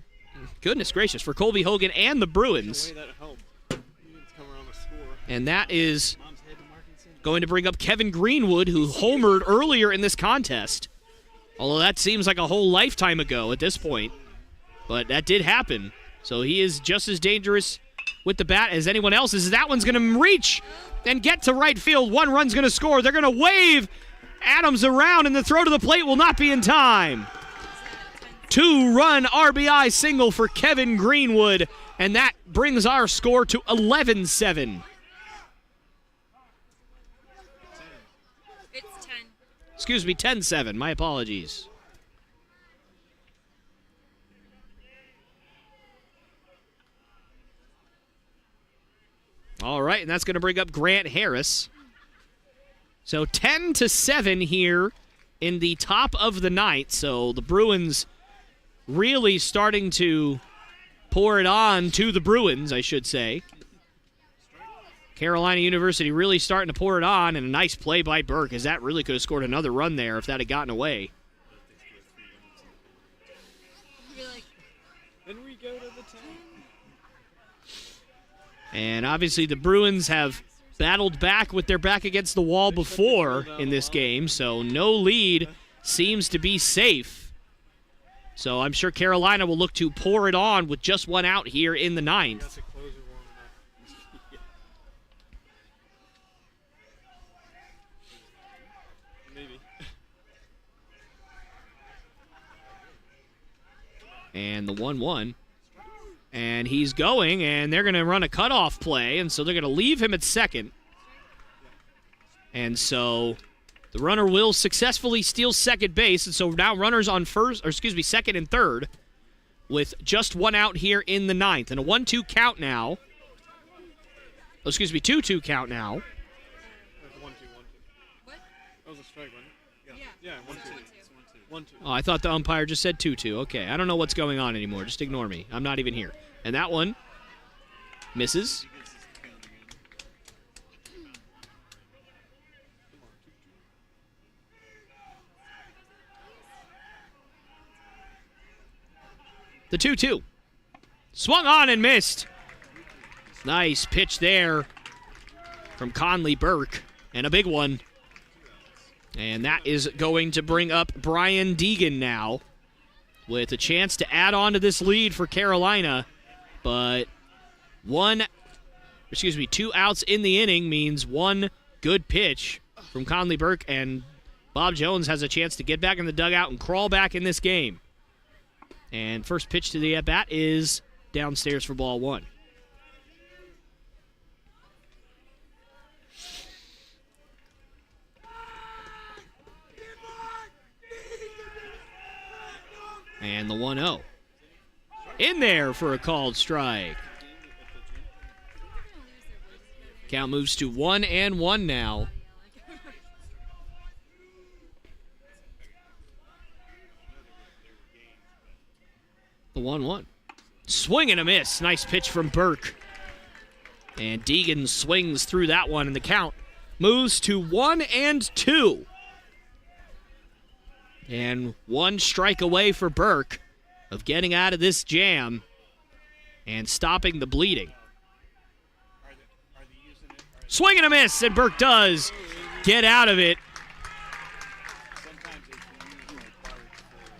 Goodness gracious, for Colby Hogan and the Bruins. And that is going to bring up Kevin Greenwood, who homered earlier in this contest. Although that seems like a whole lifetime ago at this point. But that did happen. So he is just as dangerous with the bat as anyone else is. That one's going to reach and get to right field. One run's going to score. They're going to wave Adams around, and the throw to the plate will not be in time. 2-run RBI single for Kevin Greenwood, and that brings our score to 11-7. It's 10. Excuse me, 10-7. My apologies. All right, and that's going to bring up Grant Harris. So 10-7 here in the top of the ninth. So the Bruins really starting to pour it on to the Bruins, I should say. Carolina University really starting to pour it on, and a nice play by Burke, as that really could have scored another run there if that had gotten away. Then we go to the 10. And obviously the Bruins have battled back with their back against the wall before in this game, so no lead seems to be safe. So I'm sure Carolina will look to pour it on with just one out here in the ninth. That's a closer warming up. Maybe. And the 1-1. And he's going, and they're going to run a cutoff play, and so they're going to leave him at second. And so the runner will successfully steal second base, and so now runners on second and third with just one out here in the ninth. And a 1-2 count now. 2-2 count now. That's 1-2, 1-2. What? That was a strike, wasn't it? Yeah. Yeah, 1-2. 1-2. Oh, I thought the umpire just said 2-2. Okay, I don't know what's going on anymore. Just ignore me. I'm not even here. And that one misses. The 2-2. Swung on and missed. Nice pitch there from Conley Burke. And a big one. And that is going to bring up Brian Deegan now with a chance to add on to this lead for Carolina. But 2 outs in the inning means one good pitch from Conley Burke, and Bob Jones has a chance to get back in the dugout and crawl back in this game. And first pitch to the at-bat is downstairs for ball one. And the 1-0. In there for a called strike. Count moves to 1-1 now. The 1-1. Swing and a miss. Nice pitch from Burke. And Deegan swings through that one, and the count moves to 1-2. And one strike away for Burke of getting out of this jam and stopping the bleeding. Swing and a miss, and Burke does get out of it.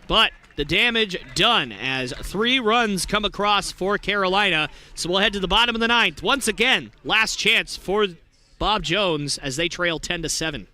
But the damage done as 3 runs come across for Carolina. So we'll head to the bottom of the ninth. Once again, last chance for Bob Jones as they trail 10-7.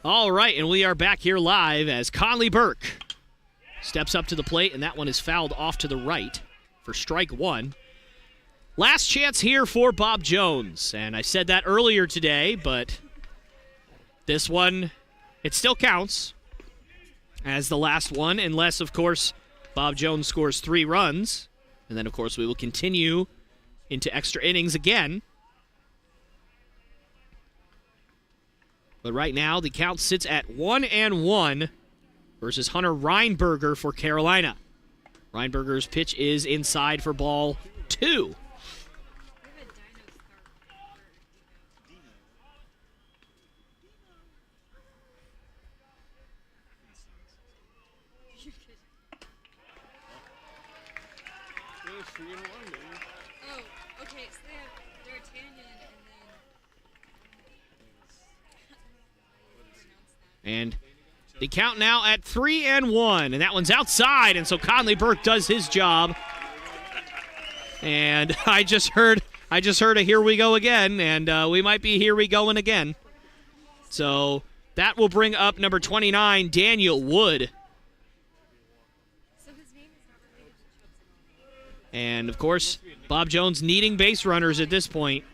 All right, and we are back here live as Conley Burke steps up to the plate, and that one is fouled off to the right for strike one. Last chance here for Bob Jones, and I said that earlier today, but this one, it still counts as the last one, unless, of course, Bob Jones scores 3 runs, and then, of course, we will continue into extra innings again. But right now, the count sits at 1-1 versus Hunter Reinberger for Carolina. Reinberger's pitch is inside for ball 2. Oh, okay, so they're D'Artagnan and then And the count now at 3-1, and that one's outside, and so Conley Burke does his job. And I just heard a here we go again, and we might be here we going again. So that will bring up number 29, Daniel Wood. So his name is not related to Chubs. And, of course, Bob Jones needing base runners at this point.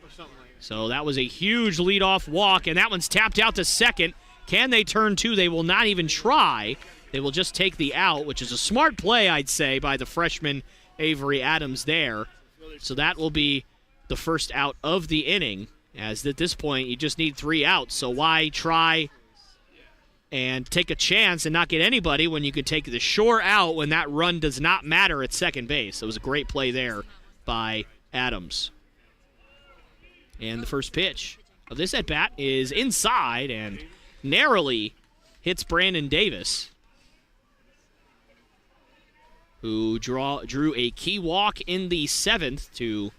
So that was a huge leadoff walk, and that one's tapped out to second. Can they turn two? They will not even try. They will just take the out, which is a smart play, I'd say, by the freshman Avery Adams there. So that will be the first out of the inning, as at this point you just need 3 outs. So why try and take a chance and not get anybody when you can take the sure out when that run does not matter at second base? It was a great play there by Adams. And the first pitch of this at-bat is inside and narrowly hits Brandon Davis, who drew a key walk in the 7th to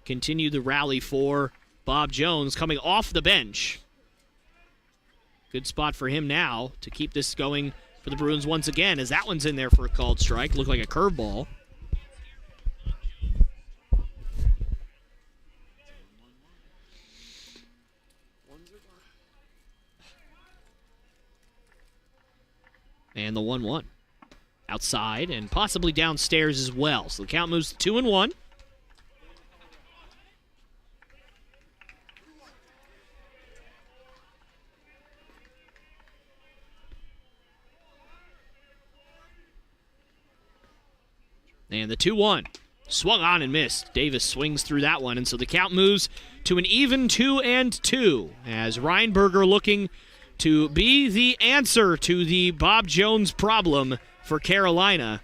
continue the rally for Bob Jones coming off the bench. Good spot for him now to keep this going for the Bruins once again, as that one's in there for a called strike. Looked like a curveball. And the 1-1. Outside and possibly downstairs as well. So the count moves to 2-1. And the 2-1. Swung on and missed. Davis swings through that one, and so the count moves to an even 2-2 as Reinberger looking to be the answer to the Bob Jones problem for Carolina.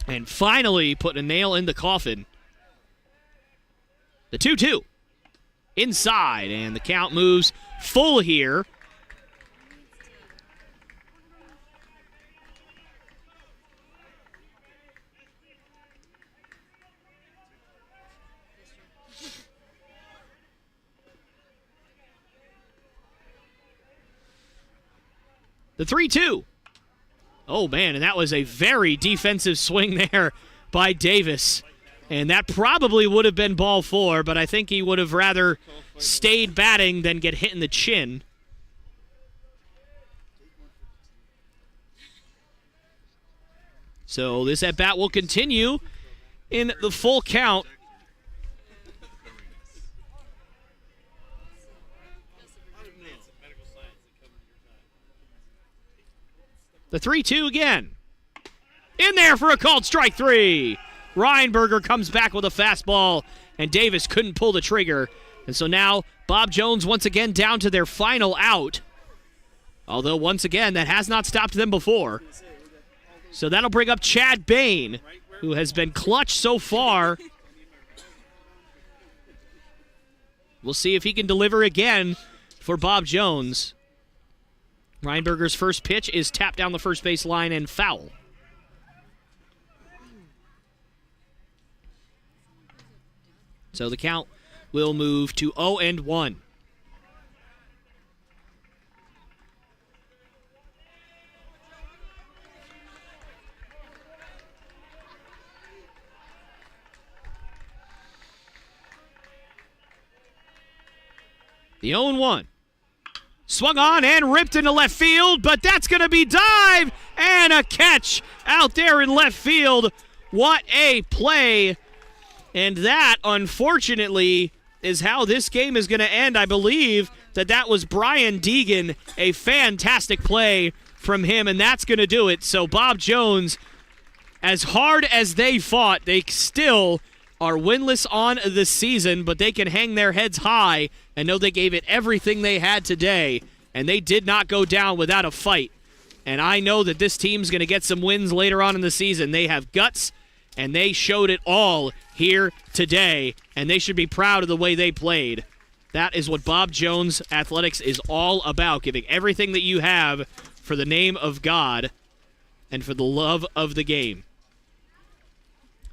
And finally put a nail in the coffin. The 2-2. Inside, and the count moves full here. The 3-2. Oh, man, and that was a very defensive swing there by Davis. And that probably would have been ball 4, but I think he would have rather stayed batting than get hit in the chin. So this at-bat will continue in the full count. The 3-2 again. In there for a called strike 3. Reinberger comes back with a fastball, and Davis couldn't pull the trigger. And so now Bob Jones once again down to their final out. Although, once again, that has not stopped them before. So that'll bring up Chad Bain, who has been clutch so far. We'll see if he can deliver again for Bob Jones. Reinberger's first pitch is tapped down the first base line and foul. So the count will move to 0-1. The 0-1. Swung on and ripped into left field, but that's going to be dive and a catch out there in left field. What a play. And that, unfortunately, is how this game is going to end. I believe that was Brian Deegan, a fantastic play from him, and that's going to do it. So Bob Jones, as hard as they fought, they still are winless on the season, but they can hang their heads high and know they gave it everything they had today, and they did not go down without a fight. And I know that this team's going to get some wins later on in the season. They have guts, and they showed it all here today, and they should be proud of the way they played. That is what Bob Jones Athletics is all about, giving everything that you have for the name of God and for the love of the game.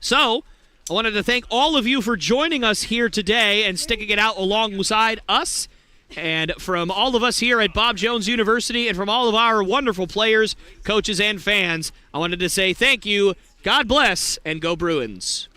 So, I wanted to thank all of you for joining us here today and sticking it out alongside us And from all of us here at Bob Jones University and from all of our wonderful players, coaches, and fans, I wanted to say thank you, God bless, and go Bruins.